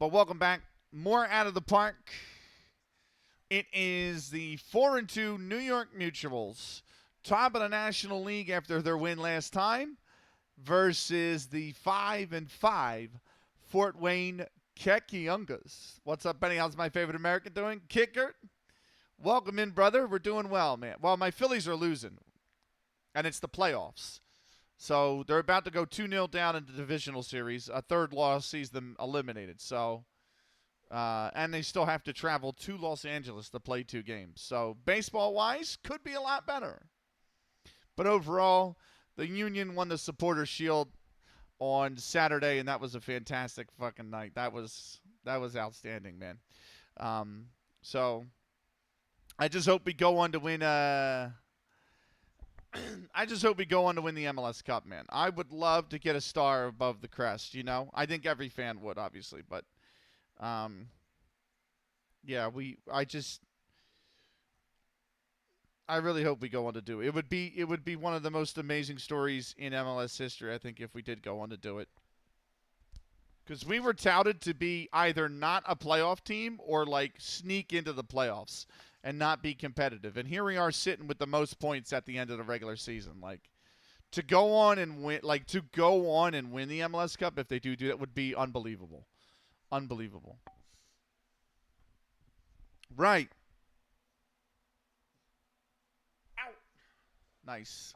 But welcome back. More out of the park. It is the 4-2 New York Mutuals, top of the National League after their win last time, versus the 5-5 Fort Wayne Kekiongas. What's up, Benny? How's my favorite American doing? Kicker, welcome in, brother. We're doing well, man. Well, my Phillies are losing, and it's the playoffs. So they're about to go 2-0 down in the divisional series. A third loss sees them eliminated. So, and they still have to travel to Los Angeles to play 2 games. So baseball-wise, could be a lot better. But overall, the Union won the Supporters Shield on Saturday, and that was a fantastic fucking night. That was outstanding, man. So I just hope we go on to win. I just hope we go on to win the MLS Cup, man. I would love to get a star above the crest. You know, I think every fan would, obviously, but yeah, I really hope we go on to do it. It would be one of the most amazing stories in MLS history, I think, if we did go on to do it. Because we were touted to be either not a playoff team or like sneak into the playoffs and not be competitive. And here we are sitting with the most points at the end of the regular season. Like, to go on and win the MLS Cup, if they do that, would be unbelievable. Unbelievable. Right. Ow. Nice.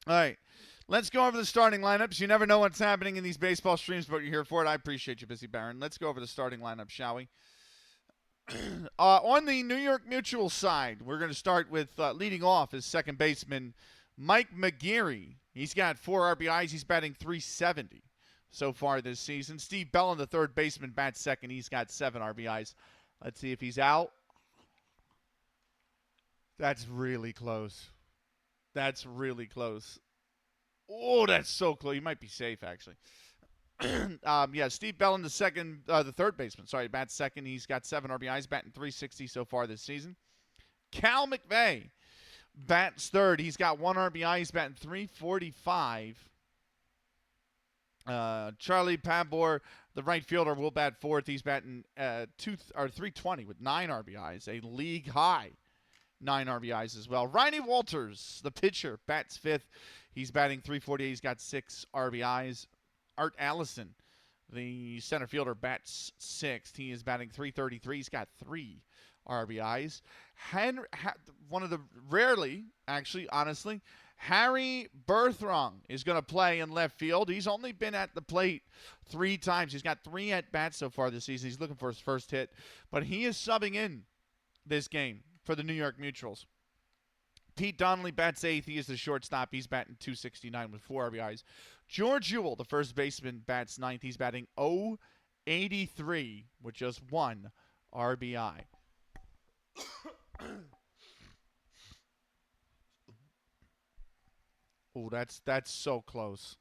All right. Let's go over the starting lineups. You never know what's happening in these baseball streams, but you're here for it. I appreciate you, Busy Baron. Let's go over the starting lineup, shall we? On the New York Mutual side, we're going to start with leading off as second baseman Mike McGeary. He's got 4 RBIs. He's batting .370 so far this season. Steve Bellin, the third baseman, bats second. He's got 7 RBIs. Let's see if he's out. That's really close. That's really close. Oh, that's so close. He might be safe, actually. Yeah, Steve Bellin, the third baseman. Sorry, bats second. He's got 7 RBIs, batting .360 so far this season. Cal McVeigh bats third. He's got 1 RBI. He's batting .345. Charlie Pabor, the right fielder, will bat fourth. He's batting .320 with 9 RBIs, a league high 9 RBIs as well. Riney Walters, the pitcher, bats fifth. He's batting .348. He's got 6 RBIs. Art Allison, the center fielder, bats sixth. He is batting .333. He's got 3 RBIs. One of the rarely, actually, honestly, Harry Berthrong is going to play in left field. He's only been at the plate 3 times. He's got 3 at-bats so far this season. He's looking for his first hit. But he is subbing in this game for the New York Mutuals. Pete Donnelly bats eighth. He is the shortstop. He's batting .269 with 4 RBIs. George Ewell, the first baseman, bats ninth. He's batting .083 with just 1 RBI. Oh, that's so close.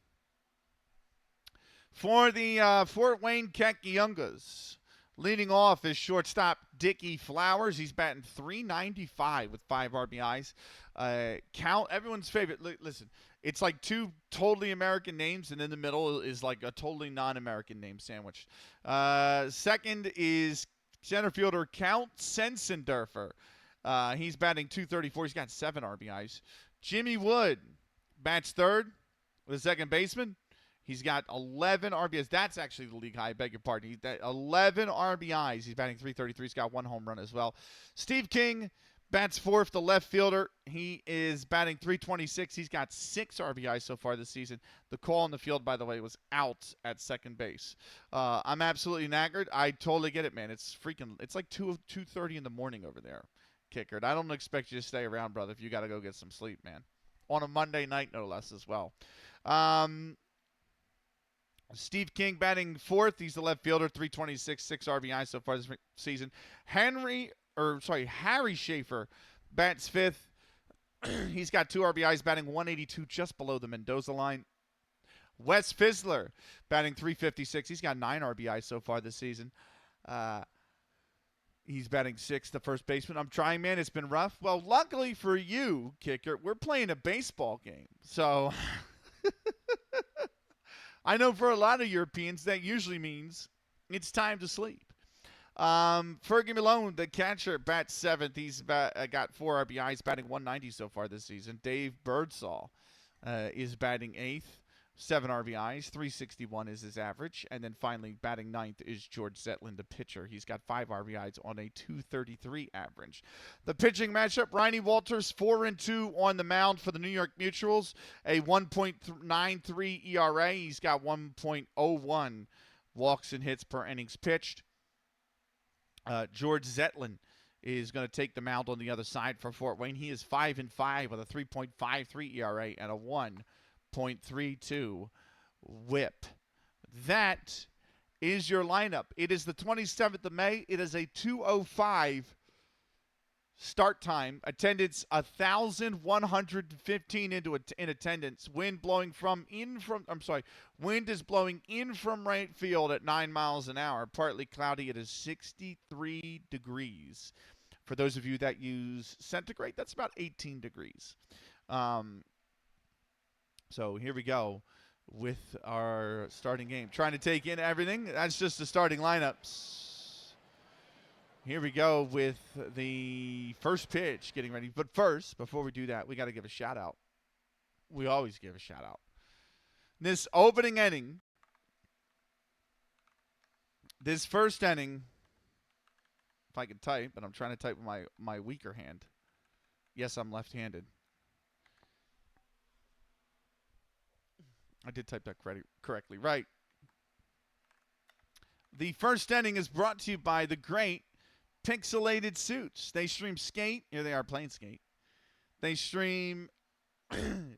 For the Fort Wayne Kekiongas, leading off is shortstop Dickie Flowers. He's batting .395 with 5 RBIs. Everyone's favorite. Listen, it's like 2 totally American names, and in the middle is like a totally non-American name sandwich. Second is center fielder Count Sensendorfer. He's batting .234. He's got 7 RBIs. Jimmy Wood bats third with a second baseman. He's got 11 RBIs. That's actually the league high. I beg your pardon. He's got 11 RBIs. He's batting .333. He's got 1 home run as well. Steve King bats fourth, the left fielder. He is batting .326. He's got 6 RBIs so far this season. The call in the field, by the way, was out at second base. I'm absolutely knackered. I totally get it, man. It's like 2:30 in the morning over there, Kicker. I don't expect you to stay around, brother, if you got to go get some sleep, man. On a Monday night, no less, as well. Steve King batting fourth. He's the left fielder, .326, 6 RBIs so far this season. Harry Schaefer bats fifth. He's got 2 RBIs, batting .182, just below the Mendoza line. Wes Fizzler batting .356. He's got 9 RBIs so far this season. He's batting sixth, the first baseman. I'm trying, man. It's been rough. Well, luckily for you, Kicker, we're playing a baseball game. So I know for a lot of Europeans that usually means it's time to sleep. Fergie Malone, the catcher, bats seventh. He's got 4 RBIs, batting 190 so far this season. Dave Birdsall is batting eighth, 7 RBIs, 361 is his average. And then finally, batting ninth is George Zetland, the pitcher. He's got 5 RBIs on a 233 average. The pitching matchup, Riney Walters, 4-2 on the mound for the New York Mutuals, a 1.93 ERA. He's got 1.01 walks and hits per innings pitched. George Zetland is going to take the mound on the other side for Fort Wayne. He is 5-5 with a 3.53 ERA and a 1.32 WHIP. That is your lineup. It is the 27th of May. It is a 2:05 start time. Attendance 1,115 in attendance. Wind is blowing in from right field at 9 miles an hour. Partly cloudy. It is 63 degrees. For those of you that use centigrade, that's about 18 degrees. So here we go with our starting game. Trying to take in everything. That's just the starting lineups. Here we go with the first pitch getting ready. But first, before we do that, we got to give a shout out. We always give a shout out. This opening inning, this first inning, if I can type, but I'm trying to type with my weaker hand. Yes, I'm left-handed. I did type that correctly. Right. The first inning is brought to you by the great Pixelated Suits. They stream Skate. Here they are playing Skate. They stream the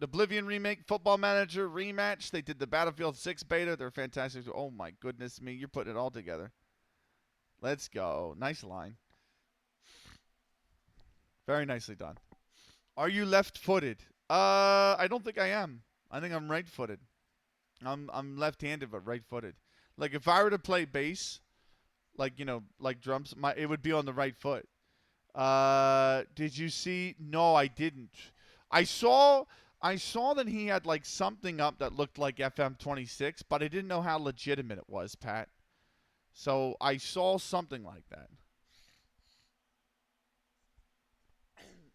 Oblivion remake, Football Manager rematch. They did the Battlefield 6 beta. They're fantastic. Oh my goodness me, you're putting it all together. Let's go. Nice line. Very nicely done. Are you left-footed? I don't think I am. I think I'm right-footed. I'm left-handed but right-footed. Like if I were to play bass, like drums, it would be on the right foot. Did you see? No, I didn't. I saw that he had like something up that looked like FM26, but I didn't know how legitimate it was, Pat. So I saw something like that.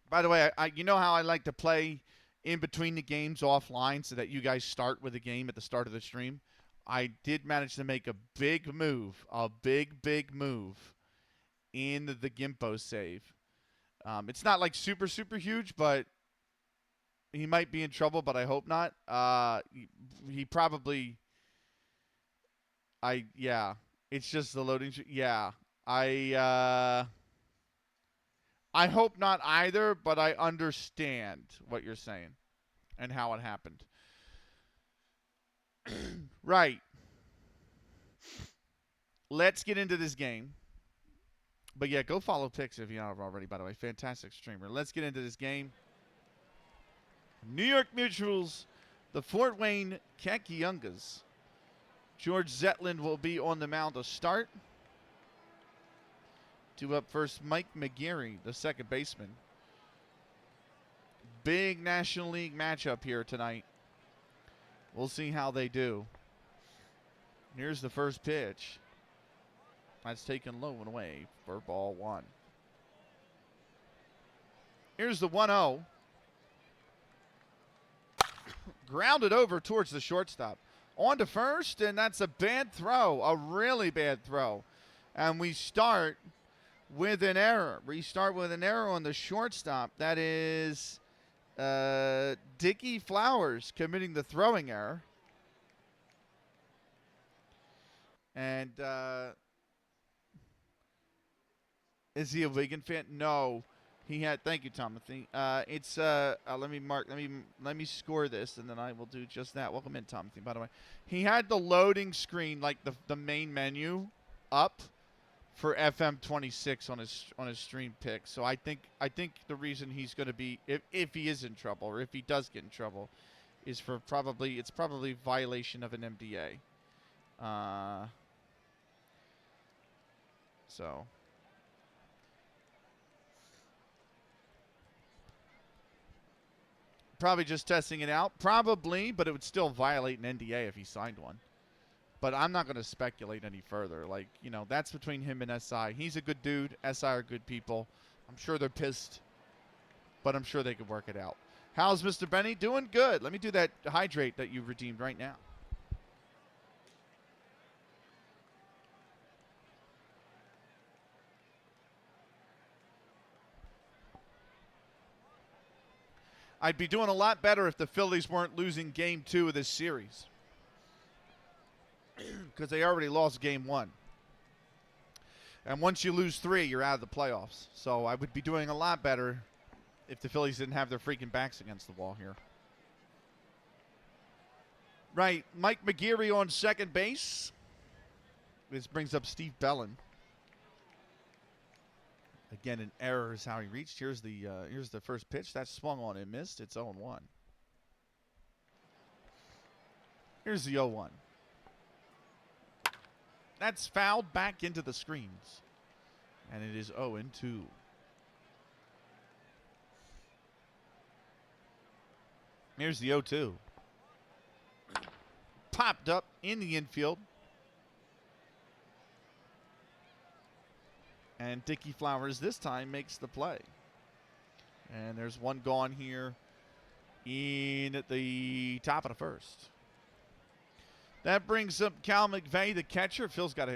By the way, you know how I like to play in between the games offline so that you guys start with a game at the start of the stream? I did manage to make a big move, big move in the Gimpo save. It's not like super huge, but he might be in trouble, but I hope not. He probably, it's just the loading. Yeah, I hope not either, but I understand what you're saying and how it happened. Right. Let's get into this game. But yeah, go follow Pix if you haven't already, by the way. Fantastic streamer. Let's get into this game. New York Mutuals, the Fort Wayne Kekiongas. George Zetland will be on the mound to start. Two up first, Mike McGarry, the second baseman. Big National League matchup here tonight. We'll see how they do. Here's the first pitch. That's taken low and away for ball one. Here's the 1-0. Grounded over towards the shortstop. On to first, and that's a bad throw. A really bad throw. And we start with an error. We start with an error on the shortstop. That is Dickie Flowers committing the throwing error. And is he a Wigan fan? No. He had. Thank you, Timothy. It's let me score this, and then I will do just that. Welcome in, Timothy. By the way, he had the loading screen, like the main menu, up for FM26 on his stream pick. So I think the reason he's going to be, if he is in trouble, or if he does get in trouble, is for probably violation of an MDA. So. Probably just testing it out. Probably, but it would still violate an NDA if he signed one. But I'm not going to speculate any further. Like, you know, that's between him and SI. He's a good dude. SI are good people. I'm sure they're pissed, but I'm sure they could work it out. How's Mr. Benny? Doing good. Let me do that hydrate that you redeemed right now. I'd be doing a lot better if the Phillies weren't losing game 2 of this series. Because they already lost game 1. And once you lose 3, you're out of the playoffs. So I would be doing a lot better if the Phillies didn't have their freaking backs against the wall here. Right, Mike McGeary on second base. This brings up Steve Bellin. Again, an error is how he reached. Here's the first pitch. That's swung on and missed. It's 0-1. Here's the 0-1. That's fouled back into the screens. And it is 0-2. Here's the 0-2. Popped up in the infield. And Dickie Flowers this time makes the play. And there's one gone here in at the top of the first. That brings up Cal McVeigh, the catcher. Phil's got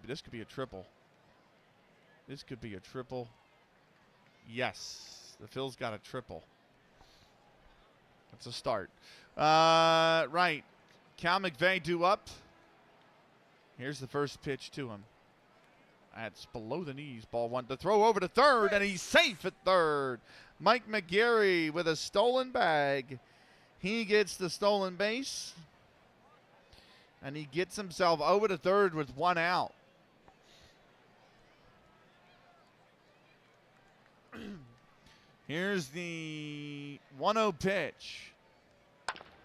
this could be a triple. This could be a triple. Yes, the Phil's got a triple. That's a start. Right. Cal McVeigh due up. Here's the first pitch to him. That's below the knees. Ball one to throw over to third, and he's safe at third. Mike McGarry with a stolen bag. He gets the stolen base, and he gets himself over to third with one out. Here's the 1-0 pitch.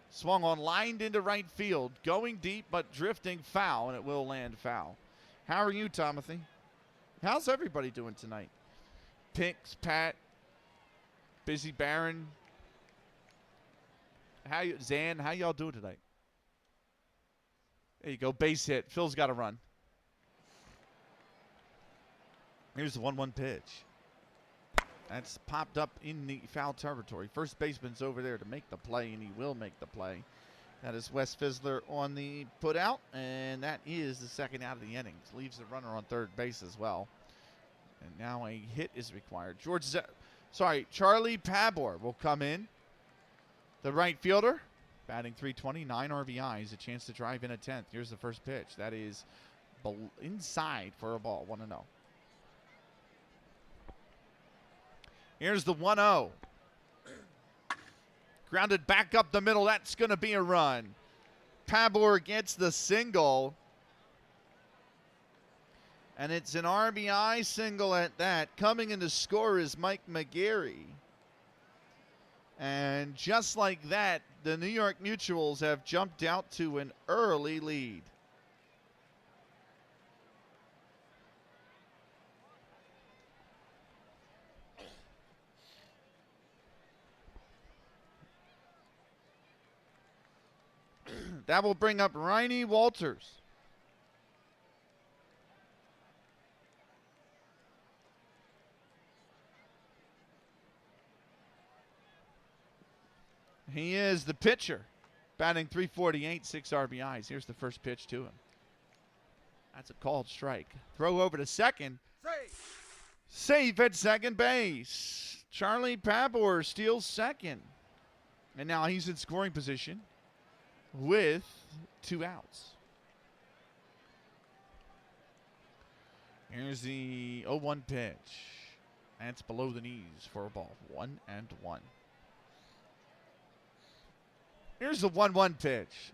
Swung on, lined into right field. Going deep, but drifting foul, and it will land foul. How are you, Timothy? How's everybody doing tonight? Pix, Pat, Busy Baron, Zan, how y'all doing tonight? There you go, base hit. Phil's got to run. Here's the 1-1 pitch. That's popped up in the foul territory. First baseman's over there to make the play, and he will make the play. That is Wes Fizzler on the put out, and that is the second out of the innings. Leaves the runner on third base as well. And now a hit is required. Charlie Pabor will come in. The right fielder, batting .320, 9 RBIs, a chance to drive in a 10th. Here's the first pitch. That is inside for a ball, 1-0. Here's the 1-0. Grounded back up the middle. That's going to be a run. Pabor gets the single. And it's an RBI single at that. Coming in to score is Mike McGarry. And just like that, the New York Mutuals have jumped out to an early lead. That will bring up Riney Walters. He is the pitcher, batting .348, 6 RBIs. Here's the first pitch to him. That's a called strike. Throw over to second. Safe at second base. Charlie Pabor steals second. And now he's in scoring position with 2 outs. Here's the 0-1 pitch. And it's below the knees for a ball. 1-1. Here's the 1-1 pitch.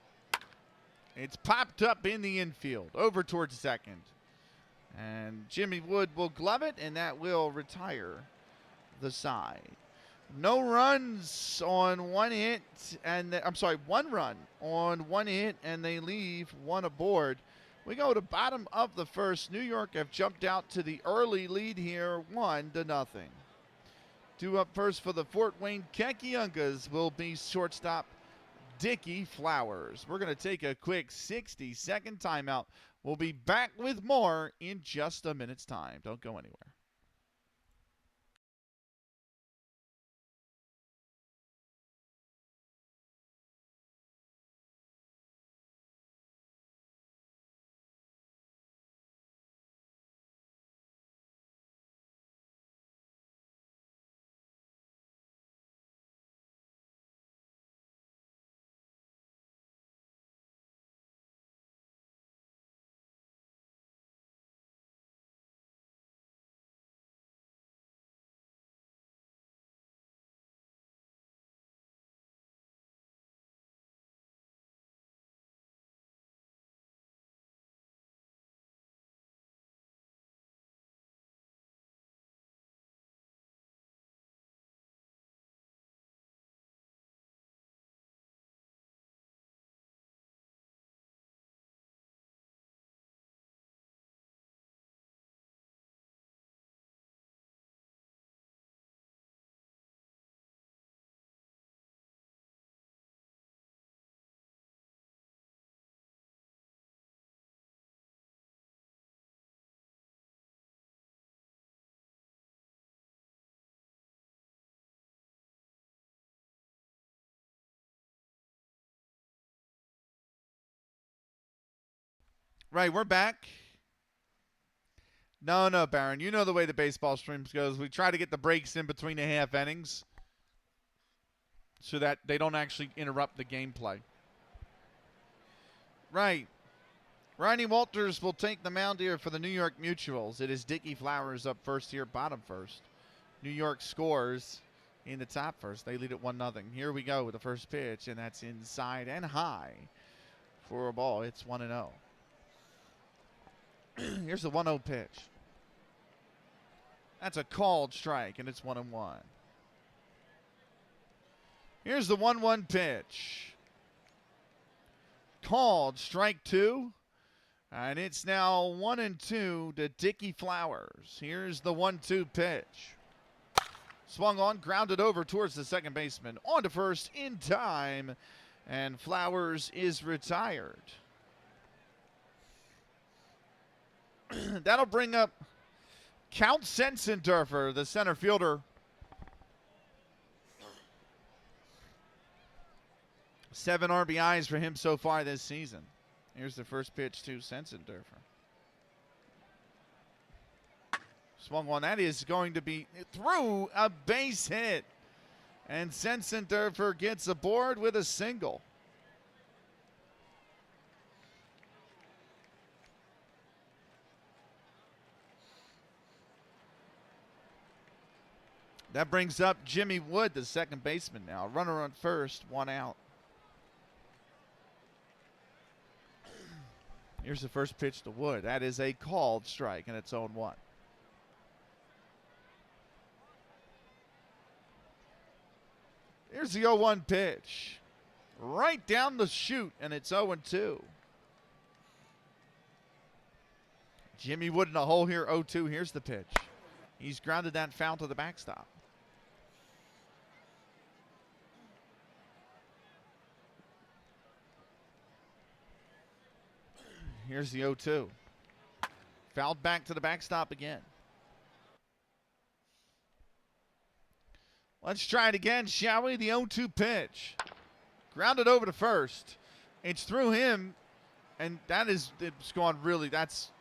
It's popped up in the infield, over towards second. And Jimmy Wood will glove it, and that will retire the side. No runs on one hit, and one run on one hit, and they leave one aboard. We go to bottom of the first. New York have jumped out to the early lead here, 1-0. Due up first for the Fort Wayne Kekiongas will be shortstop Dickie Flowers. We're going to take a quick 60-second timeout. We'll be back with more in just a minute's time. Don't go anywhere. Right, we're back. No, Baron. You know the way the baseball streams goes. We try to get the breaks in between the half innings so that they don't actually interrupt the gameplay. Right. Ronnie Walters will take the mound here for the New York Mutuals. It is Dickie Flowers up first here, bottom first. New York scores in the top first. They lead at 1-0. Here we go with the first pitch, and that's inside and high for a ball. It's 1-0. Here's the 1-0 pitch. That's a called strike, and it's 1-1. Here's the 1-1 pitch. Called strike 2. And it's now 1-2 to Dickie Flowers. Here's the 1-2 pitch. Swung on, grounded over towards the second baseman. On to first in time. And Flowers is retired. That'll bring up Count Sensendorfer, the center fielder. 7 RBIs for him so far this season. Here's the first pitch to Sensendorfer. Swung on. That is going to be through a base hit. And Sensendorfer gets aboard with a single. That brings up Jimmy Wood, the second baseman now. Runner on first, 1 out. Here's the first pitch to Wood. That is a called strike, and it's 0-1. Here's the 0-1 pitch. Right down the chute, and it's 0-2. Jimmy Wood in a hole here, 0-2. Here's the pitch. He's grounded that foul to the backstop. Here's the 0-2. Fouled back to the backstop again. Let's try it again, shall we? The 0-2 pitch. Grounded over to first. It's through him, and it's gone really, that's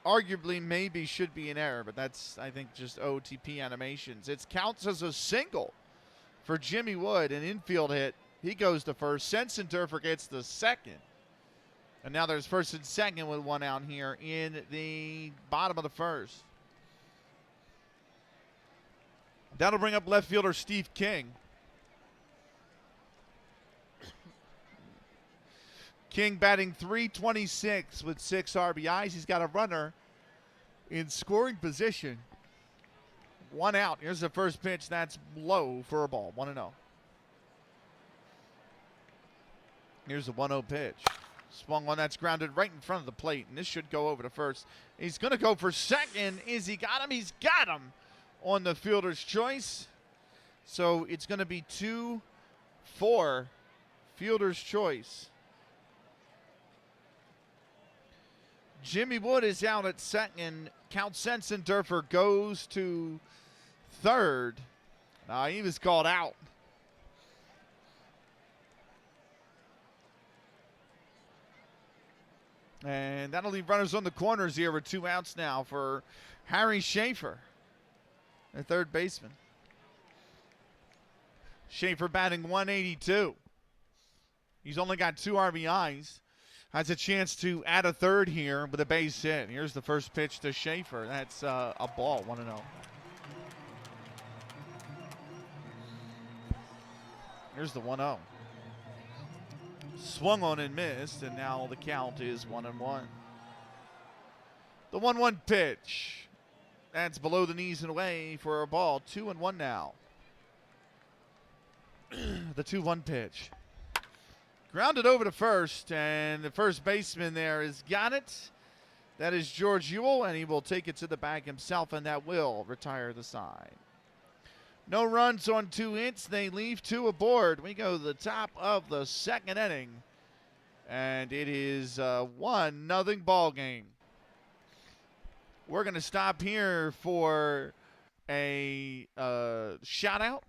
arguably maybe should be an error, but that's, I think, just OOTP animations. It counts as a single for Jimmy Wood, an infield hit. He goes to first. Sensendorfer gets the second. And now there's first and second with 1 out here in the bottom of the first. That'll bring up left fielder Steve King. King batting .326 with 6 RBIs. He's got a runner in scoring position. 1 out. Here's the first pitch. That's low for a ball. 1-0. Here's the 1-0 pitch. Swung one that's grounded right in front of the plate, and this should go over to first. He's going to go for second. Is he got him? He's got him on the fielder's choice. So it's going to be 2-4 fielder's choice. Jimmy Wood is out at second. Count Sensendorfer goes to third. He was called out. And that'll leave runners on the corners here with 2 outs now for Harry Schaefer, the third baseman. Schaefer batting 182. He's only got 2 RBIs. Has a chance to add a third here with a base hit. Here's the first pitch to Schaefer. That's a ball, 1-0. Here's the 1-0. Swung on and missed, and now the count is 1-1. The 1-1 pitch. That's below the knees and away for a ball. 2-1 now. The 2-1 pitch. Grounded over to first, and the first baseman there has got it. That is George Ewell, and he will take it to the bag himself, and that will retire the side. No runs on 2 hits. They leave 2 aboard. We go to the top of the second inning, and it is a 1-0 ball game. We're going to stop here for a shout out.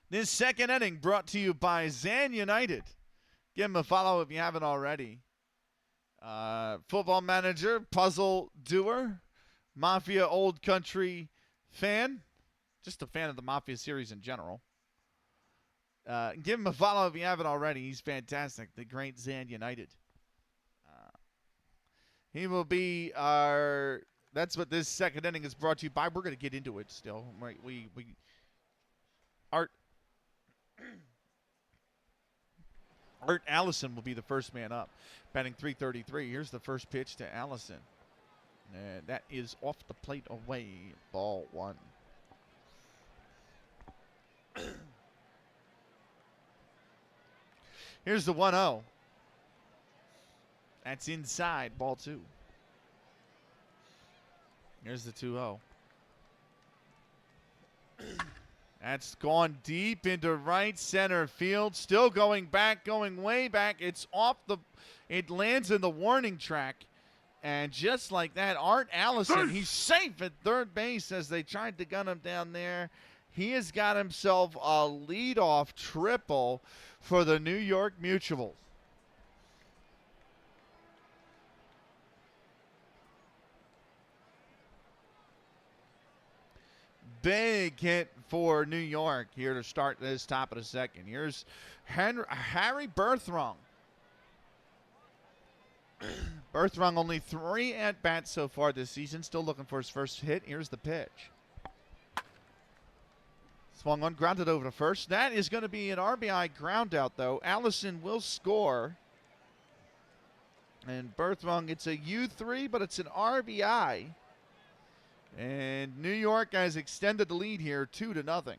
This second inning brought to you by Zan United. Give him a follow if you haven't already. Football manager, puzzle doer, Mafia Old Country fan. Just a fan of the Mafia series in general. Give him a follow if you haven't already. He's fantastic. The great Zan United. He will be our... That's what this second inning is brought to you by. We're going to get into it still. Art Allison will be the first man up, batting .333. Here's the first pitch to Allison. And that is off the plate away, ball 1. Here's the 1-0. That's inside, ball 2. Here's the 2-0. That's gone deep into right center field. Still going back, going way back. It's off the... It lands in the warning track. And just like that, Art Allison, he's safe at third base as they tried to gun him down there. He has got himself a leadoff triple for the New York Mutuals. Big hit for New York here to start this top of the second. Here's Harry Berthrong. Berthrong only 3 at-bats so far this season. Still looking for his first hit. Here's the pitch. Swung on, grounded over to first. That is going to be an RBI ground out, though. Allison will score. And Berthrong, it's a U3, but it's an RBI. And New York has extended the lead here 2-0.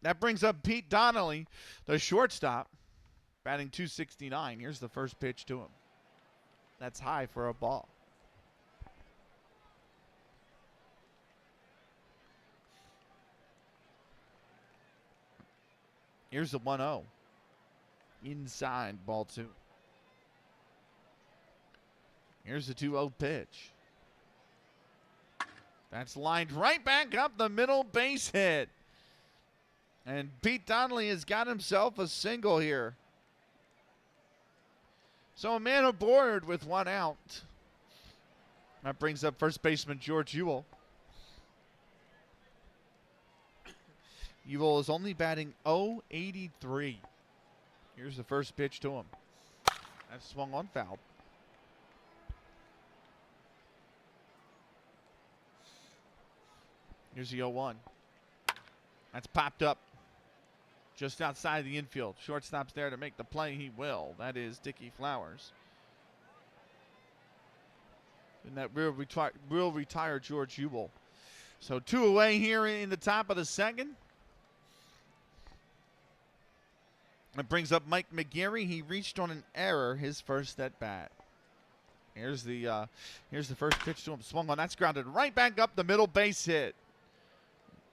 That brings up Pete Donnelly, the shortstop, batting .269. Here's the first pitch to him. That's high for a ball. Here's the 1-0. Inside, ball 2. Here's the 2-0 pitch. That's lined right back up the middle, base hit. And Pete Donnelly has got himself a single here. So a man aboard with 1 out. That brings up first baseman George Ewell. Ewell is only batting .083. Here's the first pitch to him. That's swung on, foul. Here's the 0-1. That's popped up just outside the infield. Shortstop's there to make the play. He will. That is Dickie Flowers. And that will retire George Ewell. So 2 away here in the top of the second. It brings up Mike McGarry. He reached on an error his first at bat. Here's the first pitch to him. Swung on. That's grounded right back up the middle. Base hit.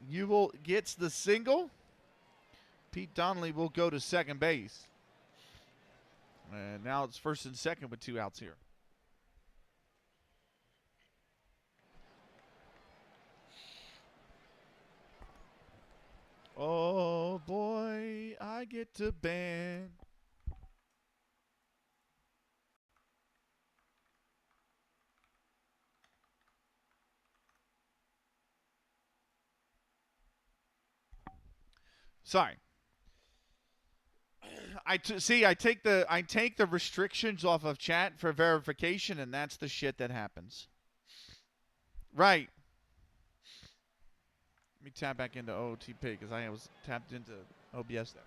Ewell gets the single. Pete Donnelly will go to second base. And now it's first and second with 2 outs here. Oh boy, I get to bend. Sorry. I take the restrictions off of chat for verification, and that's the shit that happens. Right. Let me tap back into OOTP because I was tapped into OBS there.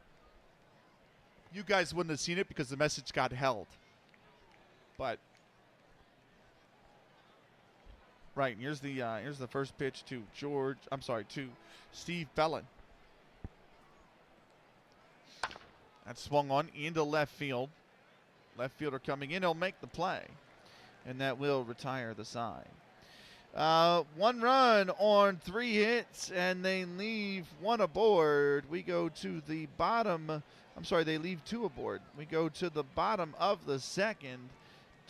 You guys wouldn't have seen it because the message got held. But right, and here's the first pitch to to Steve Bellin. That's swung on into left field. Left fielder coming in, he'll make the play. And that will retire the side. 1 run on 3 hits, and they leave 1 aboard. We go to the bottom. They leave 2 aboard. We go to the bottom of the second.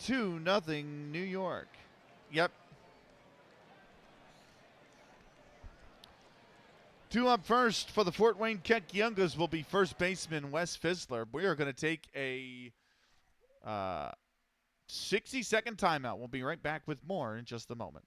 2-0 New York. Yep. 2 up first for the Fort Wayne Kekiongas will be first baseman Wes Fizzler. We are going to take a 60-second timeout. We'll be right back with more in just a moment.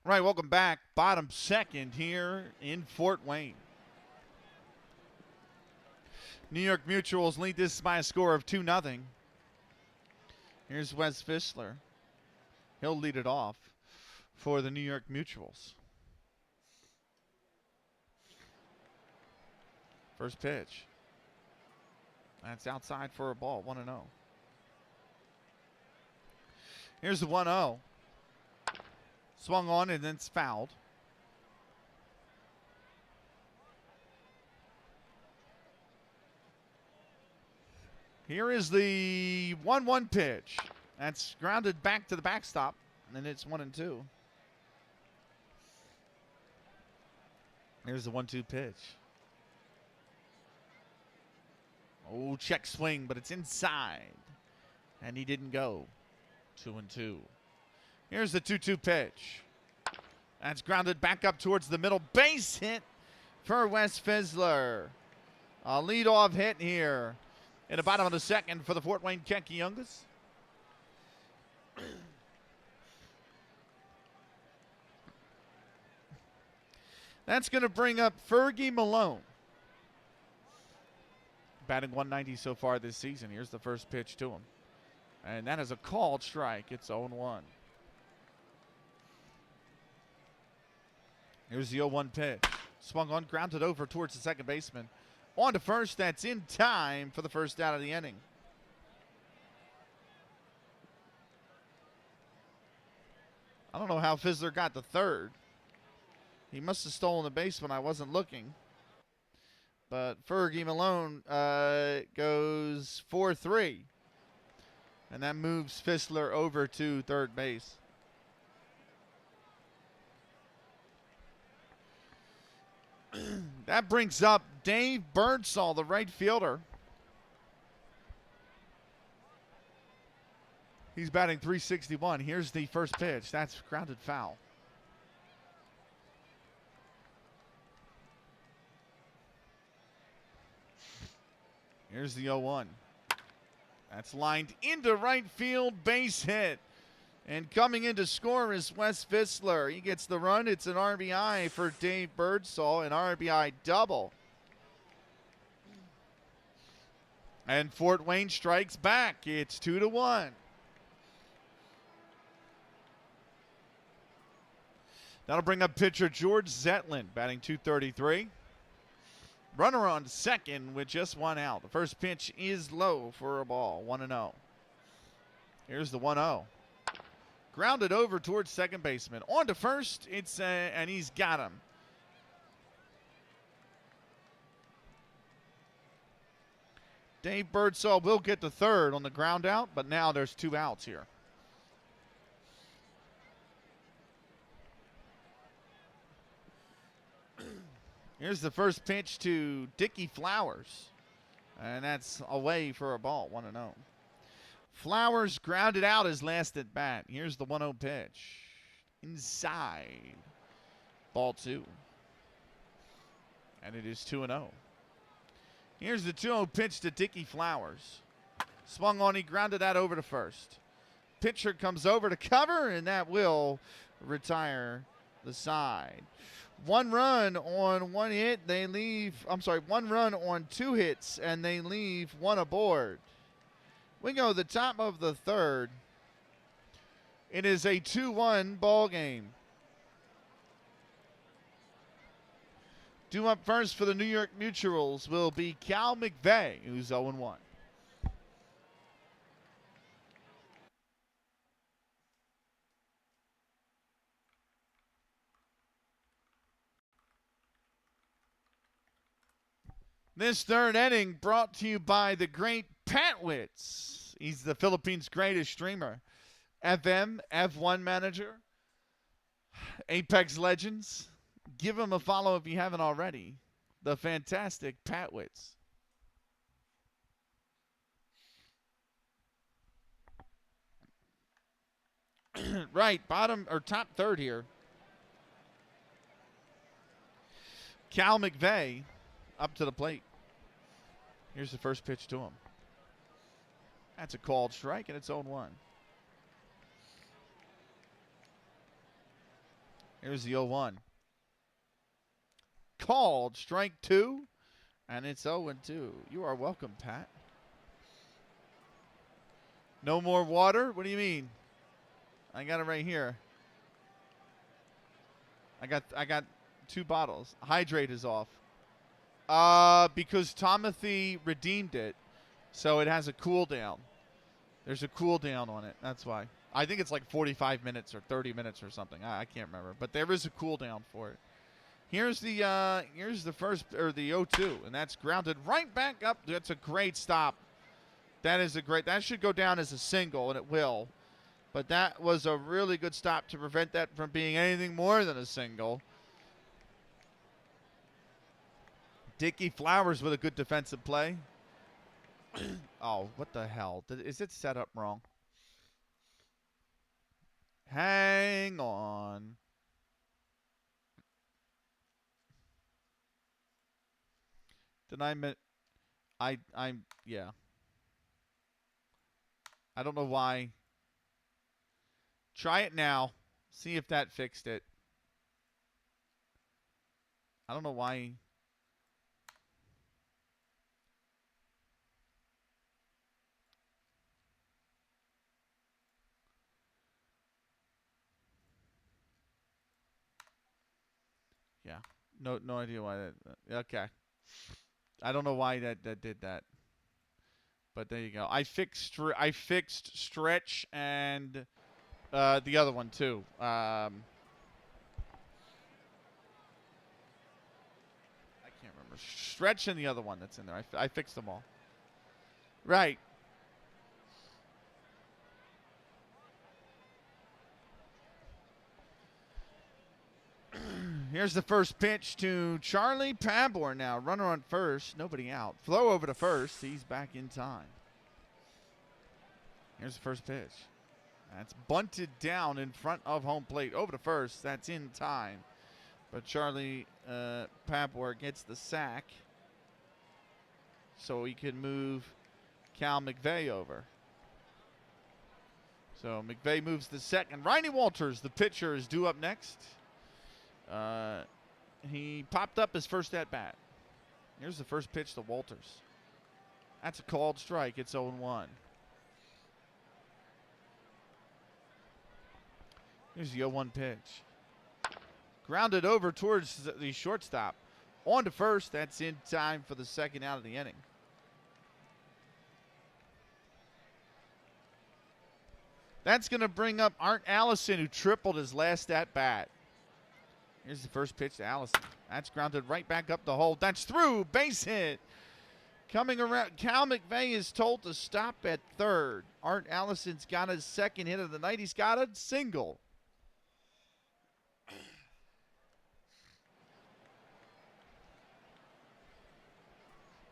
Right, welcome back. Bottom second here in Fort Wayne. New York Mutuals lead this by a score of 2-0. Here's Wes Fizzler. He'll lead it off for the New York Mutuals. First pitch. That's outside for a ball, 1-0. Here's the 1-0. Swung on and then it's fouled. Here is the 1-1 pitch. That's grounded back to the backstop. And then it's 1-2. Here's the 1-2 pitch. Oh, check swing, but it's inside. And he didn't go. 2-2. Here's the 2-2 pitch. That's grounded back up towards the middle. Base hit for Wes Fizzler. A leadoff hit here in the bottom of the second for the Fort Wayne Kekiongas. That's going to bring up Fergie Malone. Batting 190 so far this season. Here's the first pitch to him. And that is a called strike. It's 0-1. Here's the 0-1 pitch. Swung on, grounded over towards the second baseman. On to first, that's in time for the first out of the inning. I don't know how Fizzler got the third. He must have stolen the base when I wasn't looking. But Fergie Malone goes 4-3. And that moves Fizzler over to third base. That brings up Dave Birdsall, the right fielder. He's batting .361. Here's the first pitch. That's grounded foul. Here's the 0-1. That's lined into right field, base hit. And coming in to score is Wes Fizzler. He gets the run. It's an RBI for Dave Birdsall, an RBI double. And Fort Wayne strikes back. It's 2-1. That'll bring up pitcher George Zetlin, batting .233. Runner on second with just one out. The first pitch is low for a ball, 1-0. Here's the 1-0. Grounded over towards second baseman. On to first, and he's got him. Dave Birdsall will get the third on the ground out, but now there's 2 outs here. Here's the first pitch to Dickie Flowers, and that's away for a ball, 1-0. Flowers grounded out his last at bat. Here's the 1-0 pitch. Inside. Ball 2. And it is 2-0. Here's the 2-0 pitch to Dickie Flowers. Swung on, he grounded that over to first. Pitcher comes over to cover, and that will retire the side. 1 run on 1 hit, they leave, 1 run on 2 hits, and they leave 1 aboard. We go to the top of the third. It is a 2-1 ball game. Due up first for the New York Mutuals will be Cal McVeigh, who's 0-1. This third inning brought to you by the great Pat Witz. He's the Philippines' greatest streamer. FM, F1 manager, Apex Legends. Give him a follow if you haven't already. The fantastic Pat Witz. Right, bottom or top third here. Cal McVeigh up to the plate. Here's the first pitch to him. That's a called strike, and it's 0-1. Here's the 0-1. Called strike 2, and it's 0-2. You are welcome, Pat. No more water? What do you mean? I got it right here. I got 2 bottles. Hydrate is off. Because Tomothy redeemed it, so it has a cooldown. There's a cooldown on it. That's why. I think it's like 45 minutes or 30 minutes or something. I can't remember, but there is a cooldown for it. Here's the first, or the 0-2, and that's grounded right back up. That's a great stop. That should go down as a single, and it will. But that was a really good stop to prevent that from being anything more than a single. Dickie Flowers with a good defensive play. Oh, what the hell? Is it set up wrong? Hang on. Yeah. I don't know why. Try it now. See if that fixed it. I don't know why. Yeah. No idea why that. Okay. I don't know why that did that. But there you go. I fixed stretch and The other one too. I can't remember. Stretch and the other one that's in there. I fixed them all. Right. Here's the first pitch to Charlie Pabor now. Runner on first. Nobody out. Flow over to first. He's back in time. Here's the first pitch. That's bunted down in front of home plate. Over to first. That's in time. But Charlie Pabor gets the sack so he can move Cal McVeigh over. So McVeigh moves to second. Riney Walters, the pitcher, is due up next. He popped up his first at bat. Here's the first pitch to Walters. That's a called strike. It's 0-1. Here's the 0-1 pitch. Grounded over towards the shortstop. On to first. That's in time for the second out of the inning. That's going to bring up Art Allison, who tripled his last at bat. Here's the first pitch to Allison. That's grounded right back up the hole. That's through. Base hit. Coming around. Cal McVeigh is told to stop at third. Art Allison's got his second hit of the night. He's got a single.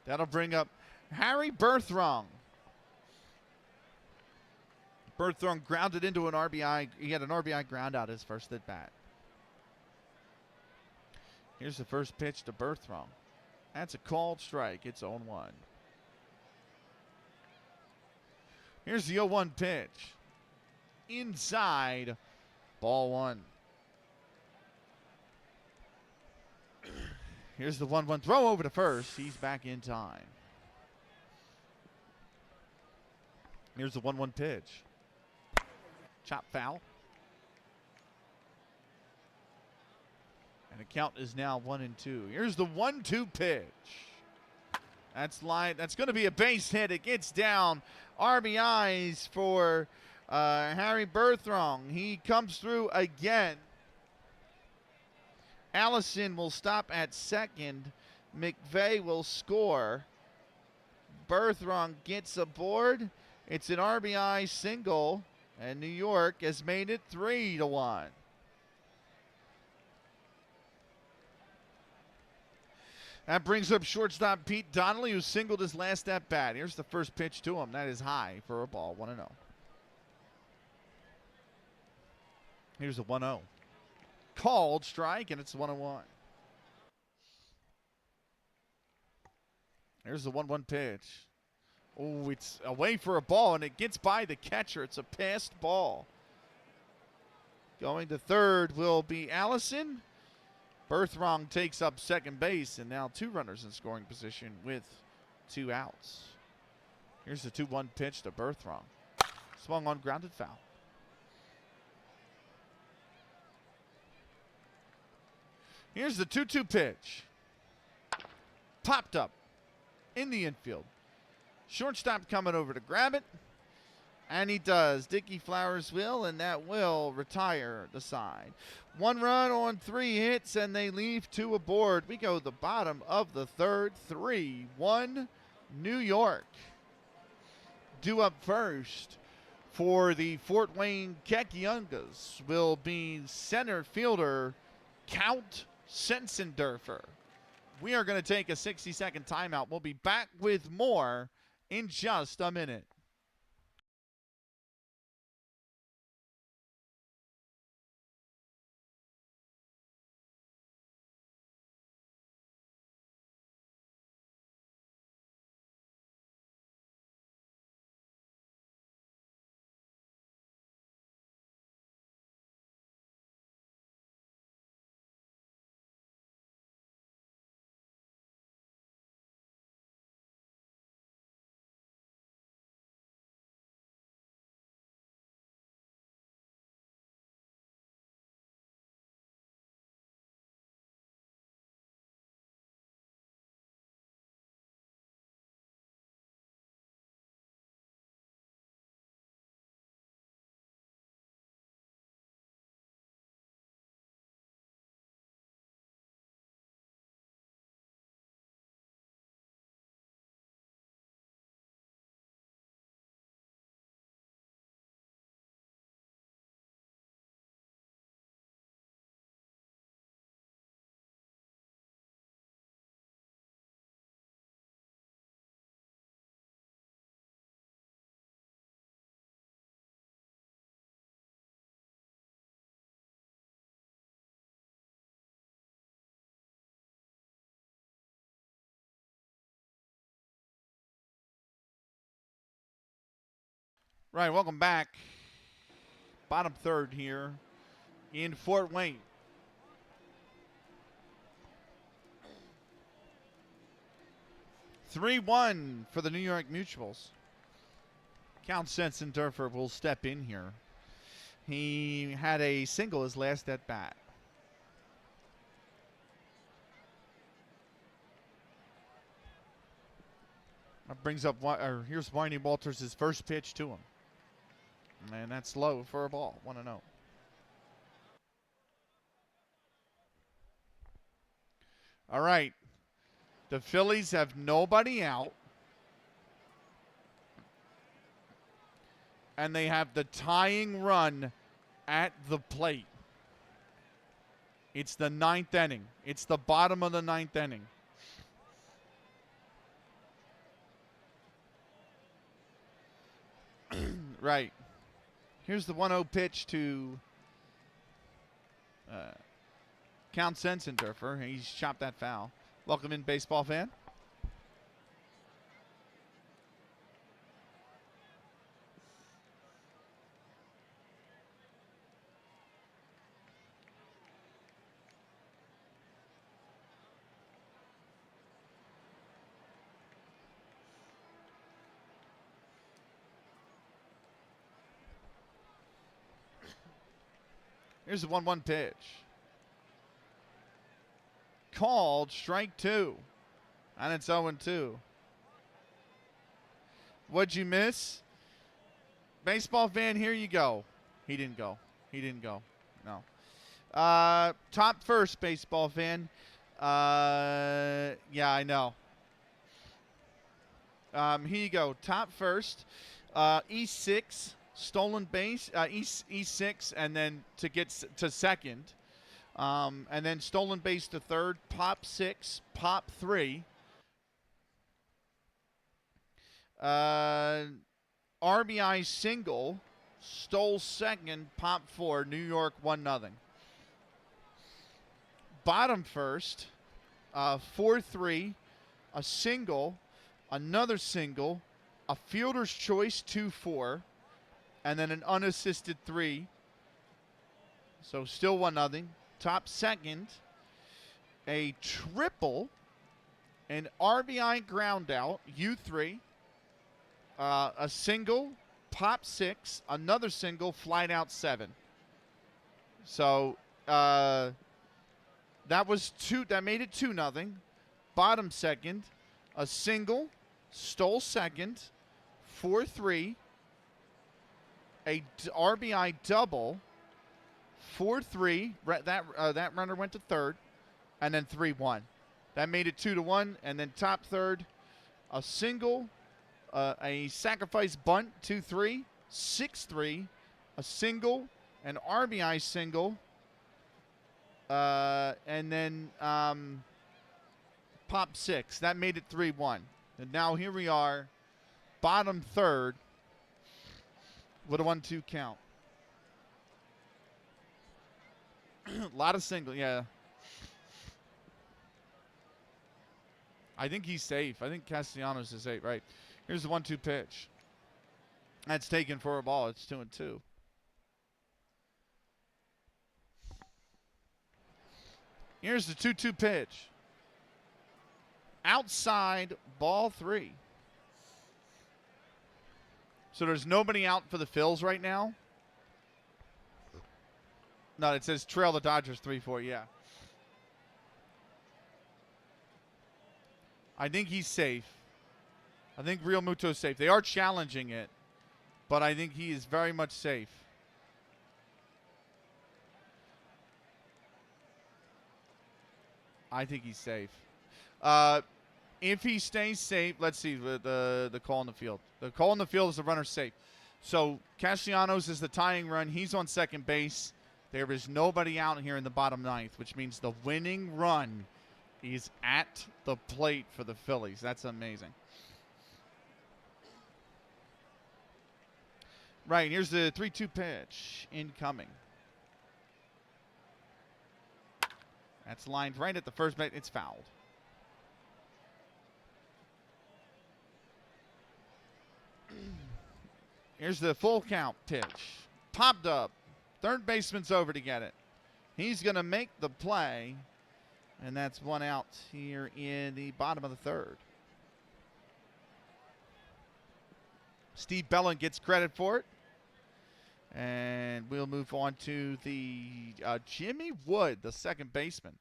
That'll bring up Harry Berthrong. Berthrong grounded into an RBI. He had an RBI ground out his first at bat. Here's the first pitch to Berthrong. That's a called strike. It's 0-1. Here's the 0-1 pitch. Inside. Ball one. Here's the 1-1 throw over to first. He's back in time. Here's the 1-1 pitch. Chop foul. And the count is now 1-2. Here's the 1-2 pitch. That's going to be a base hit. It gets down. RBIs for Harry Berthrong. He comes through again. Allison will stop at second. McVeigh will score. Berthrong gets aboard. It's an RBI single, and New York has made it 3-1. That brings up shortstop Pete Donnelly, who singled his last at bat. Here's the first pitch to him. That is high for a ball. 1-0. Here's a 1-0. Called strike, and it's 1-1. Here's the 1-1 pitch. Oh, it's away for a ball, and it gets by the catcher. It's a passed ball. Going to third will be Allison. Berthrong takes up second base, and now two runners in scoring position with 2 outs. Here's the 2-1 pitch to Berthrong. Swung on, grounded foul. Here's the 2-2 pitch. Popped up in the infield. Shortstop coming over to grab it. And he does. Dickie Flowers will, and that will retire the side. 1 run on 3 hits, and they leave 2 aboard. We go the bottom of the third. 3-1 New York. Due up first for the Fort Wayne Kekiongas will be center fielder Count Sensendorfer. We are going to take a 60-second timeout. We'll be back with more in just a minute. Right, welcome back. Bottom third here in Fort Wayne. (3-1) for the New York Mutuals. Count Sensendorfer will step in here. He had a single his last at bat. That brings up, here's Whitey Walters' first pitch to him. And that's low for a ball, 1-0. All right. The Phillies have nobody out. And they have the tying run at the plate. It's the ninth inning. It's the bottom of the ninth inning. Right. Here's the 1-0 pitch to Count Sensendorfer. He's chopped that foul. Welcome in, baseball fan. Here's the 1-1 pitch. Called, strike 2. And it's 0-2. What'd you miss? Baseball fan, here you go. He didn't go. He didn't go. No. Top first, baseball fan. Yeah, I know. Here you go. Top first. E6. Stolen base, E6, and then to get to second. And then stolen base to third, pop 6, pop 3. RBI single, stole second, pop 4, New York 1-0. Bottom first, 4-3, a single, another single, a fielder's choice 2-4. And then an unassisted 3. So still 1-0. Top second, a triple, an RBI ground out, U3, a single, pop 6, another single, flight out 7. So that was 2. That made it 2-0. Bottom second, a single, stole second, 4-3. A RBI double, 4-3. That runner went to third, and then 3-1. That made it 2-1. And then top third, a single, a sacrifice bunt 2-3, 6-3, a single, an RBI single, and then pop 6. That made it 3-1. And now here we are, bottom third. With a 1-2 count. A lot of singles, yeah. I think he's safe. I think Castellanos is safe, right? Here's the 1-2 pitch. That's taken for a ball. It's 2-2. Here's the 2-2 pitch. Outside, ball 3. So there's nobody out for the Phils right now? No, it says trail the Dodgers 3-4, yeah. I think he's safe. I think Real Muto's safe. They are challenging it, but I think he is very much safe. I think he's safe. If he stays safe, let's see the call in the field. The call in the field is the runner safe. So Castellanos is the tying run. He's on second base. There is nobody out here in the bottom ninth, which means the winning run is at the plate for the Phillies. That's amazing. Right, here's the 3-2 pitch incoming. That's lined right at the first base. It's fouled. Here's the full count pitch. Popped up. Third baseman's over to get it. He's going to make the play. And that's one out here in the bottom of the third. Steve Bellin gets credit for it. And we'll move on to the Jimmy Wood, the second baseman.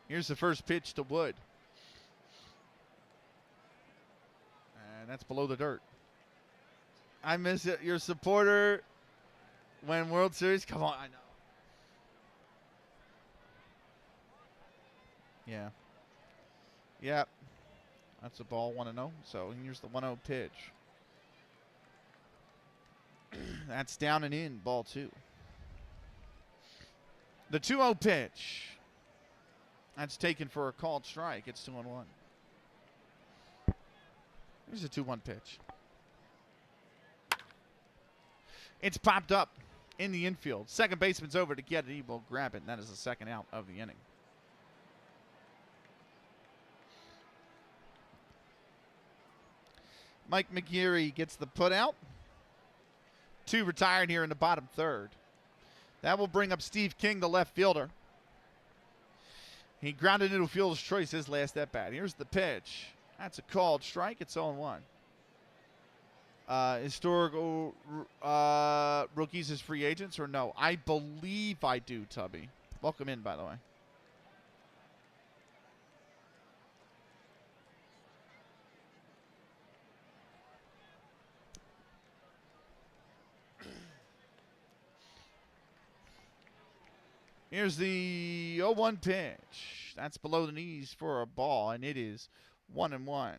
Here's the first pitch to Wood. And that's below the dirt. I miss it. Your supporter when World Series. Come on, I know. Yeah. Yep. That's a ball 1-0. So here's the 1-0 pitch. That's down and in, ball 2. The 2-0 pitch. That's taken for a called strike. It's 2-1. Here's a 2-1 pitch. It's popped up in the infield. Second baseman's over to get it. He will grab it, and that is the second out of the inning. Mike McGeary gets the put out. 2 retired here in the bottom third. That will bring up Steve King, the left fielder. He grounded into fielder's choice his last at bat. Here's the pitch. That's a called strike. It's 0-1. Historical rookies as free agents or no? I believe I do, Tubby. Welcome in, by the way. Here's the 0-1 pitch. That's below the knees for a ball, and it is 1-1.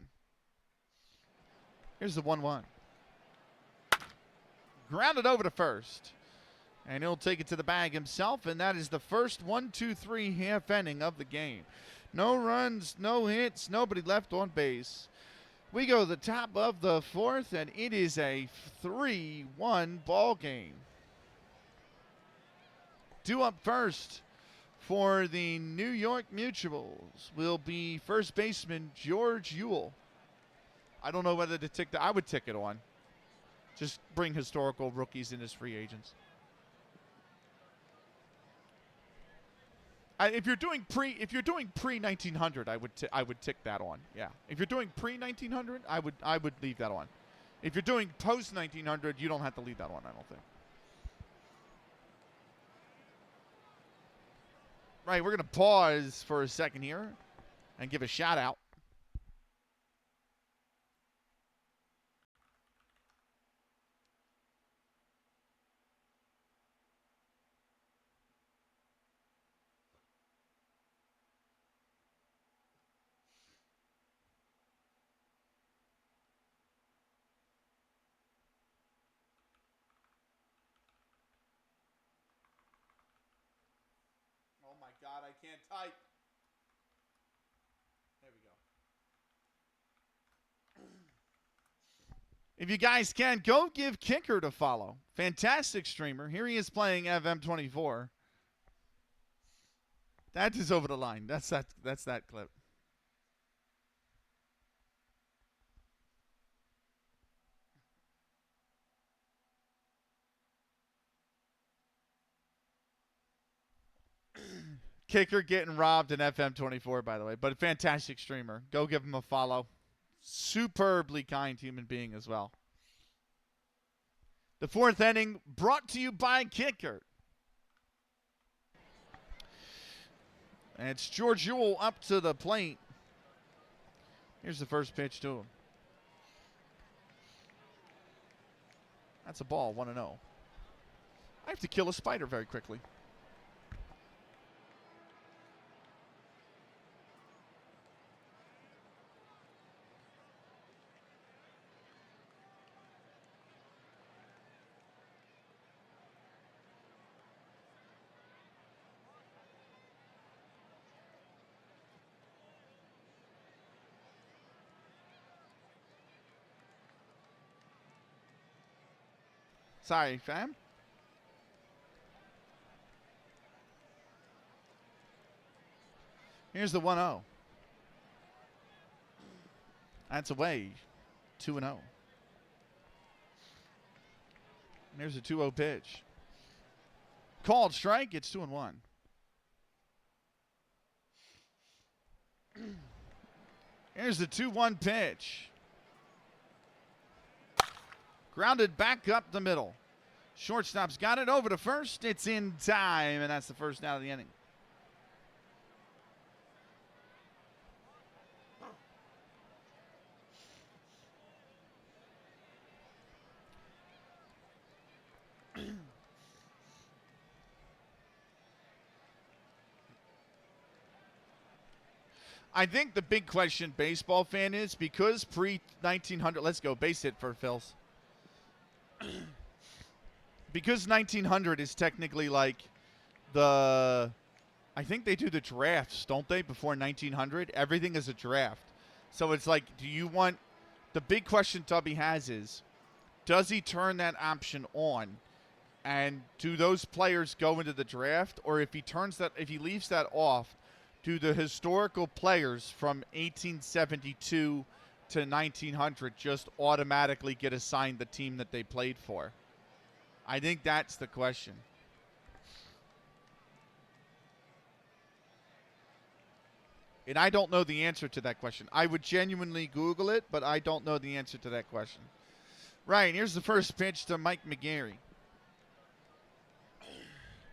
Here's the 1-1. Grounded over to first. And he'll take it to the bag himself, and that is the first 1-2-3 half inning of the game. No runs, no hits, nobody left on base. We go to the top of the fourth, and it is a 3-1 ball game. Due up first for the New York Mutuals will be first baseman George Ewell. I don't know whether to tick that. I would tick it on. Just bring historical rookies in as free agents. If you're doing pre 1900, I would tick that on. Yeah. If you're doing pre 1900, I would leave that on. If you're doing post 1900, you don't have to leave that on. I don't think. Right, we're going to pause for a second here and give a shout out. Oh my God, I can't type. There we go. If you guys can, go give Kicker to follow. Fantastic streamer. Here he is playing FM24. That is over the line. That's that clip. Kicker getting robbed in FM24, by the way. But a fantastic streamer. Go give him a follow. Superbly kind human being as well. The fourth inning brought to you by Kicker. And it's George Ewell up to the plate. Here's the first pitch to him. That's a ball, 1-0. I have to kill a spider very quickly. Sorry, fam. Here's the 1-0. That's away. 2-0. There's a 2-0 pitch. Called strike. It's 2-1. Here's the 2-1 pitch. Grounded back up the middle. Shortstop's got it over to first. It's in time, and that's the first out of the inning. I think the big question, baseball fan, is because pre-1900, let's go, base hit for Phils. Because 1900 is technically like I think they do the drafts, don't they, before 1900? Everything is a draft. So it's like, do you want, the big question Tubby has is, does he turn that option on? And do those players go into the draft? Or if he leaves that off, do the historical players from 1872 to 1900 just automatically get assigned the team that they played for? I think that's the question. And I don't know the answer to that question. I would genuinely Google it, but I don't know the answer to that question. Right, here's the first pitch to Mike McGarry.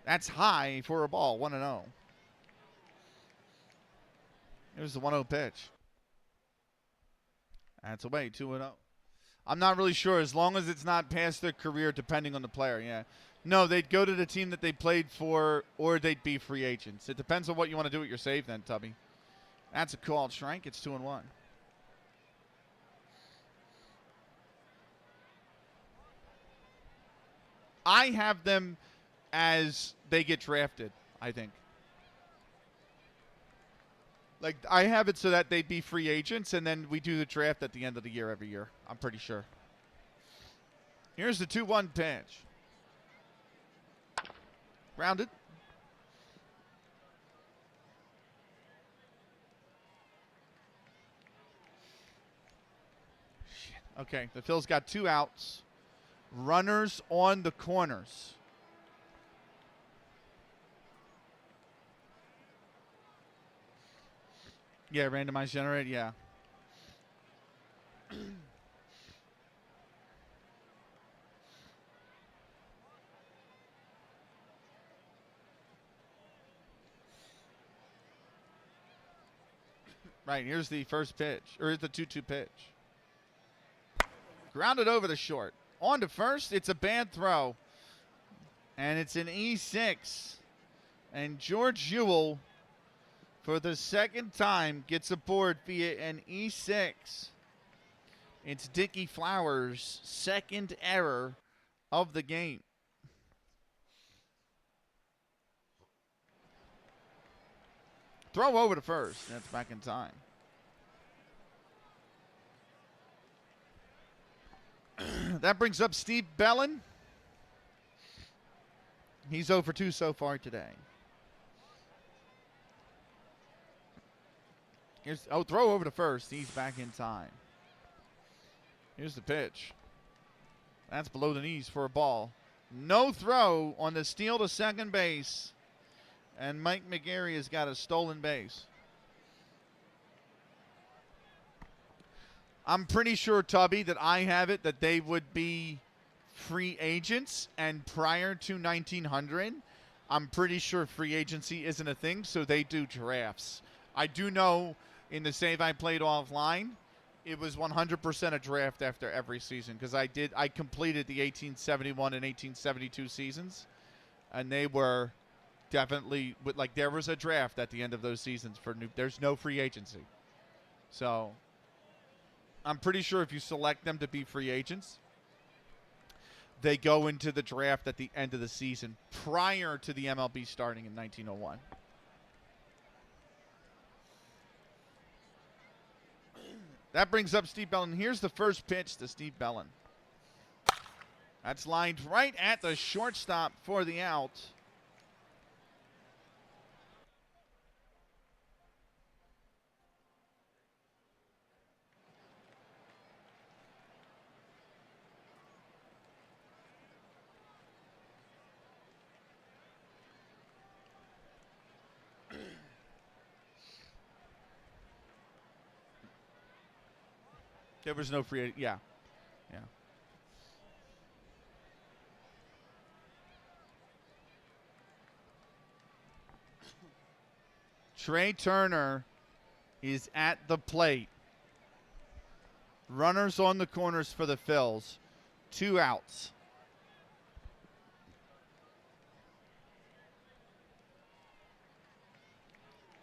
That's high for a ball, 1-0. Here's the 1-0 pitch. That's away, 2-0. I'm not really sure, as long as it's not past their career, depending on the player, yeah. No, they'd go to the team that they played for, or they'd be free agents. It depends on what you want to do with your save then, Tubby. That's a called strike. It's 2-1. I have them as they get drafted, I think. Like, I have it so that they'd be free agents, and then we do the draft at the end of the year every year. I'm pretty sure. Here's the 2-1 pitch. Grounded. Shit. Okay, the Phil's got 2 outs. Runners on the corners. Yeah, randomized generate, yeah. Right, here's the first pitch, or the 2-2 pitch. Grounded over the short. On to first, it's a bad throw. And it's an E6. And George Ewell, for the second time, gets aboard via an E6. It's Dickie Flowers' second error of the game. Throw over to first. That's back in time. That brings up Steve Bellin. He's 0 for 2 so far today. Throw over to first. He's back in time. Here's the pitch. That's below the knees for a ball. No throw on the steal to second base. And Mike McGarry has got a stolen base. I'm pretty sure, Tubby, that I have it that they would be free agents. And prior to 1900, I'm pretty sure free agency isn't a thing, so they do drafts. I do know in the save I played offline, it was 100% a draft after every season because I completed the 1871 and 1872 seasons, and they were definitely there was a draft at the end of those seasons there's no free agency. So I'm pretty sure if you select them to be free agents, they go into the draft at the end of the season prior to the MLB starting in 1901. That brings up Steve Bellin. Here's the first pitch to Steve Bellin. That's lined right at the shortstop for the out. There was no free. Yeah. Yeah. Trey Turner is at the plate. Runners on the corners for the Phils. 2 outs.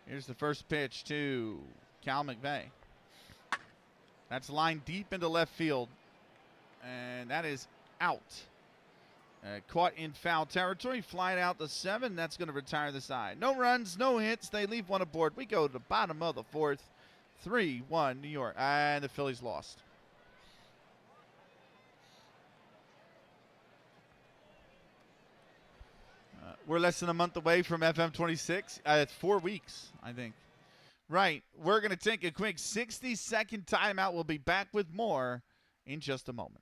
Here's the first pitch to Cal McVeigh. That's lined deep into left field. And that is out. Caught in foul territory. Flying out the 7. That's going to retire the side. No runs, no hits. They leave one aboard. We go to the bottom of the 4th. 3-1 New York. And the Phillies lost. We're less than a month away from FM 26. It's 4 weeks, I think. Right. We're going to take a quick 60-second timeout. We'll be back with more in just a moment.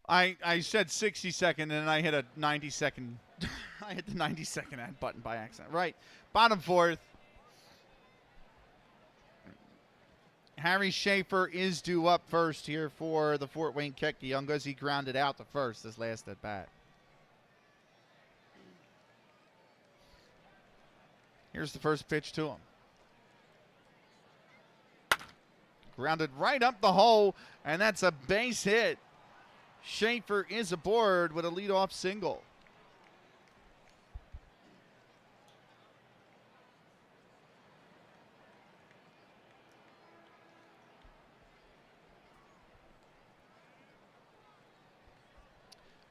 I said 60-second, and I hit a 90-second. I hit the 90-second ad button by accident. Right. Bottom 4th. Harry Schaefer is due up first here for the Fort Wayne Kekiongas. He grounded out the first this last at bat. Here's the first pitch to him. Grounded right up the hole, and that's a base hit. Schaefer is aboard with a leadoff single.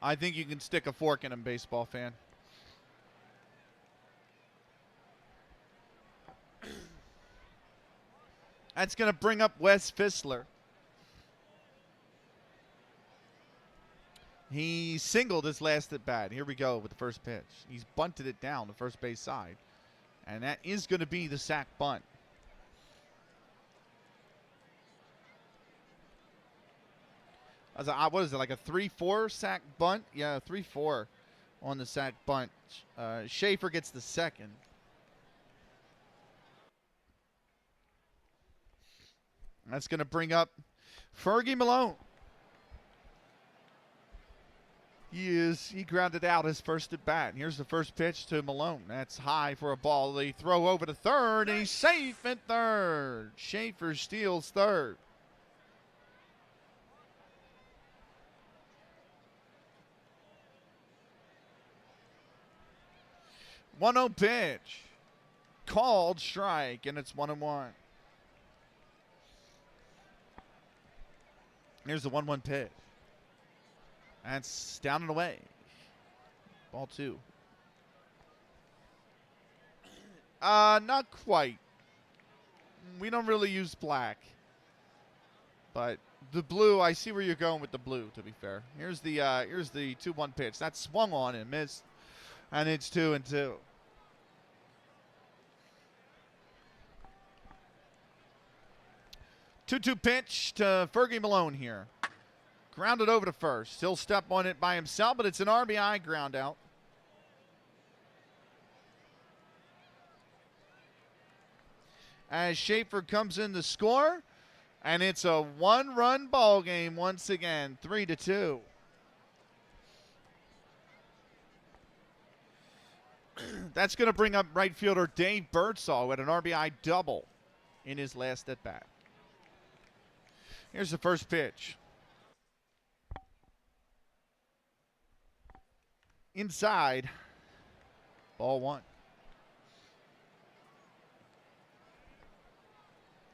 I think you can stick a fork in him, baseball fan. That's going to bring up Wes Fissler. He singled his last at bat. Here we go with the first pitch. He's bunted it down the first base side. And that is going to be the sac bunt. What is it, like a 3-4 sac bunt? Yeah, 3-4 on the sac bunt. Schaefer gets the second. That's going to bring up Fergie Malone. He grounded out his first at bat. And here's the first pitch to Malone. That's high for a ball. They throw over to third, and he's safe at third. Schaefer steals third. 1-0 pitch. Called strike, and it's 1-1. Here's the 1-1 pitch. That's down and away. Ball 2. Not quite. We don't really use black. But the blue, I see where you're going with the blue, to be fair. Here's the 2-1 pitch. That's swung on and missed. And it's 2-2. Two-two pitch to Fergie Malone here. Grounded over to first. He'll step on it by himself, but it's an RBI ground out. As Schaefer comes in to score, and it's a one-run ball game once again, 3-2. That's going to bring up right fielder Dave Birdsall with an RBI double in his last at-bat. Here's the first pitch. Inside, ball 1.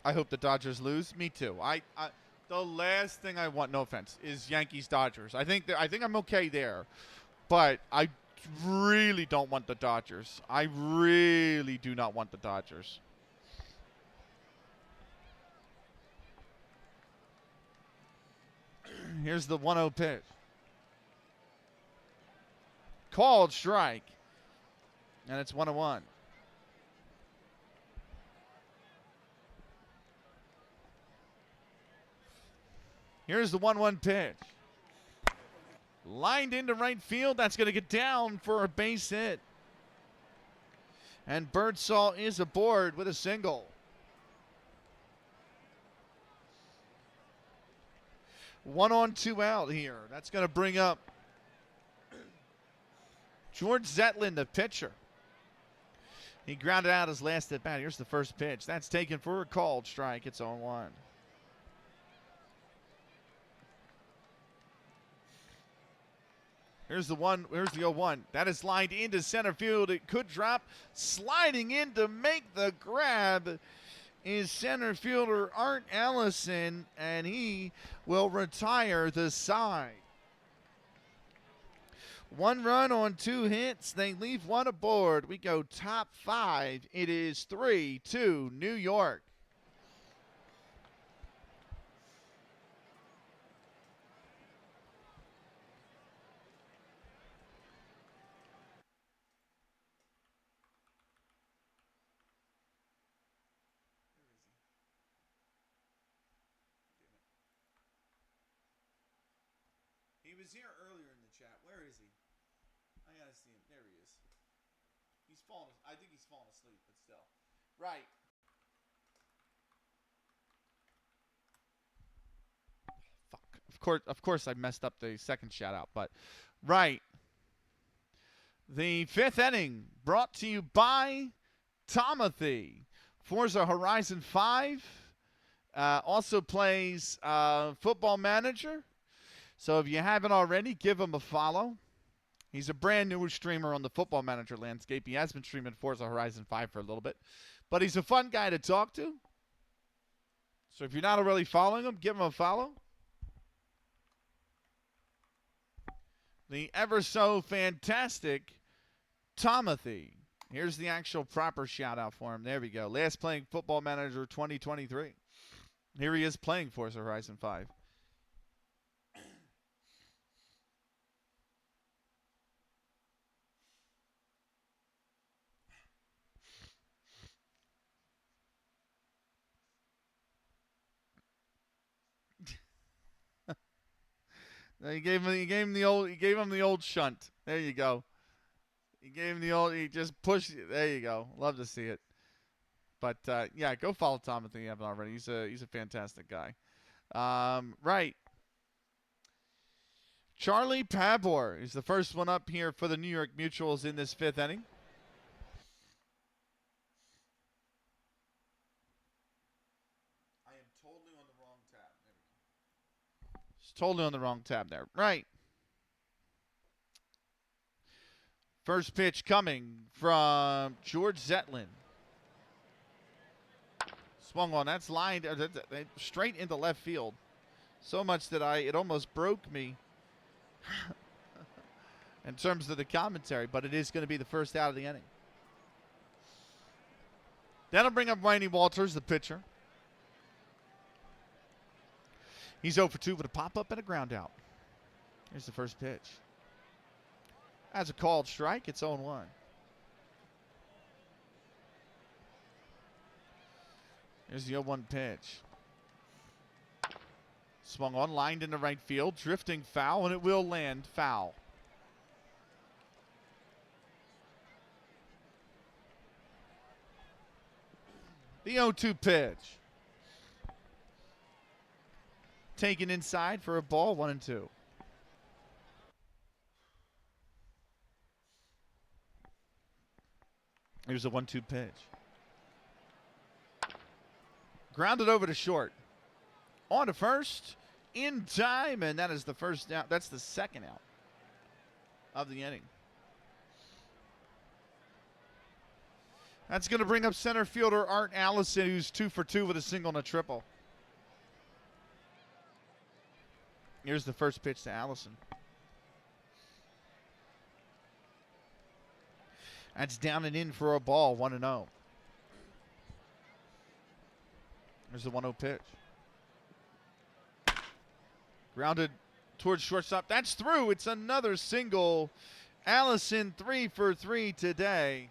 I hope the Dodgers lose. Me too. The last thing I want, no offense, is Yankees Dodgers. I think I'm okay there, but I really don't want the Dodgers. I really do not want the Dodgers. Here's the 1-0 pitch. Called strike. And it's 1-1. Here's the 1-1 pitch. Lined into right field. That's going to get down for a base hit. And Birdsall is aboard with a single. 1 on 2 out here. That's going to bring up George Zetlin, the pitcher. He grounded out his last at bat. Here's the first pitch. That's taken for a called strike. It's 0-1. Here's the 0-1. That is lined into center field. It could drop. Sliding in to make the grab is center fielder Art Allison, and he will retire the side. 1 run on 2 hits. They leave 1 aboard. We go top 5. It is 3-2 New York. He was here earlier in the chat. Where is he? I gotta see him. There he is. He's fallen. I think he's fallen asleep, but still. Right. Fuck. Of course, I messed up the second shout out, but right. The 5th inning brought to you by Tomothy. Forza Horizon 5 also plays Football Manager. So if you haven't already, give him a follow. He's a brand new streamer on the Football Manager landscape. He has been streaming Forza Horizon 5 for a little bit. But he's a fun guy to talk to. So if you're not already following him, give him a follow. The ever so fantastic Tomothy. Here's the actual proper shout out for him. There we go. Last playing Football Manager 2023. Here he is playing Forza Horizon 5. He gave him the old shunt. There you go. He just pushed. There you go. Love to see it. But yeah, go follow Tom if you haven't already. He's a fantastic guy. Right. Charlie Pabor is the first one up here for the New York Mutuals in this 5th inning. I am totally on the wrong tab. There we go. It's totally on the wrong tab there. Right. First pitch coming from George Zetlin. Swung on. That's lined straight into left field. So much that it almost broke me in terms of the commentary, but it is going to be the first out of the inning. That'll bring up Randy Walters, the pitcher. He's 0 for 2 with a pop-up and a ground out. Here's the first pitch. That's a called strike. It's 0-1. Here's the 0-1 pitch. Swung on, lined into right field, drifting foul, and it will land foul. The 0-2 pitch. Taken inside for a ball, 1-2. Here's the 1-2 pitch. Grounded over to short. On to first, in time, and that is the first out. That's the second out of the inning. That's going to bring up center fielder Art Allison, who's 2 for 2 with a single and a triple. Here's the first pitch to Allison. That's down and in for a ball, 1-0. There's the 1-0 pitch. Grounded towards shortstop. That's through. It's another single. Allison 3 for 3 today.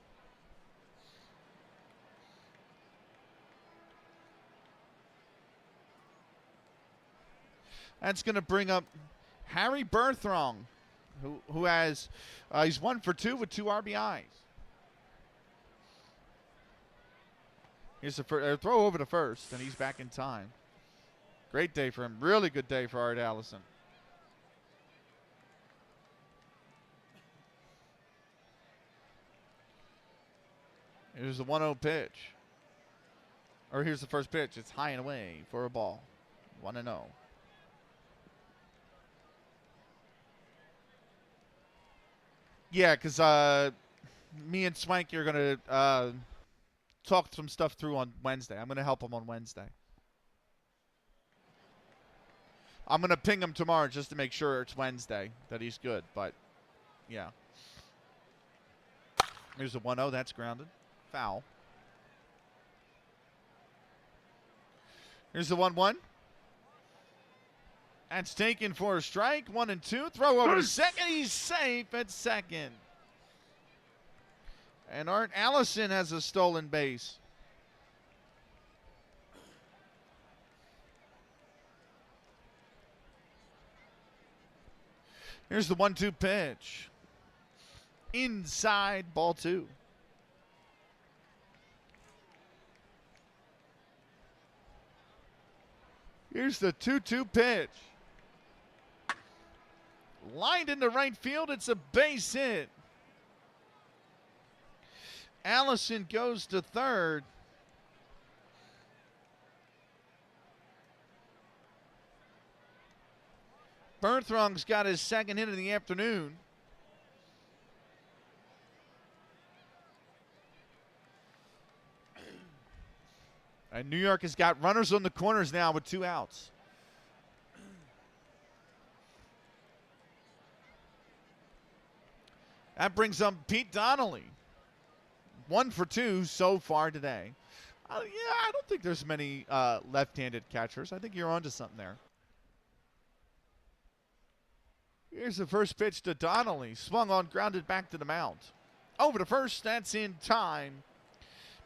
That's going to bring up Harry Berthrong, who has, he's 1 for 2 with 2 RBIs. Here's the throw over to first, and he's back in time. Great day for him. Really good day for Art Allison. Here's the 1-0 pitch. Or here's the first pitch. It's high and away for a ball. 1-0. Yeah, because me and Swanky are going to talk some stuff through on Wednesday. I'm going to help him on Wednesday. I'm going to ping him tomorrow just to make sure it's Wednesday, that he's good. But, yeah. Here's a 1-0. That's grounded. Foul. Here's the 1-1. That's taken for a strike. 1-2. Throw over to second. He's safe at second. And Art Allison has a stolen base. Here's the 1-2 pitch. Inside, ball 2. Here's the 2-2 pitch. Lined into right field. It's a base hit. Allison goes to third. Berthrong's got his second hit of the afternoon. And New York has got runners on the corners now with 2 outs. That brings up Pete Donnelly. 1 for 2 so far today. Yeah, I don't think there's many left-handed catchers. I think you're onto something there. Here's the first pitch to Donnelly. Swung on, grounded back to the mound. Over to first. That's in time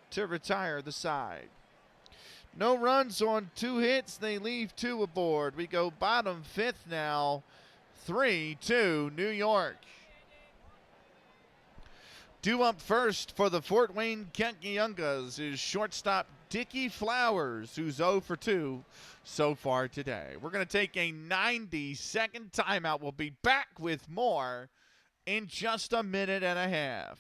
to retire the side. No runs on 2 hits. They leave 2 aboard. We go bottom 5th now. 3-2 New York. Due up first for the Fort Wayne Kekiongas is shortstop Dickie Flowers, who's 0 for 2 so far today. We're going to take a 90-second timeout. We'll be back with more in just a minute and a half.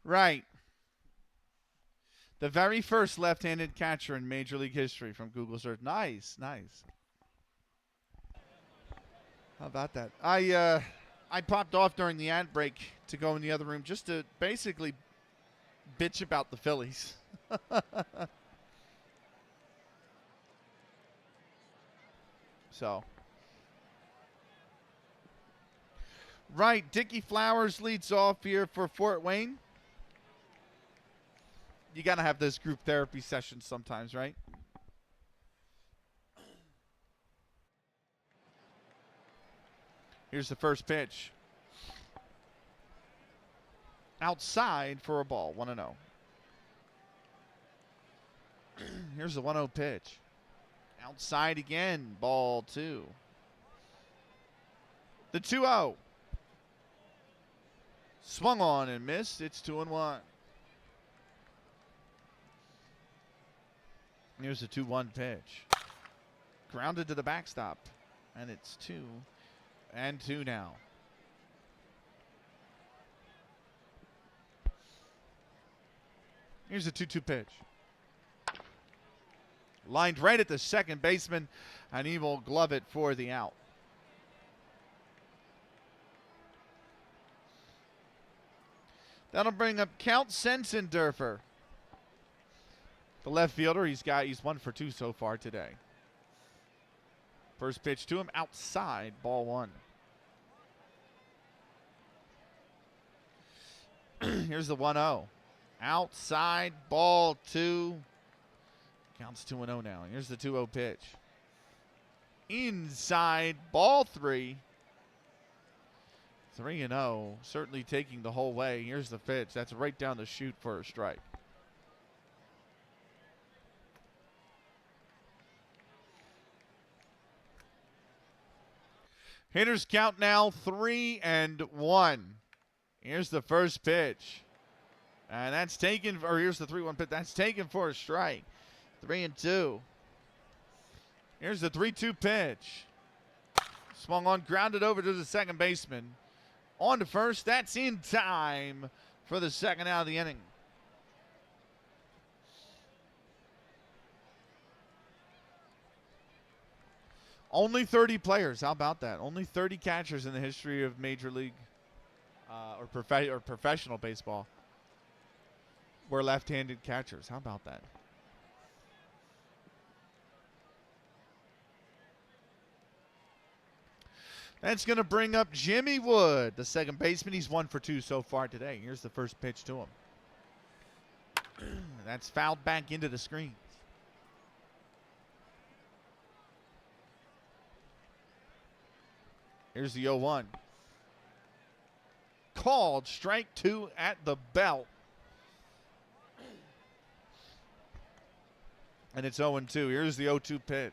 Right. The very first left-handed catcher in Major League history from Google search. Nice, nice. How about that? I popped off during the ad break to go in the other room just to basically bitch about the Phillies. So. Right, Dickie Flowers leads off here for Fort Wayne. You got to have those group therapy sessions sometimes, right? Here's the first pitch. Outside for a ball, 1-0. Here's the 1-0 pitch. Outside again, ball 2. The 2-0. Swung on and missed. It's 2-1. Here's the 2-1 pitch. Grounded to the backstop. And it's 2-2 now. Here's the 2-2 pitch. Lined right at the second baseman, and he will glove it for the out. That'll bring up Count Sensendorfer. The left fielder, he's 1 for 2 so far today. First pitch to him, outside, ball 1. Here's the 1-0. Outside, ball 2. Counts 2-0 now. Here's the 2-0 pitch. Inside, ball 3. 3-0, certainly taking the whole way. Here's the pitch. That's right down the chute for a strike. Hitters count now 3-1. Here's the first pitch. And that's taken, or here's the 3-1 pitch. That's taken for a strike. 3-2. Here's the 3-2 pitch. Swung on, grounded over to the second baseman. On to first. That's in time for the second out of the inning. Only 30 players. How about that? Only 30 catchers in the history of Major League or professional baseball were left-handed catchers. How about that? That's going to bring up Jimmy Wood, the second baseman. He's 1 for 2 so far today. Here's the first pitch to him. That's fouled back into the screen. Here's the 0-1. Called strike 2 at the belt. And it's 0-2. Here's the 0-2 pitch.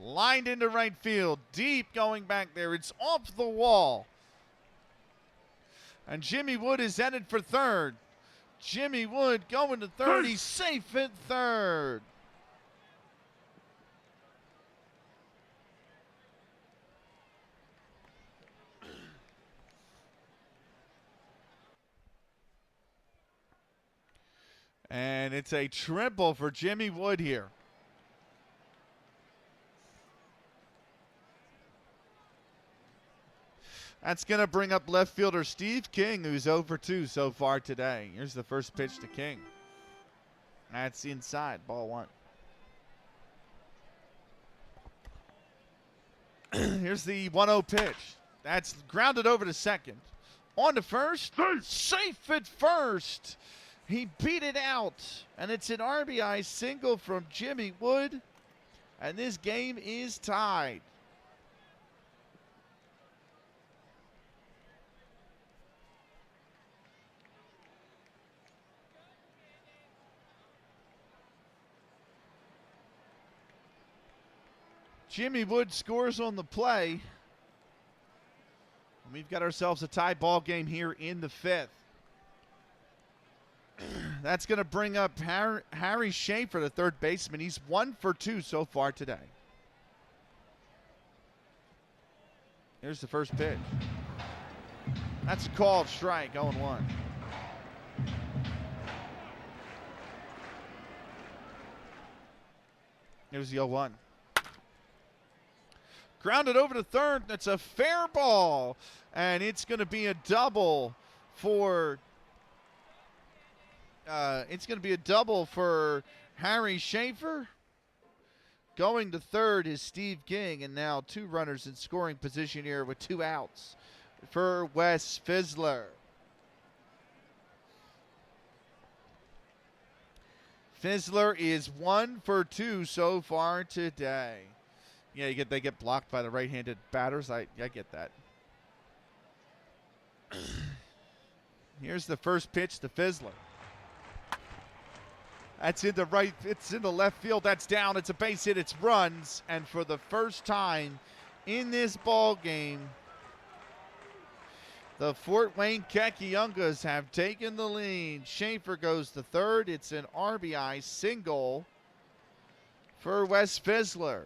Lined into right field. Deep going back there. It's off the wall. And Jimmy Wood is headed for third. Jimmy Wood going to third. He's safe at third. And it's a triple for Jimmy Wood here. That's going to bring up left fielder Steve King, who's 0 for 2 so far today. Here's the first pitch to King. That's inside, ball 1. Here's the 1-0 pitch. That's grounded over to second. On to first. Safe at first. He beat it out. And it's an RBI single from Jimmy Wood. And this game is tied. Jimmy Wood scores on the play. We've got ourselves a tie ball game here in the 5th. That's going to bring up Harry Schaefer, the third baseman. He's 1 for 2 so far today. Here's the first pitch. That's a called strike, 0-1. Here's the 0-1. Grounded over to third. That's a fair ball. And it's going to be a double for Harry Schaefer. Going to third is Steve King, and now two runners in scoring position here with 2 outs for Wes Fizzler. Fizzler is 1 for 2 so far today. Yeah, they get blocked by the right-handed batters. I get that. Here's the first pitch to Fizzler. That's in the right. It's in the left field. That's down. It's a base hit. It's runs, and for the first time in this ball game, the Fort Wayne Kekiongas have taken the lead. Schaefer goes to third. It's an RBI single for Wes Fizzler.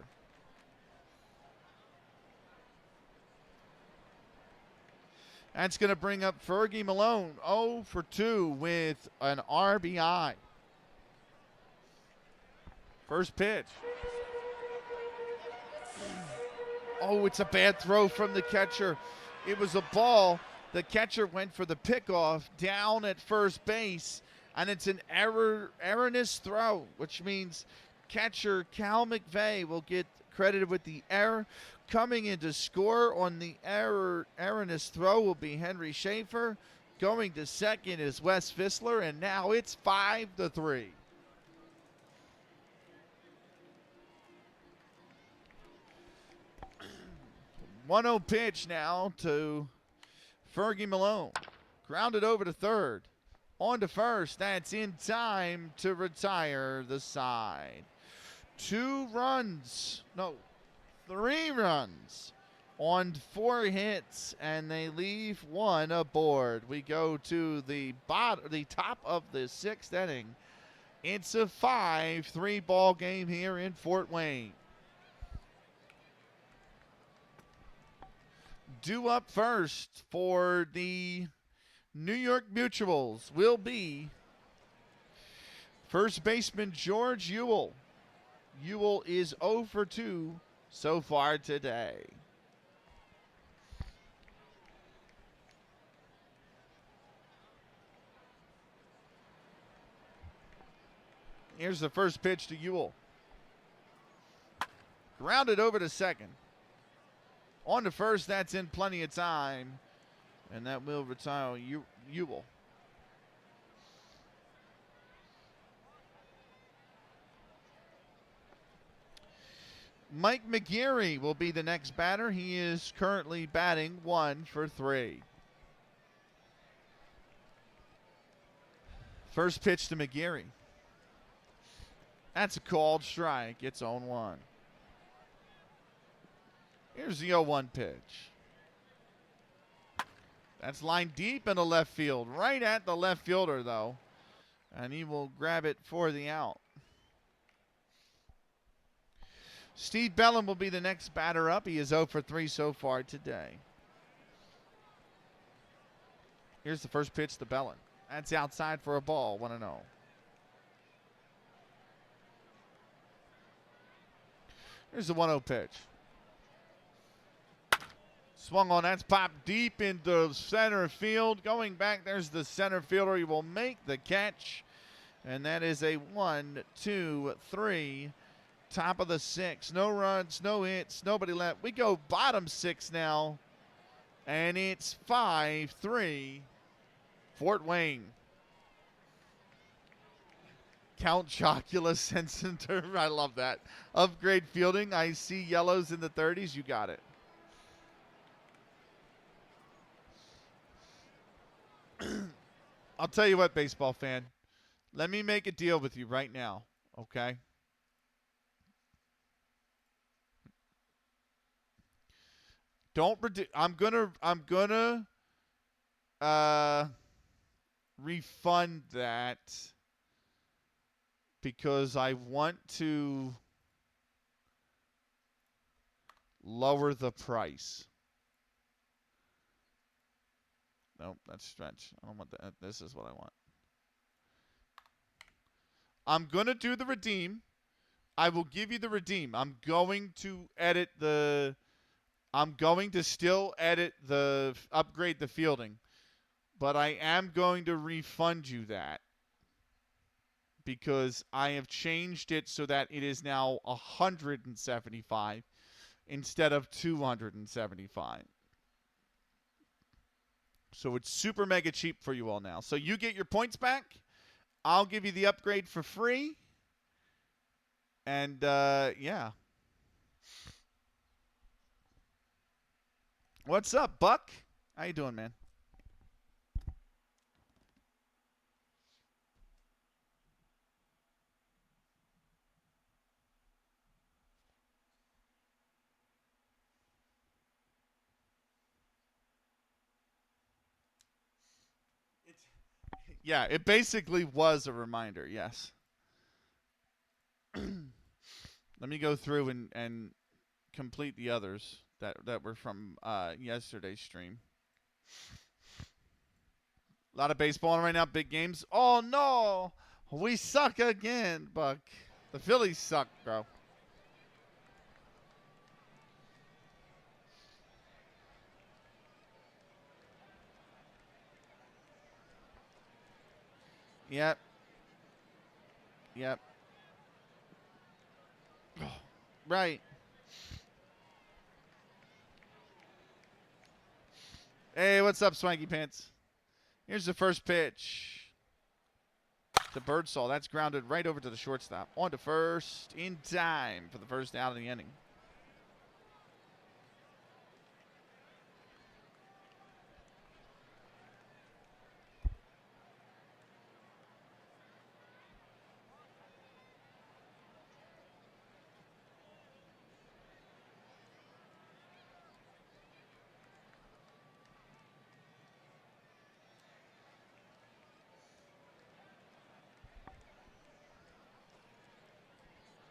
That's going to bring up Fergie Malone, 0 for 2 with an RBI. First pitch. Oh, it's a bad throw from the catcher. It was a ball. The catcher went for the pickoff down at first base, and it's an erroneous throw, which means catcher Cal McVeigh will get credited with the error. Coming in to score on the erroneous throw will be Henry Schaefer. Going to second is Wes Fizzler, and now it's 5-3. One 0 pitch now to Fergie Malone. Grounded over to third. On to first. That's in time to retire the side. 3 runs on 4 hits, and they leave 1 aboard. We go to the top of the 6th inning. It's a 5-3 ball game here in Fort Wayne. Due up first for the New York Mutuals will be first baseman George Ewell. Ewell is 0 for 2 so far today. Here's the first pitch to Ewell. Grounded over to second. On to first, that's in plenty of time, and that will retire Ewell. Mike McGeary will be the next batter. He is currently batting 1 for 3. First pitch to McGeary. That's a called strike. It's 0-1. Here's the 0-1 pitch. That's lined deep into left field. Right at the left fielder, though. And he will grab it for the out. Steve Bellin will be the next batter up. He is 0 for 3 so far today. Here's the first pitch to Bellin. That's outside for a ball, 1-0. Here's the 1-0 pitch. Swung on, that's popped deep into center field. Going back, there's the center fielder. He will make the catch. And that is a 1, 2, 3. Top of the 6. No runs, no hits, nobody left. We go bottom 6 now. And it's 5-3. Fort Wayne. Count Chocula Center. I love that. Upgrade fielding. I see yellows in the 30s. You got it. I'll tell you what, baseball fan. Let me make a deal with you right now, okay? Don't predict. I'm gonna refund that because I want to lower the price. Nope, that's stretch. I don't want that. This is what I want. I'm going to do the redeem. I will give you the redeem. I'm going to edit the... I'm going to still edit the... upgrade the fielding. But I am going to refund you that. Because I have changed it so that it is now 175 instead of 275. So it's super mega cheap for you all now. So you get your points back. I'll give you the upgrade for free. And, yeah. What's up, Buck? How you doing, man? Yeah, it basically was a reminder, yes. Let me go through and complete the others that were from yesterday's stream. A lot of baseball right now, big games. Oh, no! We suck again, Buck. The Phillies suck, bro. Yep. Yep. Right. Hey, what's up, Swanky Pants? Here's the first pitch. The Birdsall. That's grounded right over to the shortstop. On to first in time for the first out of the inning.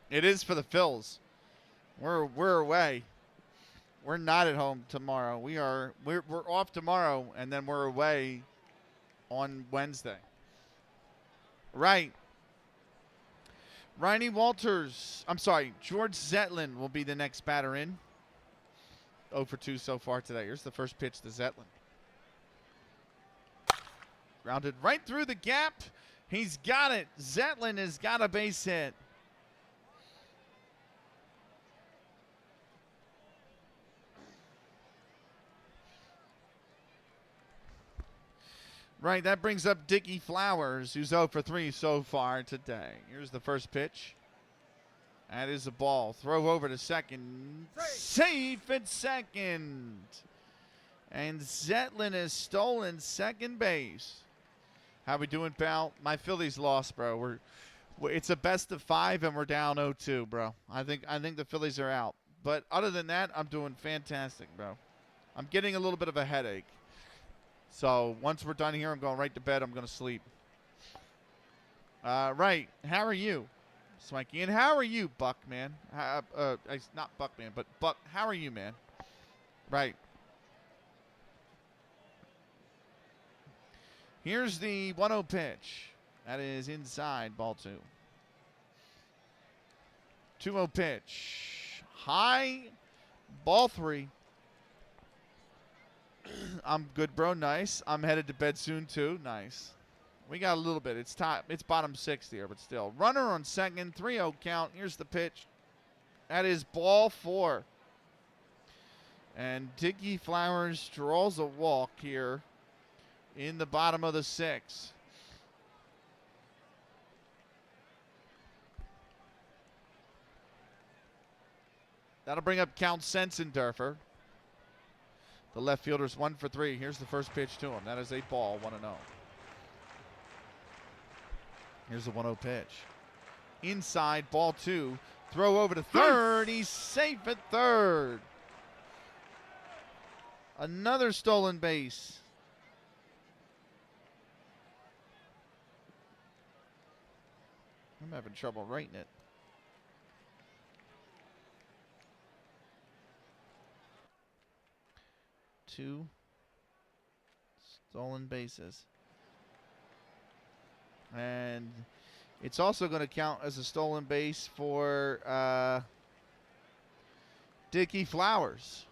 It is for the Phils. We're away. We're not at home tomorrow. We're off tomorrow, and then we're away on Wednesday. Right. Riney Walters. I'm sorry. George Zetlin will be the next batter in. 0 for 2 so far today. Here's the first pitch to Zetlin. Grounded right through the gap. He's got it. Zetlin has got a base hit. Right, that brings up Dickie Flowers, who's 0 for 3 so far today. Here's the first pitch. That is a ball. Throw over to second. Safe at second. And Zetlin has stolen second base. How we doing, pal? My Phillies lost, bro. It's a best of 5, and we're down 0-2, bro. I think the Phillies are out. But other than that, I'm doing fantastic, bro. I'm getting a little bit of a headache. So once we're done here, I'm going right to bed. I'm going to sleep. Right. How are you, Swanky? And how are you, Buck, man? Not Buck, man, but Buck. How are you, man? Right. Here's the 1-0 pitch. That is inside, ball 2. 2-0 pitch. High, ball 3. I'm good, bro. Nice. I'm headed to bed soon, too. Nice. We got a little bit. It's bottom 6 here, but still. Runner on second. 3-0 count. Here's the pitch. That is ball 4. And Dickie Flowers draws a walk here in the bottom of the 6th. That'll bring up Count Sensendorfer. The left fielder's 1 for 3. Here's the first pitch to him. That is a ball, 1-0. Here's the 1-0 pitch. Inside, ball 2. Throw over to third. He's safe at third. Another stolen base. I'm having trouble writing it. Two Stolen bases. And it's also going to count as a stolen base for Dickie Flowers.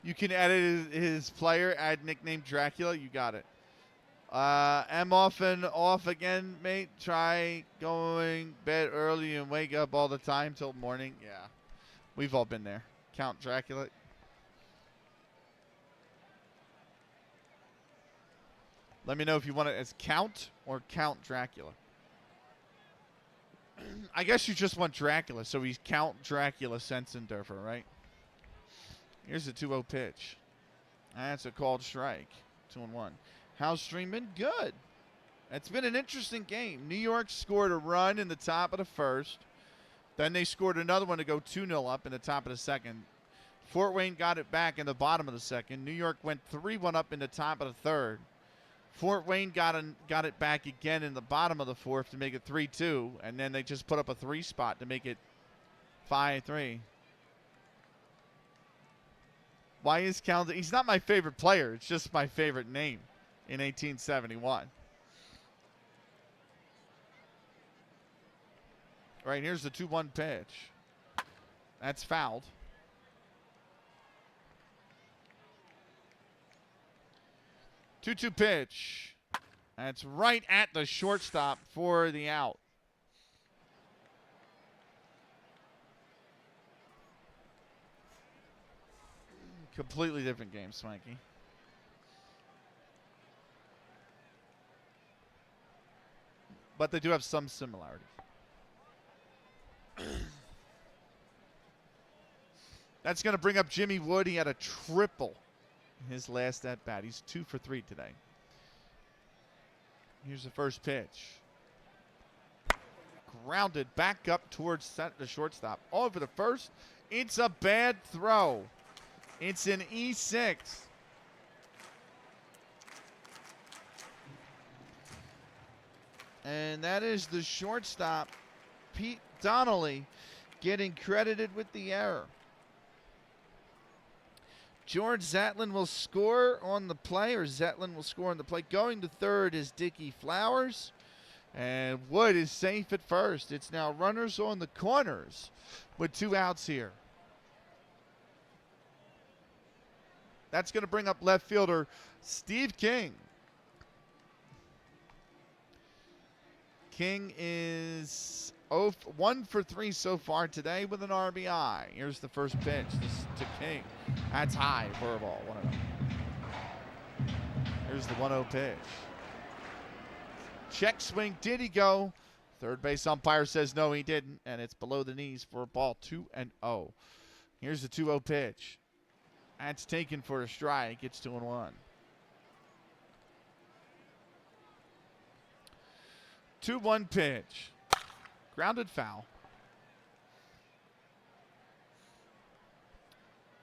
You can edit his player, add nickname Dracula. You got it. I'm off and off again, mate. Try going bed early and wake up all the time till morning. Yeah, we've all been there. Count Dracula. Let me know if you want it as Count or Count Dracula. I guess you just want Dracula, so he's Count Dracula Sensendorfer, right? Here's a 2-0 pitch. That's a called strike. 2-1. How's Streaming? Good. It's been an interesting game. New York scored a run in the top of the first. Then they scored another one to go 2-0 up in the top of the second. Fort Wayne got it back in the bottom of the second. New York went 3-1 up in the top of the third. Fort Wayne got it back again in the bottom of the fourth to make it 3-2, and then they just put up a 3 spot to make it 5-3. Why is Cal? He's not my favorite player. It's just my favorite name in 1871. Right, here's the 2-1 pitch. That's fouled. 2-2 pitch. That's right at the shortstop for the out. Completely different game, Swanky. But they do have some similarities. That's going to bring up Jimmy Wood. He had a triple his last at bat. He's 2 for 3 today. Here's the first pitch. Grounded back up towards the shortstop. Over the first. It's a bad throw. It's an E6. And that is the shortstop, Pete Donnelly, getting credited with the error. George Zatlin will score on the play, or Zetlin will score on the play. Going to third is Dickie Flowers. And Wood is safe at first. It's now runners on the corners with 2 outs here. That's going to bring up left fielder Steve King. King is 1 for 3 so far today with an RBI. Here's the first pitch to King. That's high for a ball. 1-0. Here's the 1-0 pitch. Check swing. Did he go? Third base umpire says no, he didn't. And it's below the knees for a ball. 2-0. Here's the 2-0 pitch. That's taken for a strike. It's 2-1. 2-1 pitch. Grounded foul.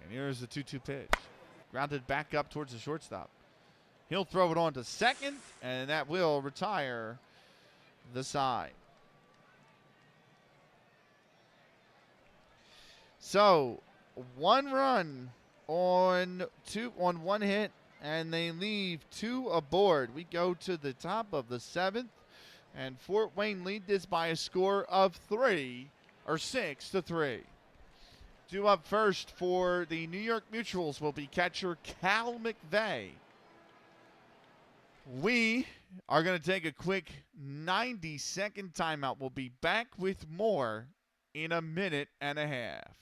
And here's the 2-2 pitch. Grounded back up towards the shortstop. He'll throw it on to second, and that will retire the side. So, 1 run on 1 hit, and they leave 2 aboard. We go to the top of the 7th. And Fort Wayne lead this by a score of 6-3. Due up first for the New York Mutuals will be catcher Cal McVeigh. We are going to take a quick 90-second timeout. We'll be back with more in a minute and a half.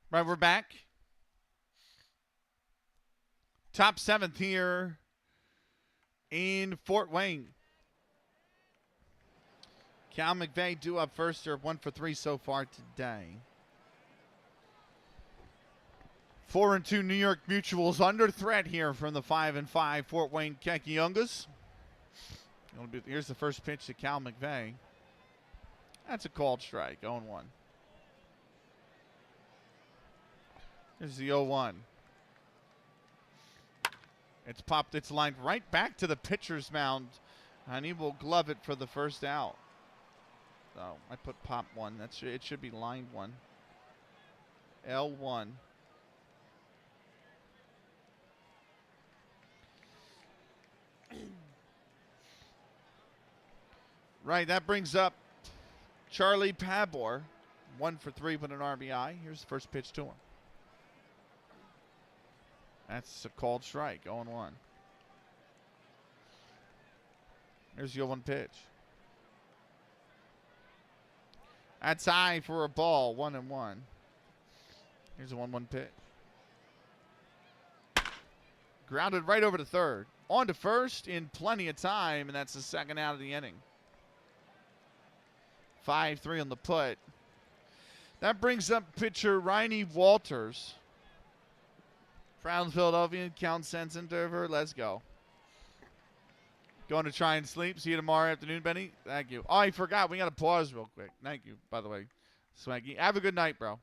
Right, we're back. Top 7th here in Fort Wayne. Cal McVeigh due up first. They're 1 for 3 so far today. 4-2 New York Mutuals under threat here from the 5-5 Fort Wayne Kekiongas. Here's the first pitch to Cal McVeigh. That's a called strike, 0-1. Here's the 0-1. It's popped, it's lined right back to the pitcher's mound, and he will glove it for the first out. So I put pop 1. It should be line 1. L1. Right, that brings up Charlie Pabor, 1 for 3 with an RBI. Here's the first pitch to him. That's a called strike, 0-1. Here's the 0-1 pitch. That's high for a ball, 1-1. Here's a 1-1 pitch. Grounded right over to third. On to first in plenty of time, and that's the second out of the inning. 5-3 on the put. That brings up pitcher Riney Walters. Proud Philadelphia, Count Sensendover. Let's go. Going to try and sleep. See you tomorrow afternoon, Benny. Thank you. Oh, I forgot. We got to pause real quick. Thank you, by the way, Swaggy. Have a good night, bro.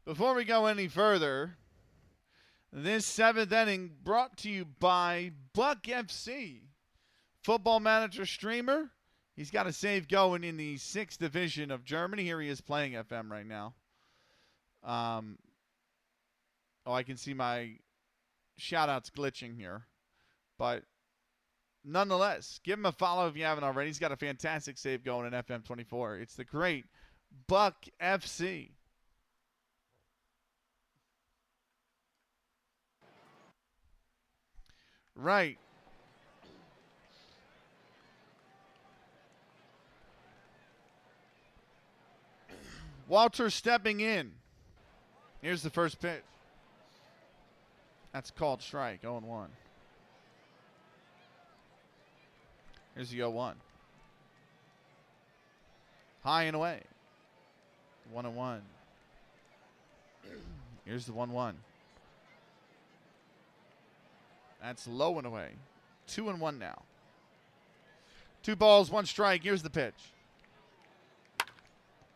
Before we go any further, this 7th inning brought to you by Buck FC. Football Manager streamer. He's got a save going in the 6th division of Germany. Here he is playing FM right now. I can see my shout-outs glitching here. But nonetheless, give him a follow if you haven't already. He's got a fantastic save going in FM 24. It's the great Buck FC. Right. Walter stepping in. Here's the first pitch. That's called strike, 0-1. Here's the 0-1. High and away. 1-1. Here's the 1-1. That's low and away. 2-1 now. 2 balls, 1 strike. Here's the pitch.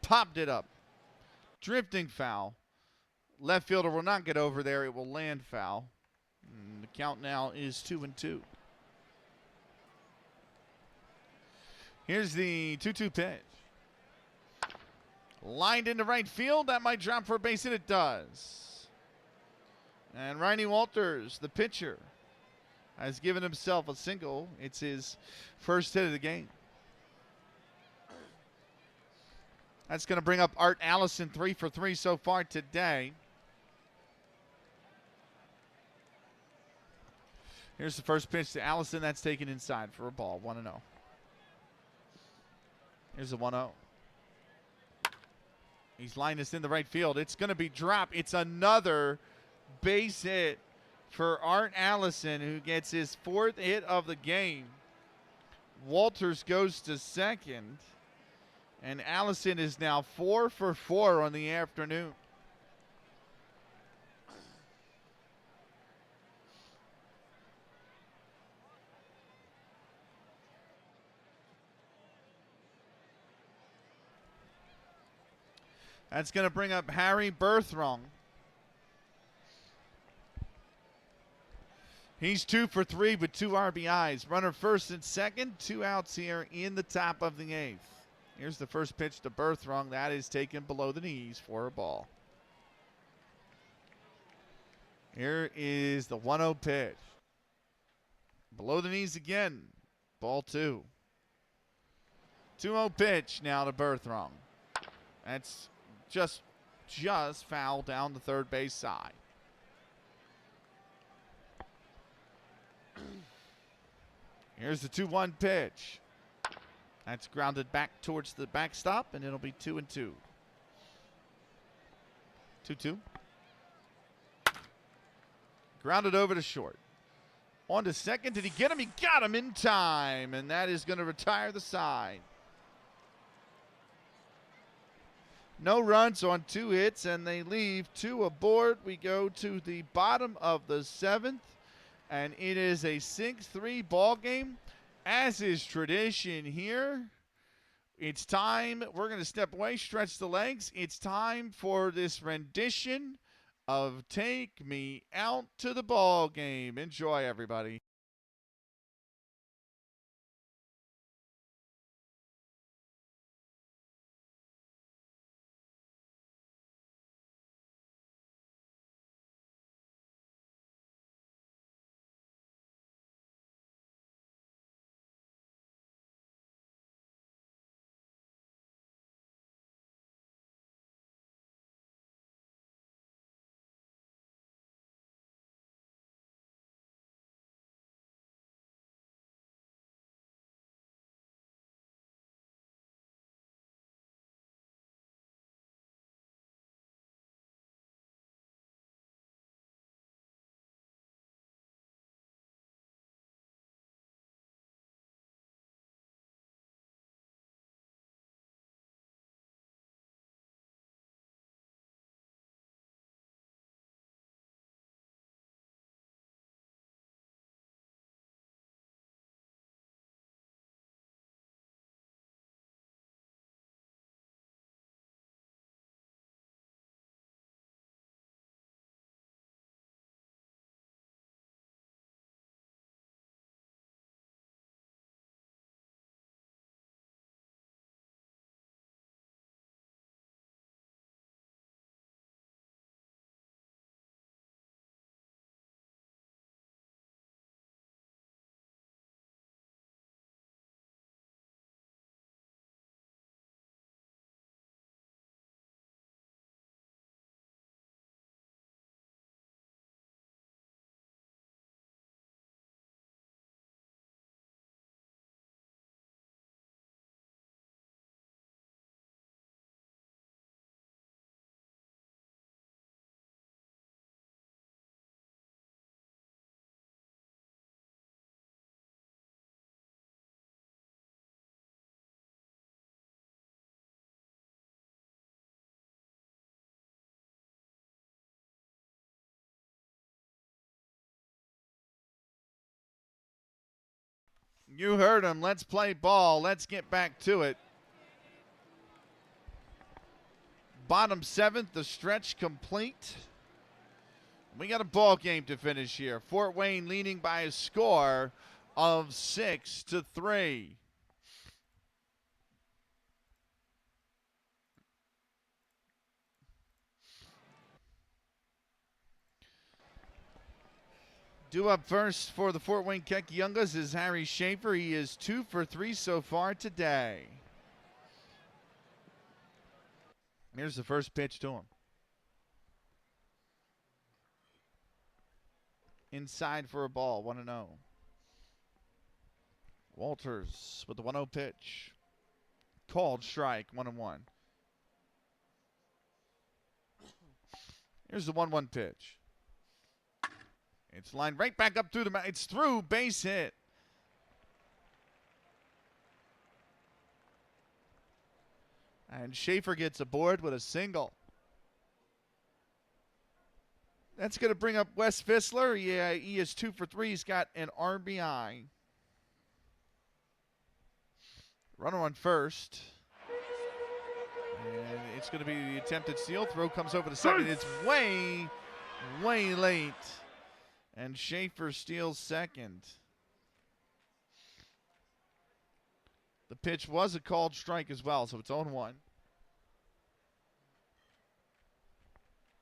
Popped it up. Drifting foul. Left fielder will not get over there. It will land foul. And the count now is 2-2. Here's the 2-2 pitch. Lined into right field. That might drop for a base hit. It does. And Riney Walters, the pitcher, has given himself a single. It's his first hit of the game. That's going to bring up Art Allison, 3 for 3 so far today. Here's the first pitch to Allison. That's taken inside for a ball, 1-0. Here's the 1-0. He's lined this in the right field. It's going to be dropped. It's another base hit for Art Allison, who gets his 4th hit of the game. Walters goes to second. And Allison is now 4 for 4 on the afternoon. That's going to bring up Harry Berthrong. He's 2 for 3 with 2 RBIs. Runner first and second. 2 outs here in the top of the 8th. Here's the first pitch to Berthrong. That is taken below the knees for a ball. Here is the 1-0 pitch. Below the knees again. Ball 2. 2-0 pitch now to Berthrong. That's just foul down the third base side. Here's the 2-1 pitch. That's grounded back towards the backstop, and it'll be 2-2. 2-2. Grounded over to short. On to second. Did he get him? He got him in time, and that is going to retire the side. No runs on 2 hits, and they leave 2 aboard. We go to the bottom of the 7th, and it is a 6-3 ball game. As is tradition here, it's time. We're going to step away, stretch the legs. It's time for this rendition of Take Me Out to the Ball Game. Enjoy, everybody. You heard him. Let's play ball. Let's get back to it. Bottom 7th, the stretch complete. We got a ball game to finish here. Fort Wayne leading by a score of 6-3. Due up first for the Fort Wayne Kekiongas is Harry Schaefer. He is 2 for 3 so far today. Here's the first pitch to him. Inside for a ball, 1-0. Walters with the 1-0 pitch. Called strike, 1-1. Here's the 1-1 pitch. It's lined right back up through the mound. It's through, base hit. And Schaefer gets aboard with a single. That's going to bring up Wes Fissler. Yeah, he is 2 for 3. He's got an RBI. Runner on first. And it's going to be the attempted steal. Throw comes over to second. It's way, way late. And Schaefer steals second. The pitch was a called strike as well, so it's 0-1.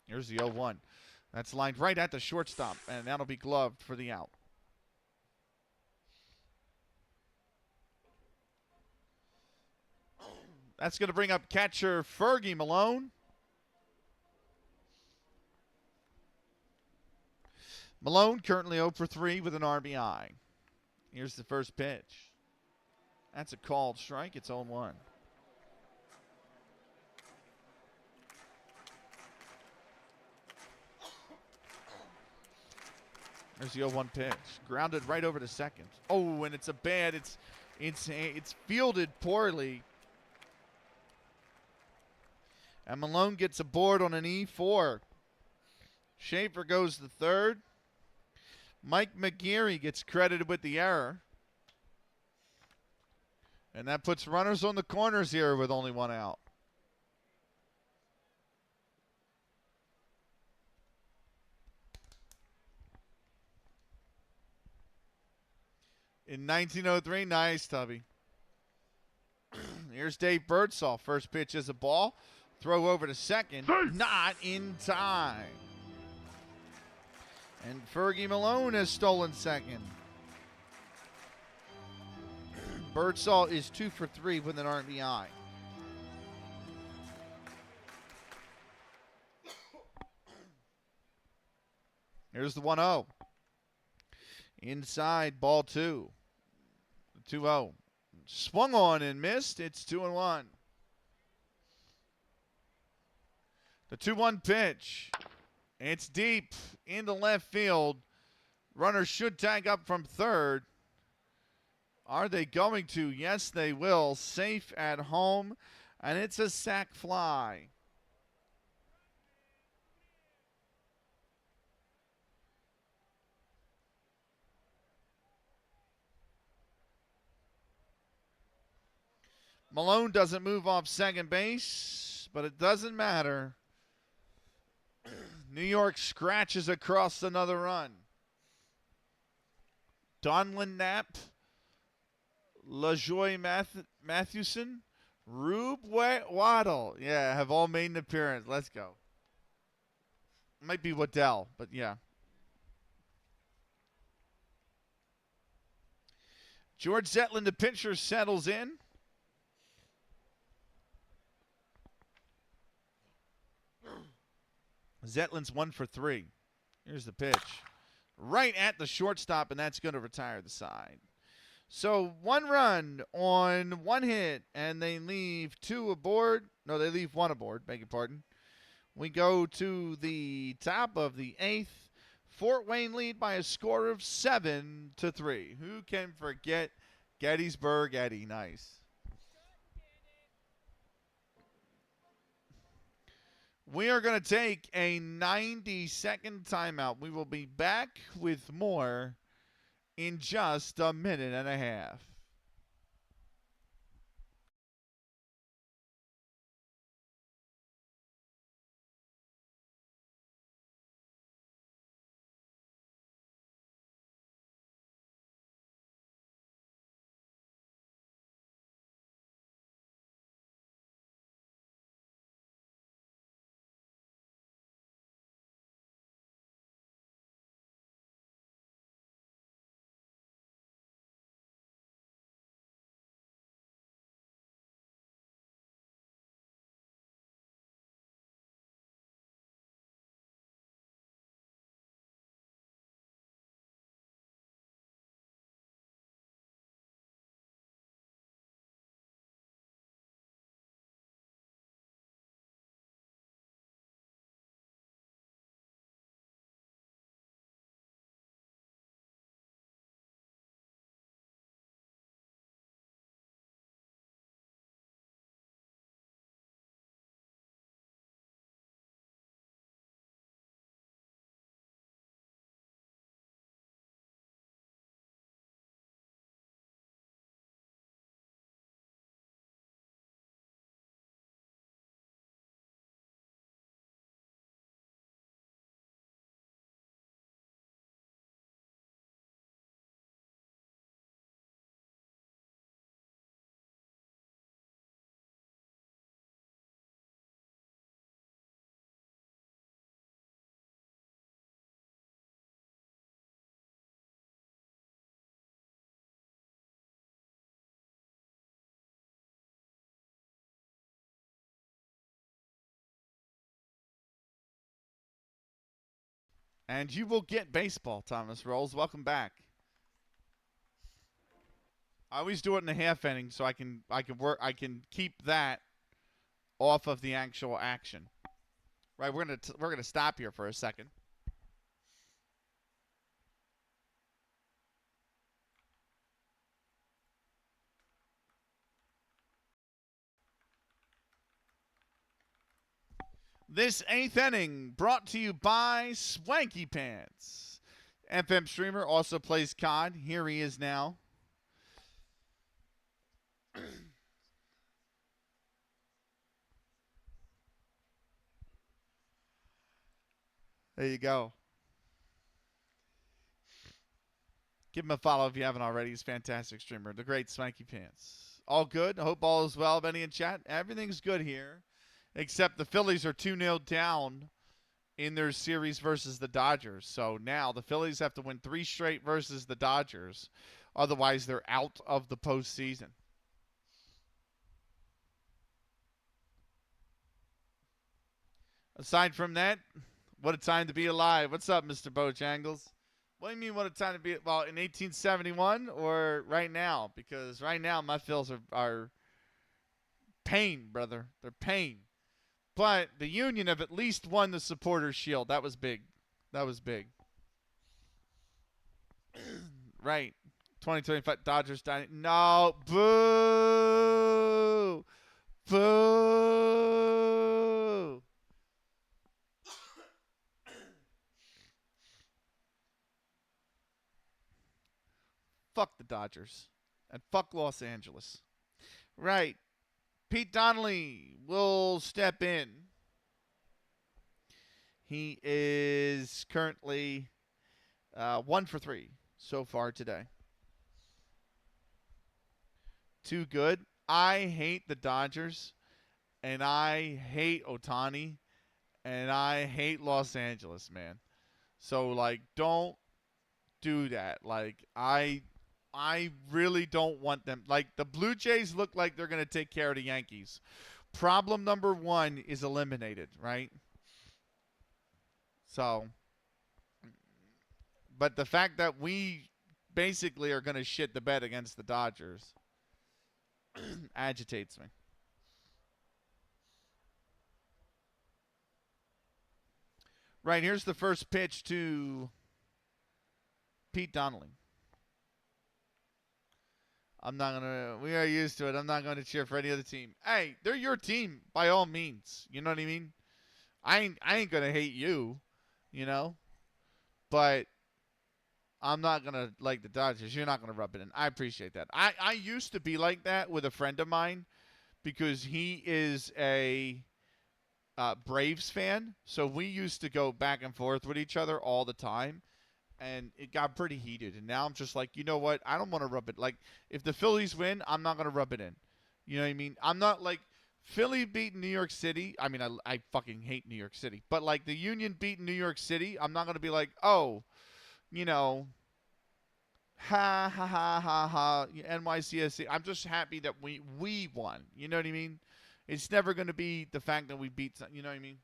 Here's the 0-1. That's lined right at the shortstop, and that'll be gloved for the out. That's going to bring up catcher Fergie Malone. Malone currently 0 for 3 with an RBI. Here's the first pitch. That's a called strike. It's 0-1. There's the 0-1 pitch. Grounded right over to second. Oh, and it's a bad. It's fielded poorly. And Malone gets aboard on an E4. Schaefer goes to third. Mike McGeary gets credited with the error. And that puts runners on the corners here with only one out. In 1903, nice, Tubby. Here's Dave Birdsall. First pitch is a ball. Throw over to second. Not in time. And Fergie Malone has stolen second. Birdsall is 2 for 3 with an RBI. Here's the 1-0. Inside, ball 2. 2-0. Swung on and missed. It's 2-1. The 2-1 pitch. It's deep into left field. Runners should tag up from third. Are they going to? Yes, they will. Safe at home. And it's a sac fly. Malone doesn't move off second base, but it doesn't matter. New York scratches across another run. Donlin Knapp, LaJoy Mathewson, Rube Waddle. Yeah, have all made an appearance. Let's go. Might be Waddell, but yeah. George Zetlin, the pitcher, settles in. Zetlin's 1 for 3. Here's the pitch. Right at the shortstop, and that's going to retire the side. So 1 run on 1 hit, and they leave 2 aboard. No, they leave 1 aboard, beg your pardon. We go to the top of the 8th. Fort Wayne lead by a score of 7-3. Who can forget Gettysburg Eddie? Nice. We are going to take a 90-second timeout. We will be back with more in just a minute and a half. And you will get baseball, Thomas Rolls. Welcome back. I always do it in the half inning so I can keep that off of the actual action. Right, we're gonna stop here for a second. This 8th inning brought to you by Swanky Pants. FM Streamer also plays COD. Here he is now. There you go. Give him a follow if you haven't already. He's a fantastic streamer. The great Swanky Pants. All good. I hope all is well. Benny in chat. Everything's good here. Except the Phillies are 2-0 down in their series versus the Dodgers. So now the Phillies have to win 3 straight versus the Dodgers. Otherwise, they're out of the postseason. Aside from that, what a time to be alive. What's up, Mr. Bojangles? What do you mean, what a time to be? Well, in 1871 or right now? Because right now my Phils are pain, brother. They're pain. But the Union have at least won the Supporters' Shield. That was big. That was big. Right. 2025 Dodgers dying. No. Boo. Boo. Fuck the Dodgers. And fuck Los Angeles. Right. Pete Donnelly will step in. He is currently 1 for 3 so far today. Too good. I hate the Dodgers, and I hate Ohtani, and I hate Los Angeles, man. So, like, don't do that. Like, I really don't want them. Like, the Blue Jays look like they're going to take care of the Yankees. Problem number 1 is eliminated, right? So, but the fact that we basically are going to shit the bed against the Dodgers agitates me. Right, here's the first pitch to Pete Donnelly. We are used to it. I'm not going to cheer for any other team. Hey, they're your team by all means. You know what I mean? I ain't going to hate you, you know? But I'm not going to like the Dodgers. You're not going to rub it in. I appreciate that. I used to be like that with a friend of mine because he is a Braves fan. So we used to go back and forth with each other all the time. And it got pretty heated. And now I'm just like, you know what? I don't want to rub it. Like, if the Phillies win, I'm not going to rub it in. You know what I mean? I'm not like Philly beating New York City. I mean, I fucking hate New York City. But, like, the Union beating New York City, I'm not going to be like, oh, you know, ha, ha, ha, ha, ha, NYCSC. I'm just happy that we won. You know what I mean? It's never going to be the fact that we beat, you know what I mean?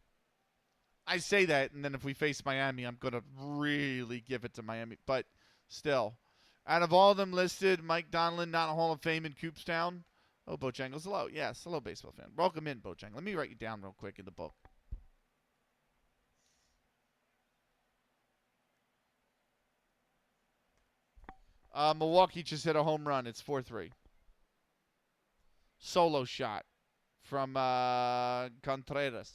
I say that, and then if we face Miami, I'm going to really give it to Miami. But still, out of all of them listed, Mike Donlin, not a Hall of Fame in Coopstown. Oh, Bojangles, hello. Yes, hello, baseball fan. Welcome in, Bojangles. Let me write you down real quick in the book. Milwaukee just hit a home run. It's 4-3. Solo shot from Contreras.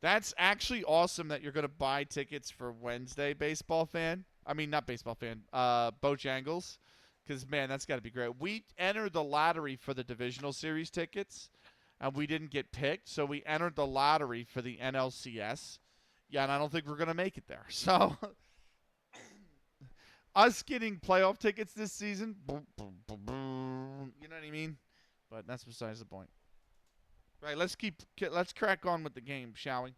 That's actually awesome that you're going to buy tickets for Wednesday, baseball fan. I mean, not baseball fan, Bojangles. Because, man, that's got to be great. We entered the lottery for the divisional series tickets, and we didn't get picked. So we entered the lottery for the NLCS. Yeah, and I don't think we're going to make it there. So us getting playoff tickets this season, you know what I mean? But that's besides the point. Right, let's crack on with the game, shall we?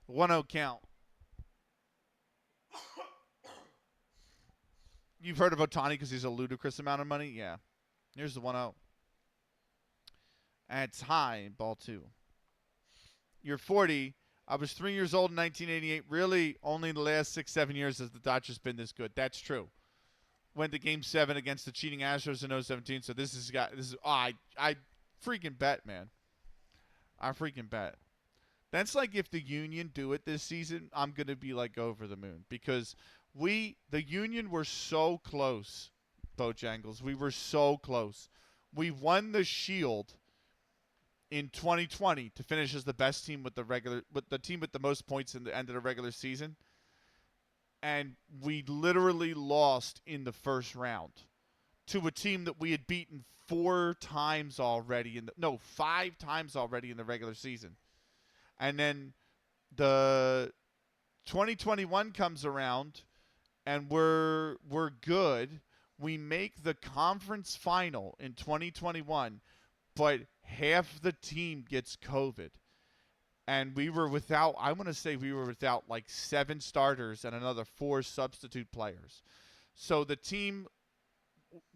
1-0 count. You've heard of Ohtani because he's a ludicrous amount of money? Yeah. Here's the 1-0. And it's high, ball 2. You're 40. I was 3 years old in 1988. Really, only the last 6, 7 years has the Dodgers been this good. That's true. Went to Game 7 against the cheating Astros in 017. So this is I freaking bet, man. I freaking bet. That's like if the Union do it this season, I'm gonna be like over the moon because the Union were so close, Bojangles. We were so close. We won the Shield in 2020 to finish as the best team with the team with the most points in the end of the regular season, and we literally lost in the first round to a team that we had beaten 5 times already in the regular season. And then the 2021 comes around and we're good. We make the conference final in 2021, but half the team gets COVID. And we were without, I want to say we were without like 7 starters and another 4 substitute players. So the team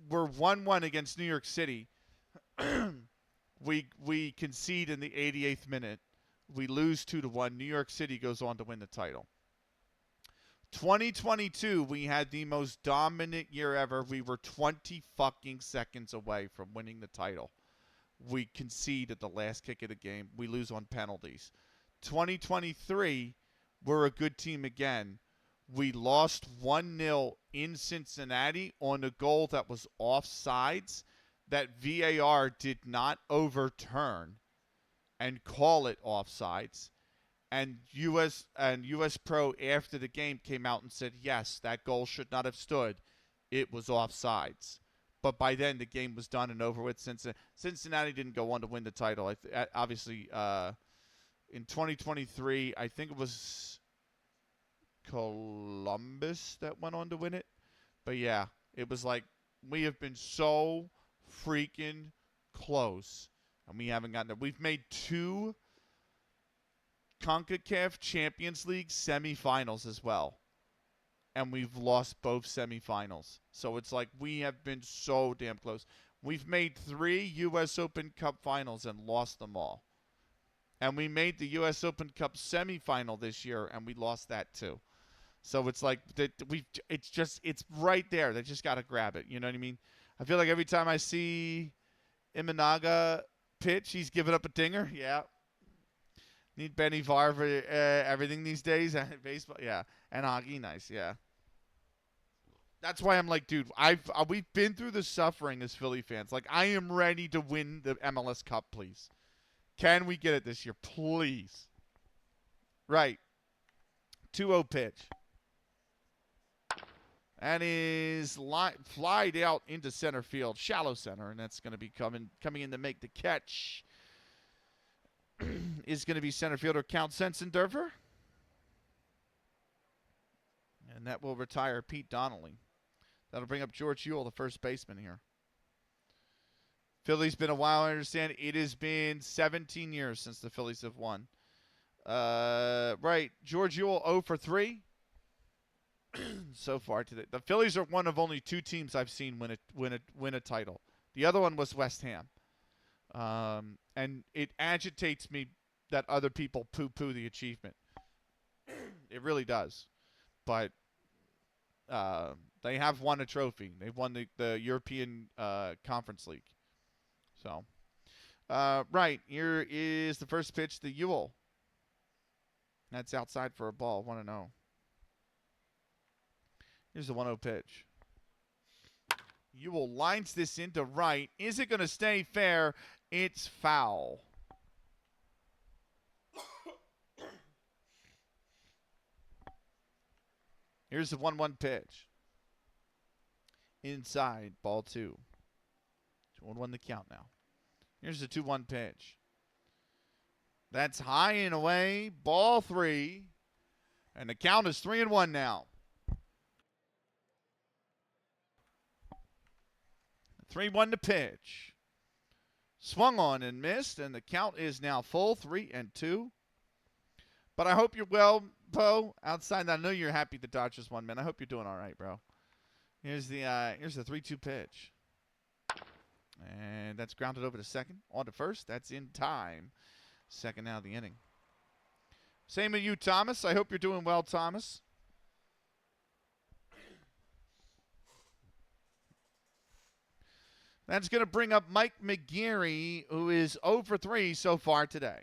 were 1-1 against New York City. we concede in the 88th minute. We lose 2-1. New York City goes on to win the title. 2022, we had the most dominant year ever. We were 20 fucking seconds away from winning the title. We concede at the last kick of the game. We lose on penalties. 2023, we're a good team again. We lost 1-0 in Cincinnati on a goal that was offsides that VAR did not overturn and call it offsides. And US Pro after the game came out and said, yes, that goal should not have stood. It was offsides. But by then, the game was done and over with. Cincinnati didn't go on to win the title. Obviously, in 2023, I think it was Columbus that went on to win it. But yeah, it was like we have been so freaking close, and we haven't gotten there. We've made 2 CONCACAF Champions League semifinals as well. And we've lost both semifinals. So it's like we have been so damn close. We've made 3 U.S. Open Cup finals and lost them all. And we made the U.S. Open Cup semifinal this year, and we lost that too. So it's like it's right there. They just got to grab it. You know what I mean? I feel like every time I see Imanaga pitch, he's giving up a dinger. Yeah. Need Benny Varr for everything these days. Baseball, yeah. And hockey, nice, yeah. That's why I'm like, dude, we've been through the suffering as Philly fans. Like, I am ready to win the MLS Cup, please. Can we get it this year, please? Right. 2-0 pitch. That is flied out into center field, shallow center, and that's going to be coming in to make the catch. Is going to be center fielder Count Sensendorfer. And that will retire Pete Donnelly. That'll bring up George Ewell, the first baseman here. Philly's been a while, I understand. It has been 17 years since the Phillies have won. Right, George Ewell 0 for 3 so far today. The Phillies are one of only 2 teams I've seen win a title. The other one was West Ham. And it agitates me that other people poo-poo the achievement. It really does. But they have won a trophy. They've won the European Conference League. So, right, here is the first pitch to Ewell. That's outside for a ball, 1-0. Here's the 1-0 pitch. Ewell lines this into right. Is it going to stay fair? It's foul. Here's the 1-1 pitch. Inside, ball 2. 1-1 the count now. Here's the 2-1 pitch. That's high and away, ball 3. And the count is 3-1 now. 3-1 to pitch. Swung on and missed, and the count is now full, 3-2. But I hope you're well, Poe. Outside, I know you're happy the Dodgers won, man. I hope you're doing all right, bro. Here's the 3-2 pitch. And that's grounded over to second. On to first. That's in time. Second out of the inning. Same with you, Thomas. I hope you're doing well, Thomas. That's going to bring up Mike McGeary, who is 0 for 3 so far today.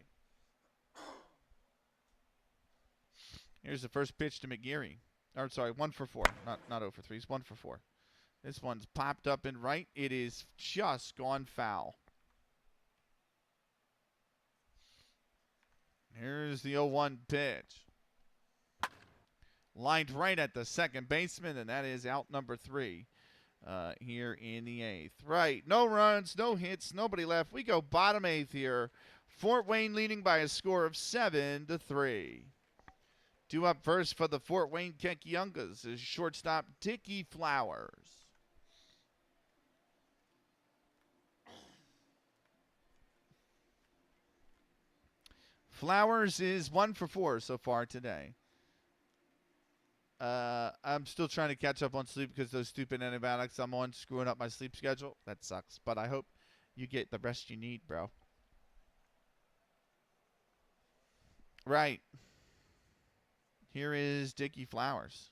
Here's the first pitch to McGeary. Or, sorry, 1 for 4. Not 0 for 3. He's 1 for 4. This one's popped up in right. It is just gone foul. Here's the 0-1 pitch. Lined right at the second baseman, and that is out number 3 here in the 8th. Right, no runs, no hits, nobody left. We go bottom 8th here. Fort Wayne leading by a score of 7-3. Due up first for the Fort Wayne Kekiongas is shortstop Dickie Flowers. Flowers is 1 for 4 so far today. I'm still trying to catch up on sleep because those stupid antibiotics I'm on screwing up my sleep schedule. That sucks. But I hope you get the rest you need, bro. Right. Here is Dickie Flowers.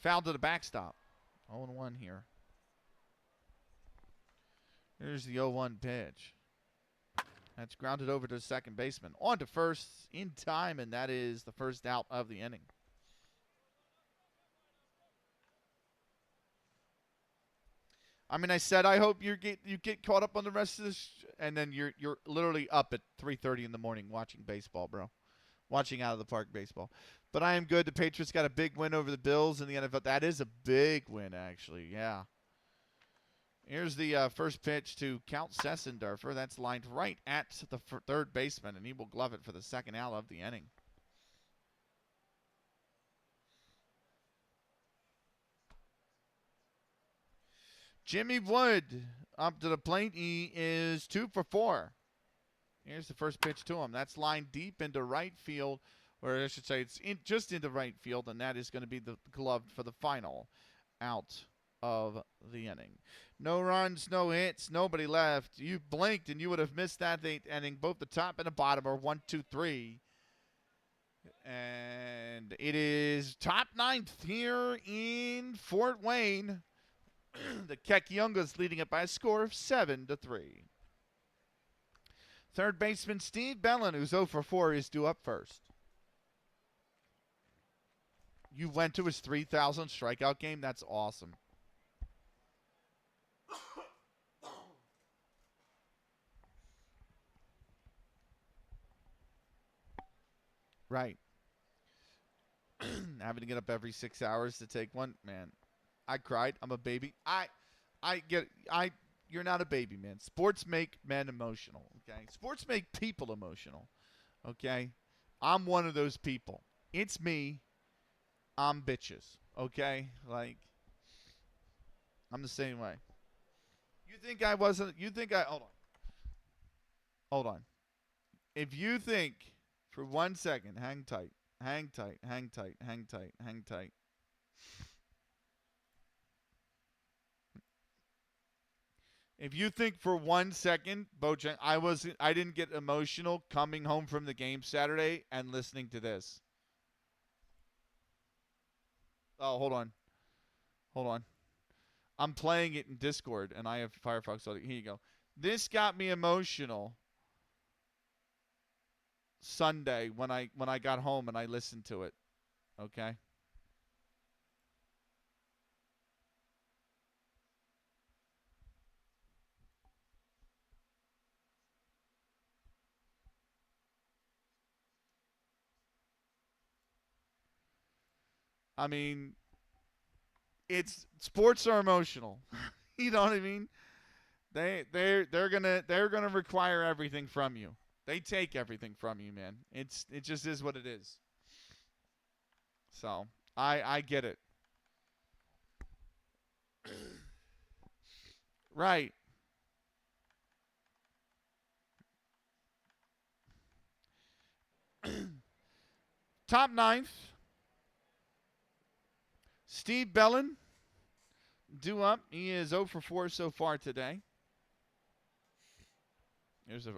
Foul to the backstop. 0-1 here. Here's the 0-1 pitch. That's grounded over to the second baseman. On to first in time, and that is the first out of the inning. I mean, I said I hope you get caught up on the rest of this, and then you're literally up at 3:30 in the morning watching baseball, bro. Watching out of the park baseball. But I am good. The Patriots got a big win over the Bills in the NFL. That is a big win, actually. Yeah. Here's the first pitch to Count Sessendorfer. That's lined right at the third baseman, and he will glove it for the second out of the inning. Jimmy Wood up to the plate. He is 2 for 4. Here's the first pitch to him. That's lined deep into right field, or I should say it's just into right field, and that is going to be the glove for the final out of the inning. No runs, no hits, nobody left. You blinked and you would have missed that 8th inning. Both the top and the bottom are 1, 2, 3. And it is top 9th here in Fort Wayne. The Kekiongas leading it by a score of 7-3. Third baseman Steve Bellin, who's 0 for 4, is due up first. You went to his 3,000 strikeout game? That's awesome. Right. Having to get up every 6 hours to take one, man. I cried. I'm a baby. You're not a baby, man. Sports make men emotional, okay? Sports make people emotional, okay? I'm one of those people. It's me. I'm bitches, okay? Like, I'm the same way. You think I wasn't, hold on. If you think for 1 second, hang tight. If you think for 1 second, Bojang, I didn't get emotional coming home from the game Saturday and listening to this. Oh, hold on. I'm playing it in Discord, and I have Firefox. So here you go. This got me emotional Sunday when I got home and I listened to it. Okay. I mean, sports are emotional. You know what I mean? They're gonna require everything from you. They take everything from you, man. It just is what it is. So I get it. Right. Top 9th. Steve Bellin, due up. He is 0 for 4 so far today.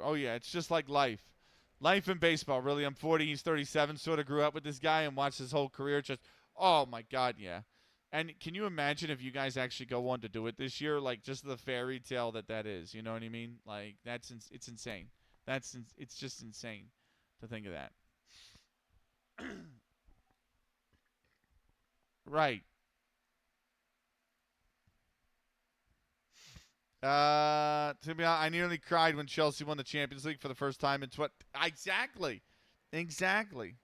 Oh, yeah, it's just like life. Life in baseball, really. I'm 40, he's 37. Sort of grew up with this guy and watched his whole career. Just, oh, my God, yeah. And can you imagine if you guys actually go on to do it this year? Like, just the fairy tale that is. You know what I mean? Like, it's insane. It's just insane to think of that. Right. To be honest, I nearly cried when Chelsea won the Champions League for the first time in exactly. Exactly.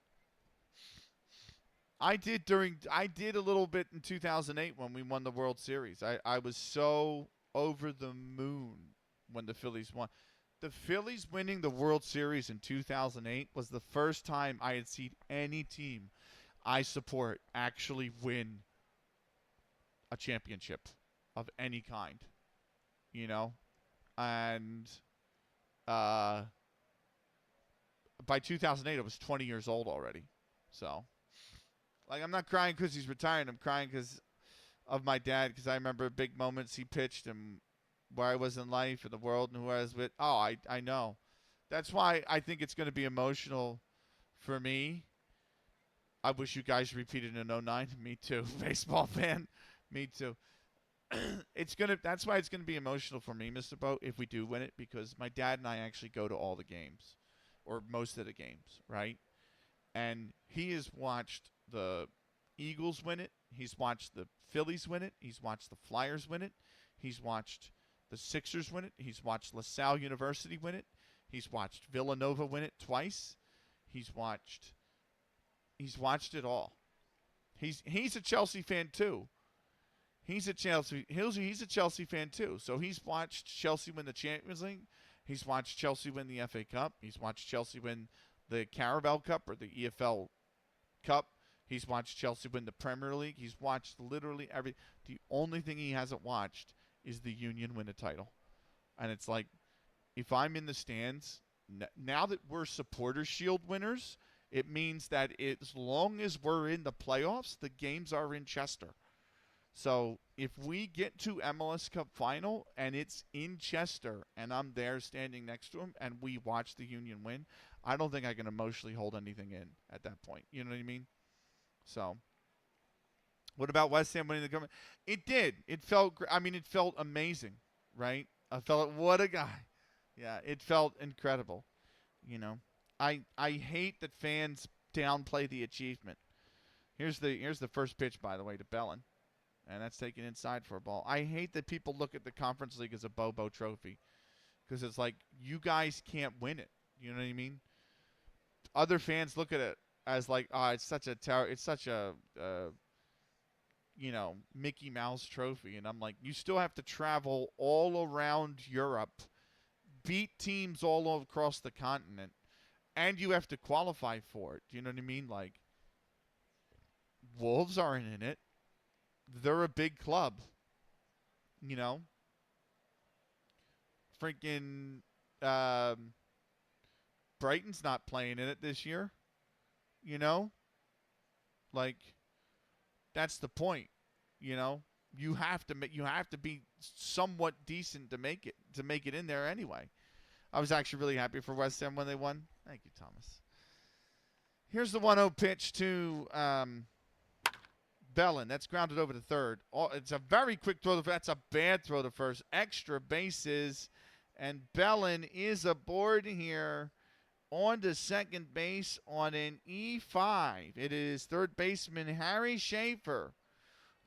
I did a little bit in 2008 when we won the World Series. I was so over the moon when the Phillies won. The Phillies winning the World Series in 2008 was the first time I had seen any team I support actually win a championship of any kind, you know? And uh, by 2008, I was 20 years old already. So, like, I'm not crying because he's retiring. I'm crying because of my dad, because I remember big moments he pitched and where I was in life and the world and who I was with. Oh, I know. That's why I think it's going to be emotional for me. I wish you guys repeated in '09. Me too. Baseball fan. Me too. That's why it's gonna be emotional for me, Mr. Boat, if we do win it, because my dad and I actually go to all the games, or most of the games, right? And he has watched the Eagles win it. He's watched the Phillies win it. He's watched the Flyers win it. He's watched the Sixers win it. He's watched LaSalle University win it. He's watched Villanova win it twice. He's watched it all. He's a Chelsea fan too. He's a Chelsea fan too. So he's watched Chelsea win the Champions League. He's watched Chelsea win the FA Cup. He's watched Chelsea win the Carabao Cup or the EFL Cup. He's watched Chelsea win the Premier League. He's watched literally every. The only thing he hasn't watched is the Union win a title. And it's like, if I'm in the stands, now that we're Supporters Shield winners, it means that as long as we're in the playoffs, the games are in Chester. So if we get to MLS Cup final and it's in Chester and I'm there standing next to him and we watch the Union win, I don't think I can emotionally hold anything in at that point. You know what I mean? So what about West Ham winning the government? It did. It felt it felt amazing, right? I felt, what a guy. Yeah, it felt incredible. You know, I hate that fans downplay the achievement. Here's the first pitch, by the way, to Bellin, and that's taken inside for a ball. I hate that people look at the Conference League as a Bobo trophy, because it's like, you guys can't win it. You know what I mean? Other fans look at it as like, it's such a Mickey Mouse trophy, and I'm like, you still have to travel all around Europe, beat teams all across the continent, and you have to qualify for it. Do you know what I mean? Like, Wolves aren't in it. They're a big club. You know? Freaking Brighton's not playing in it this year. You know? Like, that's the point. You know? You have to be somewhat decent to make it in there anyway. I was actually really happy for West Ham when they won. Thank you, Thomas. Here's the 1-0 pitch to Bellin. That's grounded over to third. It's a very quick throw. That's a bad throw to first. Extra bases. And Bellin is aboard here on to second base on an E5. It is third baseman Harry Schaefer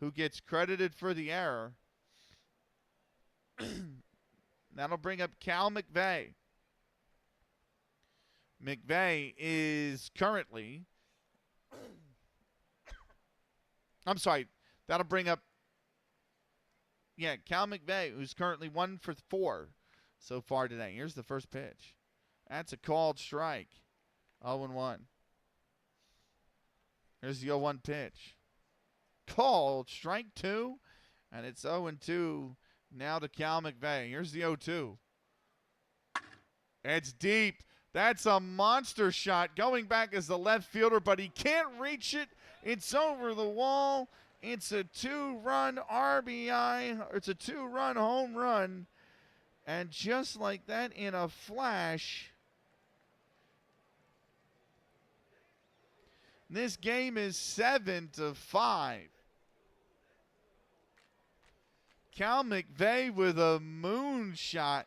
who gets credited for the error. That'll bring up Cal McVeigh. McVeigh is currently... I'm sorry. That'll bring up... Yeah, Cal McVeigh, who's currently 1 for 4 so far today. Here's the first pitch. That's a called strike. 0-1. Here's the 0-1 pitch. Called strike 2. And it's 0-2 now to Cal McVeigh. Here's the 0-2. It's deep. That's a monster shot going back as the left fielder, but he can't reach it. It's over the wall, It's a 2-run RBI. It's a 2-run home run. And just like that, in a flash, this game is 7-5. Cal McVeigh with a moonshot.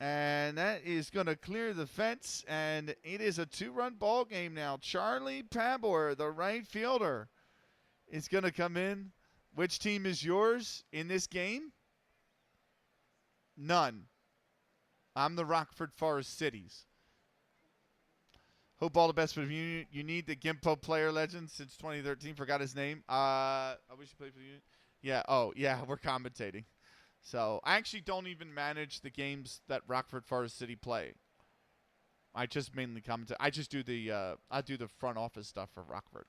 And that is going to clear the fence, and it is a 2-run ball game now. Charlie Pabor, the right fielder, is going to come in. Which team is yours in this game? None. I'm the Rockford Forest Cities. Hope all the best for you. You need the Gimpo player legend since 2013. Forgot his name. I wish you played for the Union. Yeah. Oh, yeah. We're commentating. So I actually don't even manage the games that Rockford Forest City play. I just mainly commentate. I just do the I do the front office stuff for Rockford.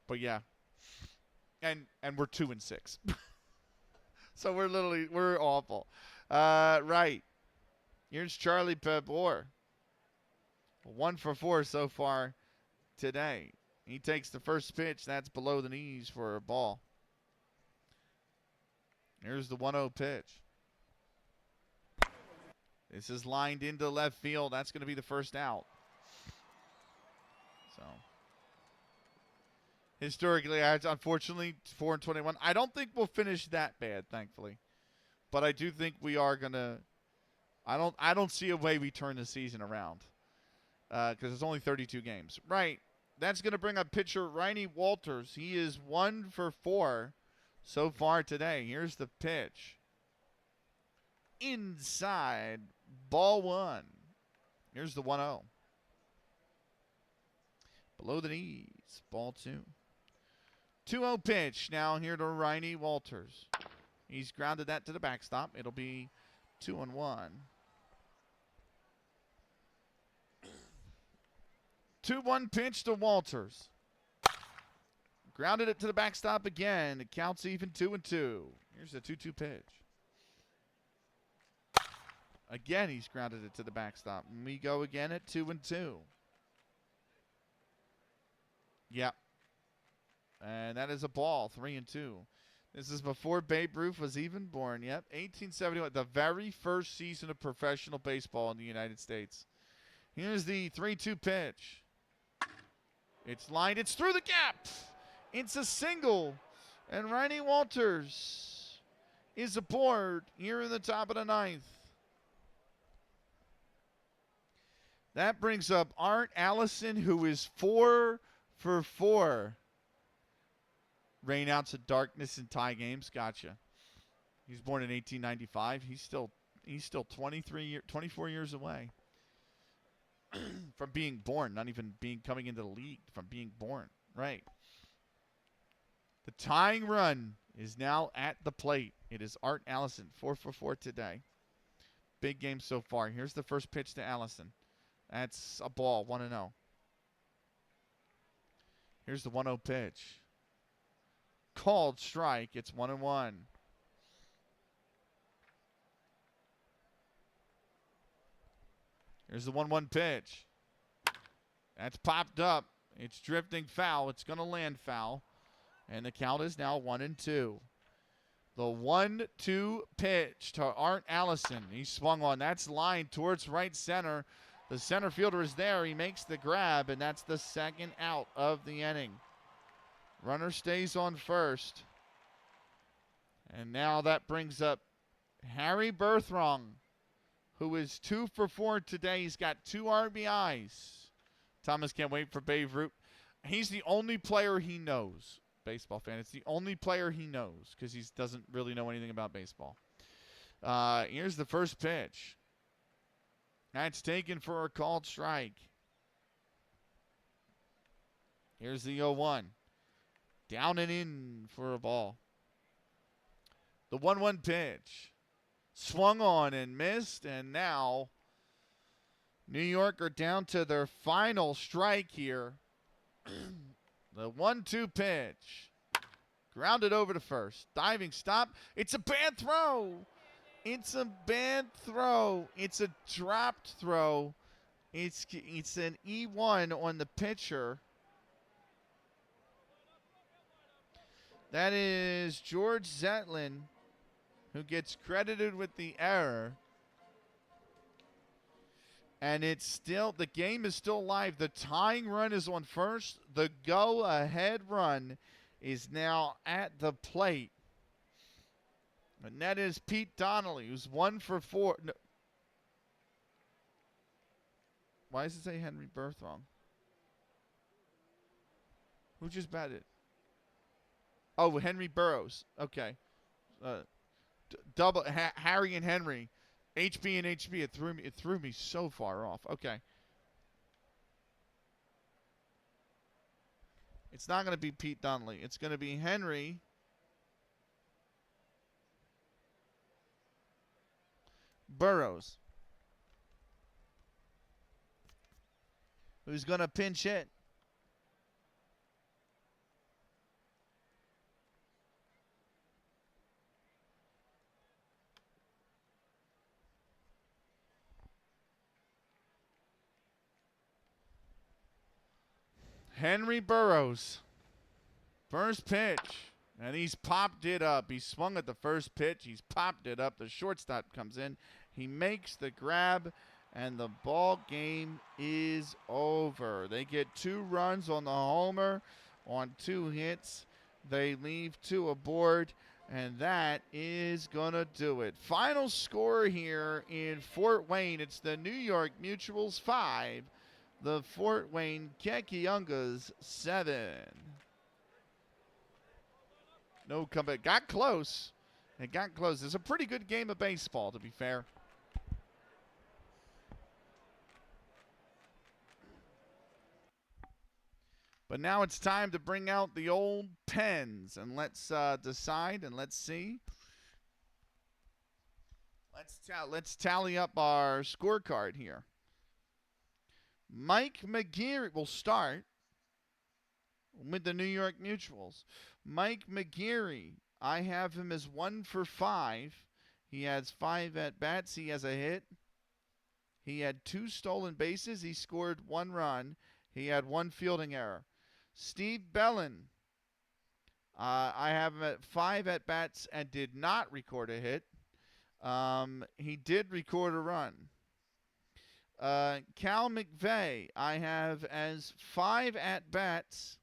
But yeah. And we're 2-6. So we're awful. Right. Here's Charlie Pabor. 1 for 4 so far today. He takes the first pitch. That's below the knees for a ball. Here's the 1-0 pitch. This is lined into left field. That's going to be the first out. So, historically, unfortunately, 4-21. I don't think we'll finish that bad, thankfully. But I do think we are going to. I don't see a way we turn the season around. Because it's only 32 games. Right. That's going to bring up pitcher Riney Walters. He is 1 for 4 so far today. Here's the pitch. Inside. Ball 1. Here's the 1-0. Below the knees. Ball 2. 2-0 pitch now here to Riney Walters. He's grounded that to the backstop. It'll be 2-1. 2-1 pitch to Walters. Grounded it to the backstop again. It counts even 2-2. Here's the 2-2 pitch. Again, he's grounded it to the backstop. And we go again at 2-2. Yep. And that is a ball, 3-2. This is before Babe Ruth was even born. Yep, 1871, the very first season of professional baseball in the United States. Here's the 3-2 pitch. It's lined. It's through the gap. It's a single. And Riney Walters is aboard here in the top of the 9th. That brings up Art Allison, who is 4 for 4. Rainouts of darkness and tie games. Gotcha. He was born in 1895. He's still 24 years away from being born, not even coming into the league, from being born. Right. The tying run is now at the plate. It is Art Allison, 4 for 4 today. Big game so far. Here's the first pitch to Allison. That's a ball, 1-0. Here's the 1-0 pitch. Called strike. It's 1-1. Here's the 1-1 pitch. That's popped up. It's drifting foul. It's going to land foul. And the count is now 1-2. The 1-2 pitch to Art Allison. He swung on. That's lined towards right center. The center fielder is there. He makes the grab, and that's the second out of the inning. Runner stays on first. And now that brings up Harry Berthrong, who is 2 for 4 today. He's got 2 RBIs. Thomas can't wait for Babe Ruth. He's the only player he knows. Baseball fan. It's the only player he knows because he doesn't really know anything about baseball. Here's the first pitch. That's taken for a called strike. Here's the 0-1. Down and in for a ball. The 1-1 pitch. Swung on and missed, and now New York are down to their final strike here. The 1-2 pitch. Grounded over to first. Diving stop. It's a bad throw. It's a bad throw. It's a dropped throw. It's an E1 on the pitcher. That is George Zetlin, who gets credited with the error. And it's still, the game is still live. The tying run is on first. The go-ahead run is now at the plate. And that is Pete Donnelly, who's 1 for 4. No. Why does it say Henry Berthrong? Who just batted? Oh, Henry Burroughs. Okay. Double Harry and Henry. HB and HB. It threw me so far off. Okay. It's not going to be Pete Donnelly. It's going to be Henry Burroughs, who's going to pinch hit. Henry Burroughs. First pitch. And he's popped it up. He swung at the first pitch. He's popped it up. The shortstop comes in. He makes the grab. And the ball game is over. They get 2 runs on the homer on 2 hits. They leave 2 aboard. And that is going to do it. Final score here in Fort Wayne. It's the New York Mutuals 5. The Fort Wayne Kekiongas 7. No comeback. Got close. It got close. It's a pretty good game of baseball, to be fair. But now it's time to bring out the old pens. And let's decide and let's see. Let's tally up our scorecard here. Mike McGeary will start with the New York Mutuals. Mike McGeary, I have him as 1 for 5. He has 5 at-bats. He has a hit. He had 2 stolen bases. He scored 1 run. He had 1 fielding error. Steve Bellin, I have him at 5 at-bats and did not record a hit. He did record a run. Cal McVeigh, I have as 5 at-bats,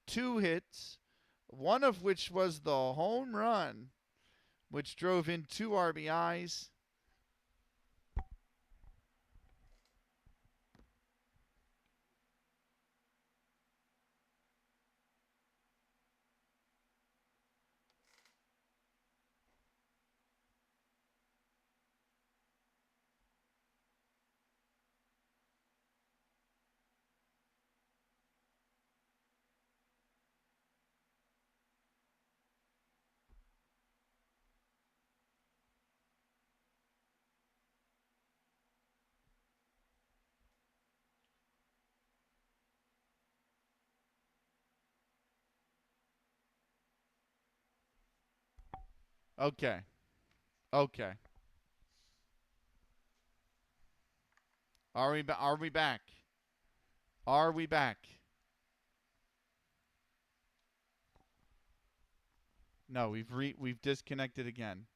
2 hits, one of which was the home run, which drove in 2 RBIs. Okay. Okay. Are we back? Are we back? Are we back? No, we've disconnected again.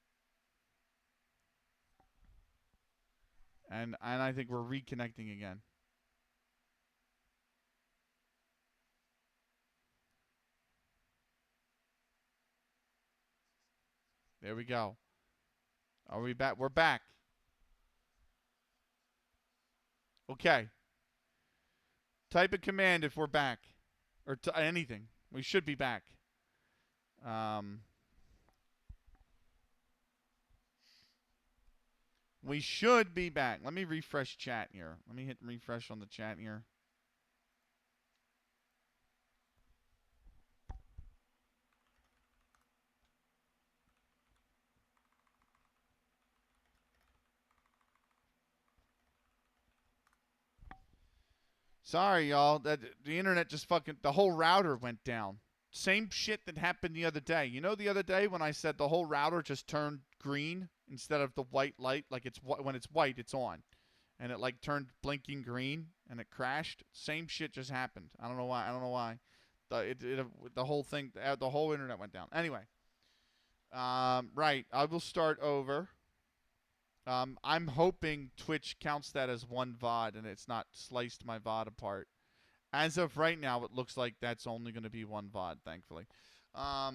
And I think we're reconnecting again. There we go. Are we back? We're back. Okay. Type a command if we're back. Or anything. We should be back. We should be back. Let me refresh chat here. Let me hit refresh on the chat here. Sorry, y'all. The internet just the whole router went down. Same shit that happened the other day. You know the other day when I said the whole router just turned green instead of the white light? Like when it's white, it's on. And it like turned blinking green and it crashed. Same shit just happened. I don't know why. The whole thing, the whole internet went down. Anyway, right. I will start over. I'm hoping Twitch counts that as one VOD and it's not sliced my VOD apart. As of right now, it looks like that's only going to be one VOD, thankfully. I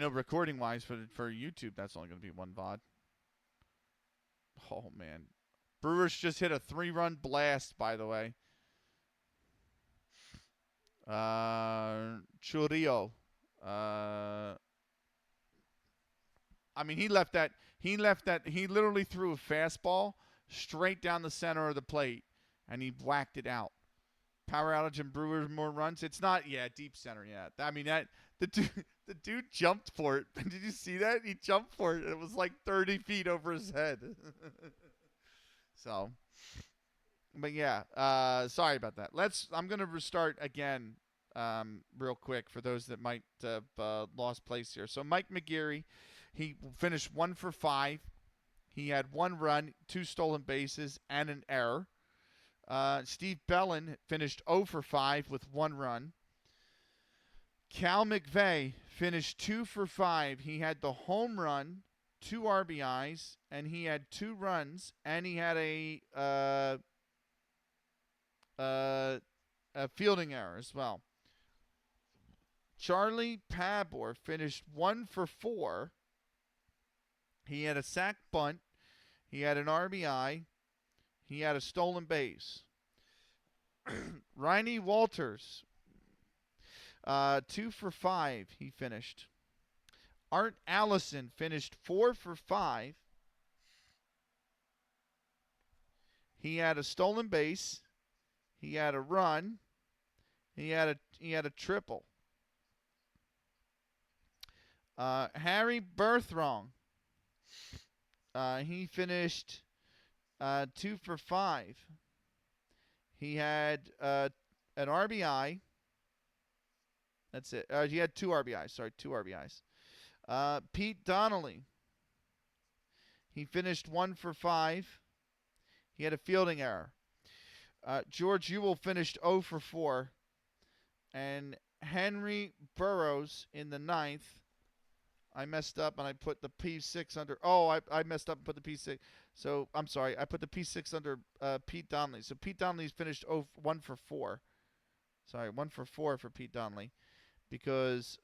know recording-wise for YouTube, that's only going to be one VOD. Oh, man. Brewers just hit a 3-run blast, by the way. Churio. I mean, he literally threw a fastball straight down the center of the plate, and he whacked it out. Power outage and Brewers more runs. It's not, deep center, I mean, the dude jumped for it. Did you see that? He jumped for it. It was like 30 feet over his head. So, but sorry about that. I'm going to restart again real quick for those that might have lost place here. So Mike McGeary, he finished 1 for 5. He had 1 run, 2 stolen bases, and an error. Steve Bellin finished 0 for 5 with 1 run. Cal McVeigh finished 2 for 5. He had the home run, 2 RBIs, and he had 2 runs, and he had a fielding error as well. Charlie Pabor finished 1 for 4. He had a sac bunt. He had an RBI. He had a stolen base. Riney Walters, 2 for 5 he finished. Art Allison finished 4 for 5. He had a stolen base. He had a run. He had a triple. Harry Berthrong, he finished 2 for 5. He had an RBI. That's it. He had 2 RBIs. Sorry, 2 RBIs. Pete Donnelly, he finished 1 for 5. He had a fielding error. George Ewell finished 0 for 4. And Henry Burroughs in the 9th. I messed up and I put the P6 under. Oh, I messed up and put the P6. So, I'm sorry. I put the P6 under Pete Donnelly. So, Pete Donnelly's finished 1 for 4. Sorry, 1 for 4 for Pete Donnelly. Because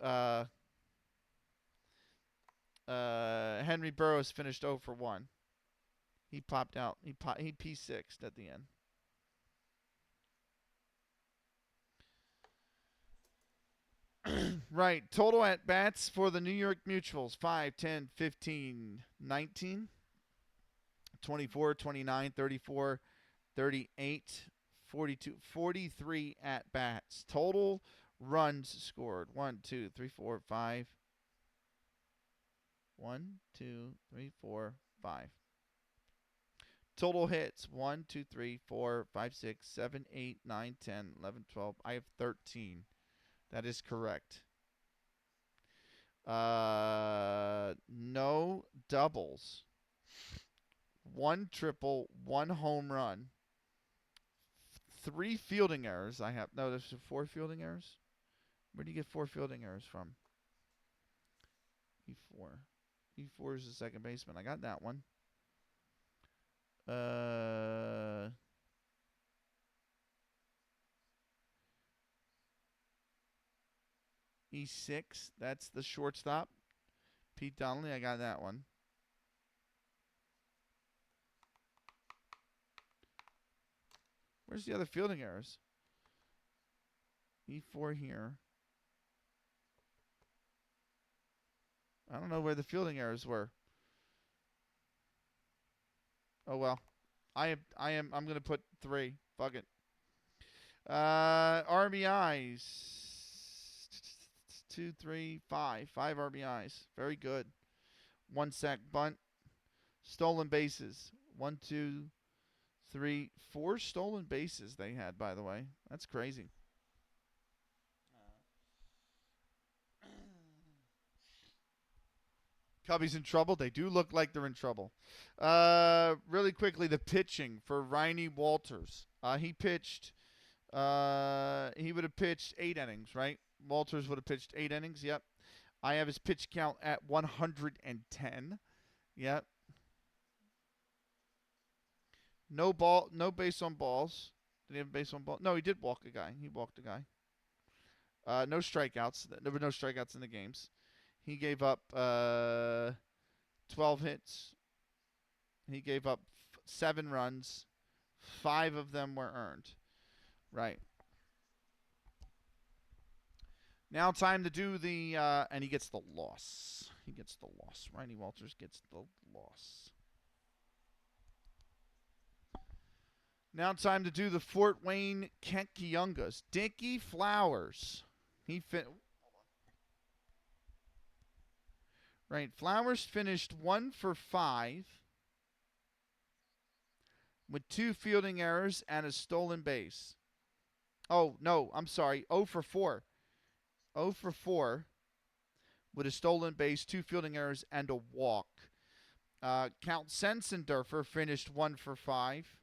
Henry Burroughs finished 0 for 1. He popped out. He P6'd at the end. Right. Total at-bats for the New York Mutuals. 5, 10, 15, 19, 24, 29, 34, 38, 42, 43 at-bats. Total runs scored. 1, 2, 3, 4, 5. 1, 2, 3, 4, 5. Total hits. 1, 2, 3, 4, 5, 6, 7, 8, 9, 10, 11, 12. I have 13. That is correct. No doubles. 1 triple, 1 home run. 3 fielding errors. There's 4 fielding errors. Where do you get 4 fielding errors from? E4. E4 is the second baseman. I got that one. E6, that's the shortstop. Pete Donnelly, I got that one. Where's the other fielding errors? E4 here. I don't know where the fielding errors were. Oh well. I'm gonna put 3. Fuck it. RBIs. 2, 3, 5. 5 RBIs. Very good. 1 sac bunt. Stolen bases. 1, 2, 3, 4 stolen bases they had, by the way. That's crazy. Cubbies in trouble. They do look like they're in trouble. Really quickly, the pitching for Riney Walters. He pitched He would have pitched 8 innings, right? Walters would have pitched 8 innings. Yep. I have his pitch count at 110. Yep. No ball, no base on balls. Did he have a base on ball? No, he did walk a guy. He walked a guy. No strikeouts. There were no strikeouts in the games. He gave up 12 hits. He gave up 7 runs. 5 of them were earned. Right. Now time to do the, and he gets the loss. He gets the loss. Randy Walters gets the loss. Now time to do the Fort Wayne Kekiongas. Dickie Flowers. Right, Flowers finished 1 for 5 with 2 fielding errors and a stolen base. Oh, no, I'm sorry. 0 for 4. 0 for 4 with a stolen base, 2 fielding errors, and a walk. Count Sensendorfer finished 1 for 5.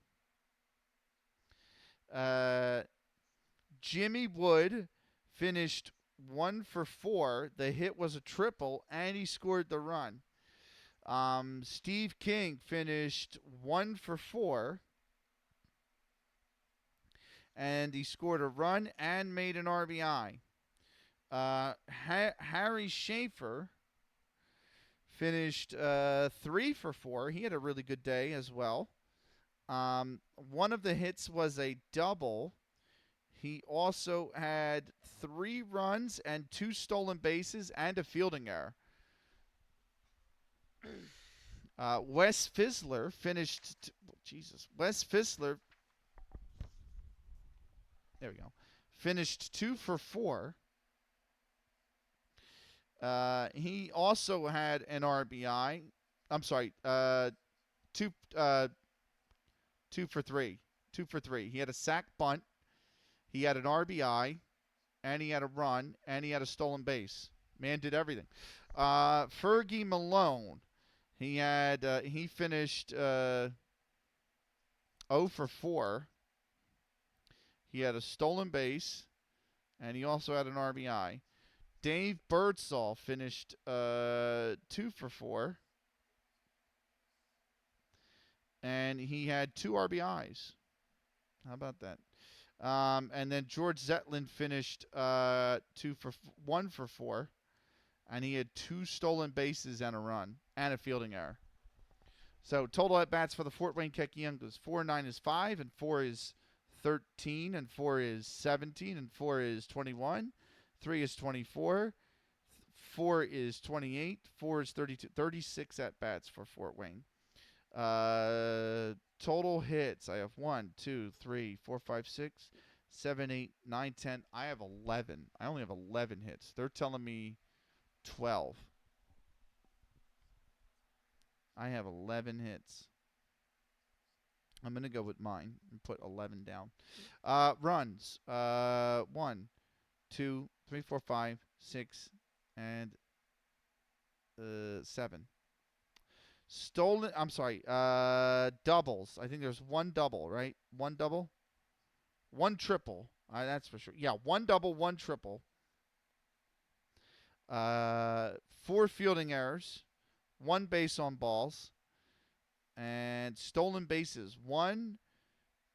Jimmy Wood finished 1 for 4. The hit was a triple, and he scored the run. Steve King finished 1 for 4. And he scored a run and made an RBI. Harry Schaefer finished 3 for 4. He had a really good day as well. One of the hits was a double. He also had 3 runs and 2 stolen bases and a fielding error. Wes Fizzler finished. Wes Fizzler. There we go. Finished 2 for 4. He also had an RBI. I'm sorry. 2 for 3. 2 for 3. He had a sac bunt. He had an RBI, and he had a run, and he had a stolen base. Man did everything. Fergie Malone. He finished 0 for 4. He had a stolen base, and he also had an RBI. Dave Birdsall finished 2 for 4, and he had 2 RBIs. How about that? And then George Zetlin finished 1 for 4, and he had 2 stolen bases and a run and a fielding error. So total at bats for the Fort Wayne Kekiongas: 4 and 9 is 5, and 4 is 13, and 4 is 17, and 4 is 21, 3 is 24, 4 is 28, 4 is 32, 36 at bats for Fort Wayne. Total hits, I have 1, 2, 3, 4, 5, 6, 7, 8, 9, 10. I have 11. I only have 11 hits. They're telling me 12. I have 11 hits. I'm going to go with mine and put 11 down. Runs. 1, 2, 3, 4, 5, 6, and 7. Stolen, I'm sorry, doubles. I think there's 1 double, right? 1 double? 1 triple. That's for sure. Yeah, 1 double, 1 triple. 4 fielding errors. 1 base on balls. And stolen bases. 1,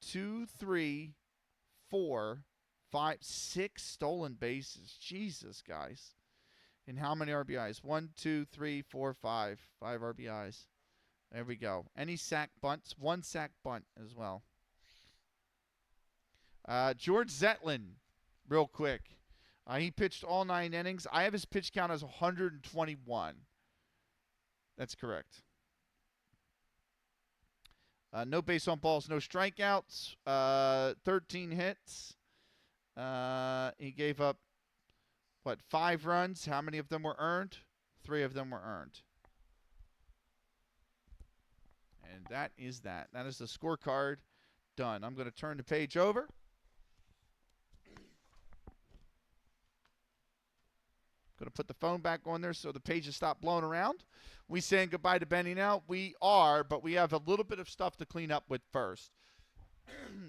2, 3, 4, 5, 6 stolen bases. Jesus, guys. And how many RBIs? 1, 2, 3, 4, 5. 5 RBIs. There we go. Any sack bunts? 1 sack bunt as well. George Zetlin, real quick. He pitched all 9 innings. I have his pitch count as 121. That's correct. No base on balls, no strikeouts. 13 hits. He gave up, 5 runs? How many of them were earned? 3 of them were earned. And that is that. That is the scorecard done. I'm going to turn the page over. Going to put the phone back on there so the pages stop blowing around. We saying goodbye to Benny now? We are, but we have a little bit of stuff to clean up with first.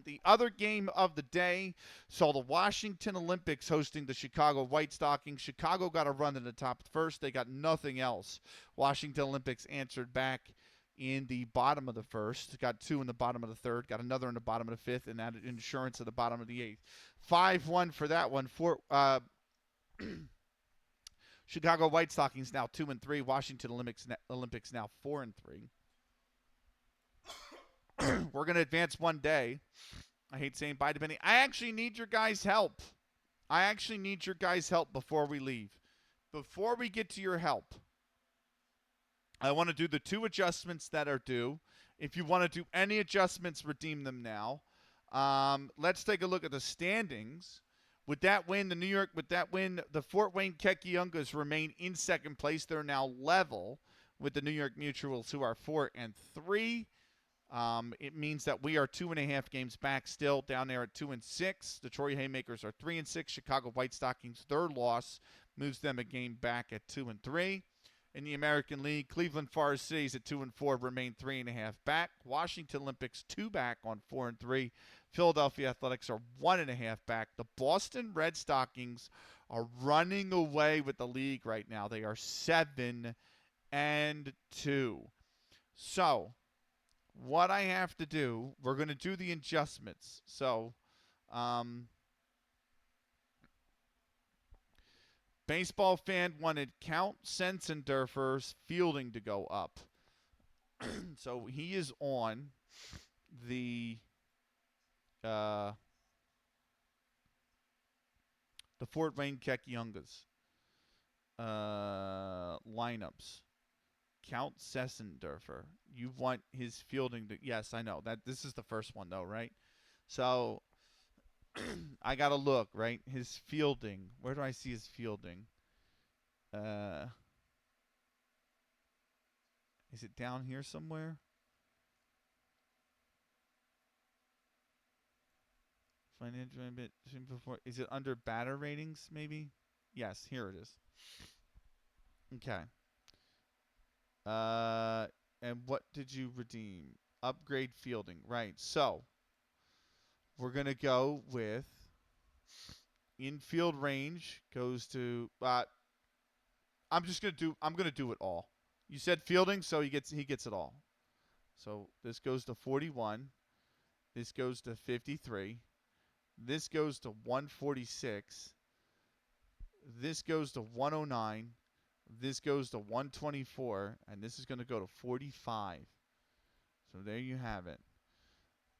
The other game of the day saw the Washington Olympics hosting the Chicago White Stockings. Chicago got a run in the top first. They got nothing else. Washington Olympics answered back in the bottom of the first. Got two in the bottom of the third. Got another in the bottom of the fifth, and added insurance at the bottom of the eighth. 5-1 for that one. Chicago White Stockings now 2-3. Washington Olympics now 4-3. We're going to advance one day. I hate saying bye to Benny. I actually need your guys' help. Before we leave. Before we get to your help, I want to do the 2 adjustments that are due. If you want to do any adjustments, redeem them now. Let's take a look at the standings. With that win, the Fort Wayne Kekiongas remain in second place. They're now level with the New York Mutuals, who are 4-3. It means that we are 2.5 games back still down there at 2-6. The Troy Haymakers are 3-6. Chicago White Stockings, their loss moves them a game back at 2-3. In the American League, Cleveland Forest Cities at 2-4 remain 3.5 back. Washington Olympics 2 back on 4-3. Philadelphia Athletics are 1.5 back. The Boston Red Stockings are running away with the league right now. They are 7-2. So, what I have to do, we're going to do the adjustments. So, baseball fan wanted Count Sensendorfer's fielding to go up. So he is on the Fort Wayne Kekiongas lineups. Count Sessendorfer. You want his fielding to... Yes, I know. This is the first one, though, right? So, I got to look, right? His fielding. Where do I see his fielding? Is it down here somewhere? Financial before. Is it under batter ratings, maybe? Yes, here it is. Okay. And what did you redeem? Upgrade fielding. Right. So, we're going to go with infield range goes to I'm going to do it all. You said fielding, so he gets it all. So, this goes to 41. This goes to 53. This goes to 146. This goes to 109. This goes to 124, and this is going to go to 45. So there you have it.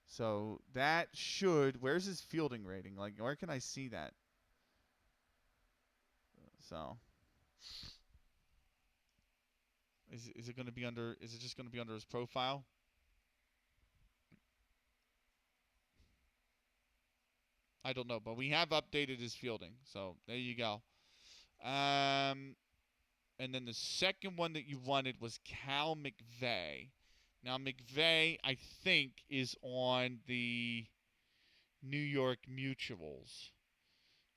So that should... Where's his fielding rating? Like, where can I see that? So... Is it going to be under... Is it just going to be under his profile? I don't know, but we have updated his fielding. So there you go. And then the second one that you wanted was Cal McVeigh. Now, McVeigh, I think, is on the New York Mutuals.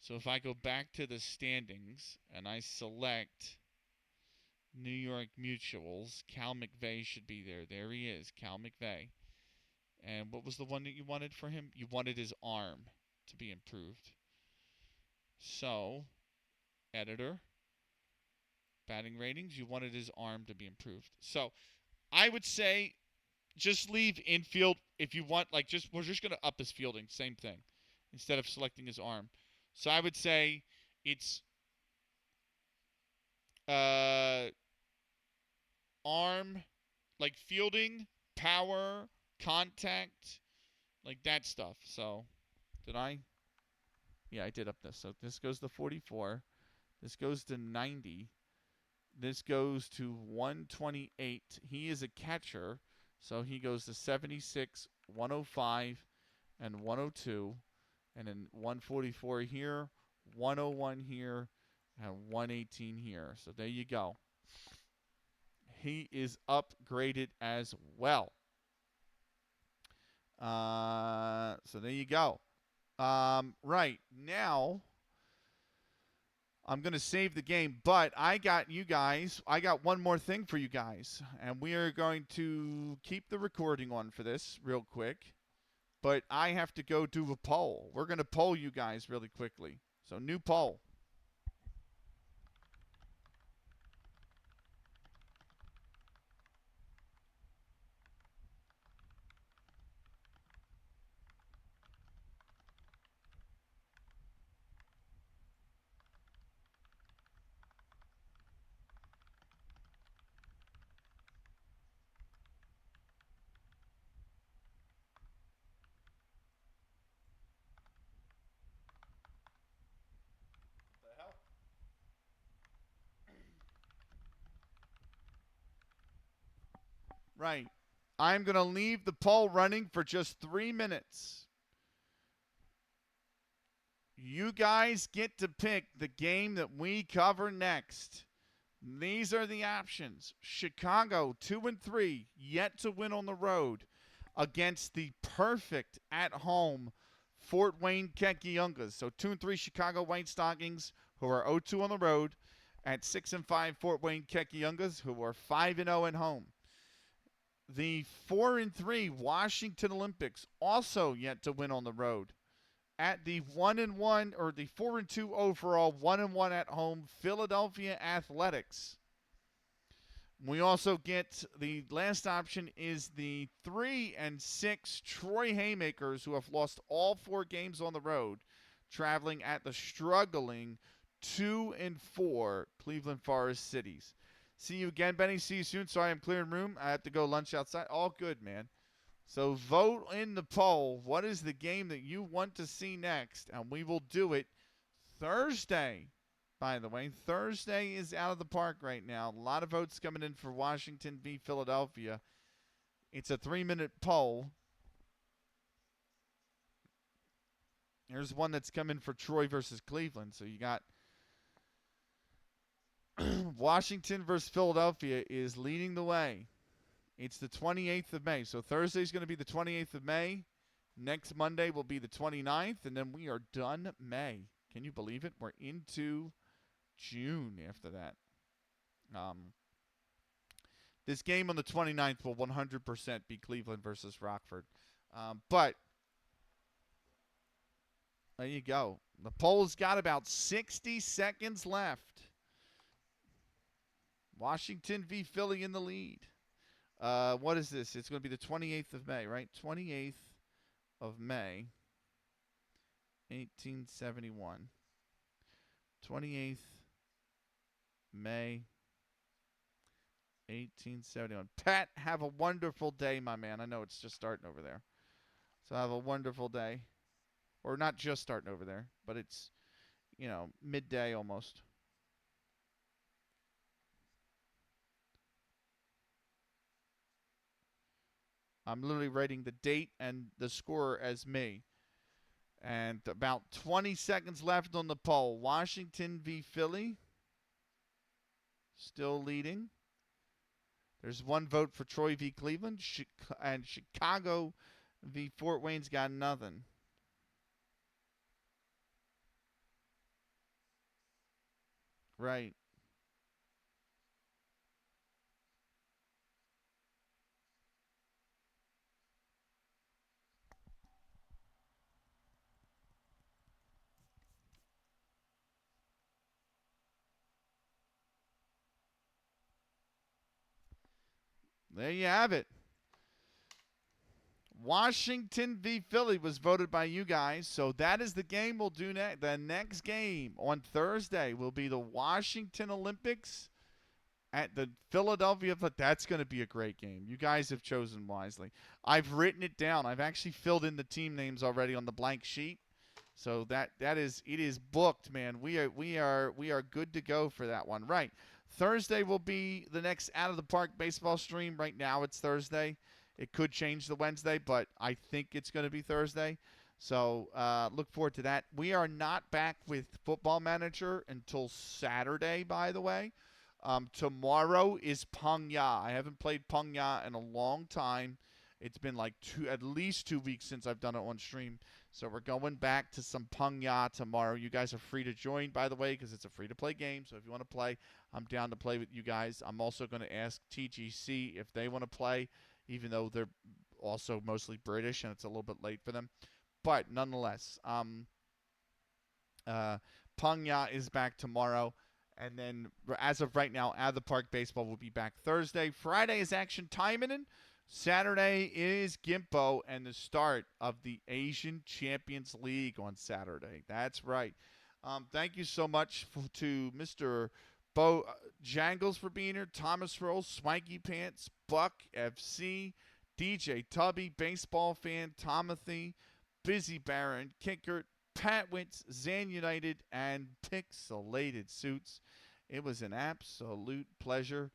So if I go back to the standings and I select New York Mutuals, Cal McVeigh should be there. There he is, Cal McVeigh. And what was the one that you wanted for him? You wanted his arm to be improved. So, editor, batting ratings, you wanted his arm to be improved. So, I would say just leave infield if you want. Like, we're just going to up his fielding. Same thing. Instead of selecting his arm. So, I would say it's arm, like fielding, power, contact, like that stuff. So, did I? Yeah, I did up this. So, this goes to 44. This goes to 90. This goes to 128. He is a catcher, so he goes to 76, 105, and 102. And then 144 here, 101 here, and 118 here. So there you go. He is upgraded as well. So there you go. Right, now... I'm going to save the game, but I got one more thing for you guys, and we are going to keep the recording on for this real quick. but I have to go do a poll. We're going to poll you guys really quickly. So, new poll. What the hell? Right. I'm going to leave the poll running for just 3 minutes. You guys get to pick the game that we cover next. These are the options. Chicago 2-3, yet to win on the road against the perfect at home Fort Wayne Kekiongas. So 2-3 Chicago White Stockings, who are 0-2 on the road, at 6-5 Fort Wayne Kekiongas, who are 5-0 at home. The 4-3 Washington Olympics, also yet to win on the road, at the 1-1 or the 4-2 overall 1-1 at home Philadelphia Athletics. We also get the last option is the 3-6 Troy Haymakers, who have lost all 4 games on the road, traveling at the struggling 2-4 Cleveland Forest Cities. See you again, Benny. See you soon. Sorry, I'm clearing room. I have to go lunch outside. All good, man. So vote in the poll. What is the game that you want to see next? And we will do it Thursday. By the way, Thursday is out of the park right now. A lot of votes coming in for Washington v. Philadelphia. It's a 3-minute poll. There's one that's coming for Troy versus Cleveland. So you got Washington versus Philadelphia is leading the way. It's the 28th of May. So Thursday's going to be the 28th of May. Next Monday will be the 29th. And then we are done May. Can you believe it? We're into June after that. This game on the 29th will 100% be Cleveland versus Rockford. But there you go. The poll's got about 60 seconds left. Washington v. Philly in the lead. What is this? It's going to be the 28th of May, right? 28th of May, 1871. 28th May, 1871. Pat, have a wonderful day, my man. I know it's just starting over there. So have a wonderful day. Or not just starting over there, but it's, midday almost. I'm literally writing the date and the score as me. And about 20 seconds left on the poll. Washington v. Philly. Still leading. There's one vote for Troy v. Cleveland. And Chicago v. Fort Wayne's got nothing. Right. There you have it. Washington v. Philly was voted by you guys, so that is the game we'll do next. The next game on Thursday will be the Washington Olympics at the Philadelphia. That's going to be a great game. You guys have chosen wisely. I've written it down. I've actually filled in the team names already on the blank sheet, so it is booked, man. We are good to go for that one. Right. Thursday will be the next Out of the Park baseball stream. Right now it's Thursday. It could change the Wednesday, but I think it's going to be Thursday. So look forward to that. We are not back with Football Manager until Saturday, by the way. Tomorrow is Peng Ya. I haven't played Peng Ya in a long time. It's been like at least 2 weeks since I've done it on stream. So we're going back to some Peng Ya tomorrow. You guys are free to join, by the way, because it's a free-to-play game. So if you want to play, I'm down to play with you guys. I'm also going to ask TGC if they want to play, even though they're also mostly British, and it's a little bit late for them. But nonetheless, Pangya is back tomorrow. And then, as of right now, Out of the Park Baseball will be back Thursday. Friday is Action Taiminen. Saturday is Gimpo and the start of the Asian Champions League on Saturday. That's right. Thank you so much to Mr. Bo Jangles for being here, Thomas Rose, Swanky Pants, Buck FC, DJ Tubby, Baseball Fan, Tomothy, Busy Baron, Kickert, Pat Wentz, Zan United, and Pixelated Suits. It was an absolute pleasure.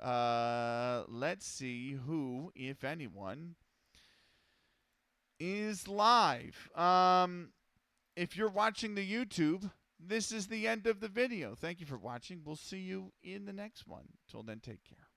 Let's see who, if anyone, is live. If you're watching the YouTube, this is the end of the video. Thank you for watching. We'll see you in the next one. Till then, take care.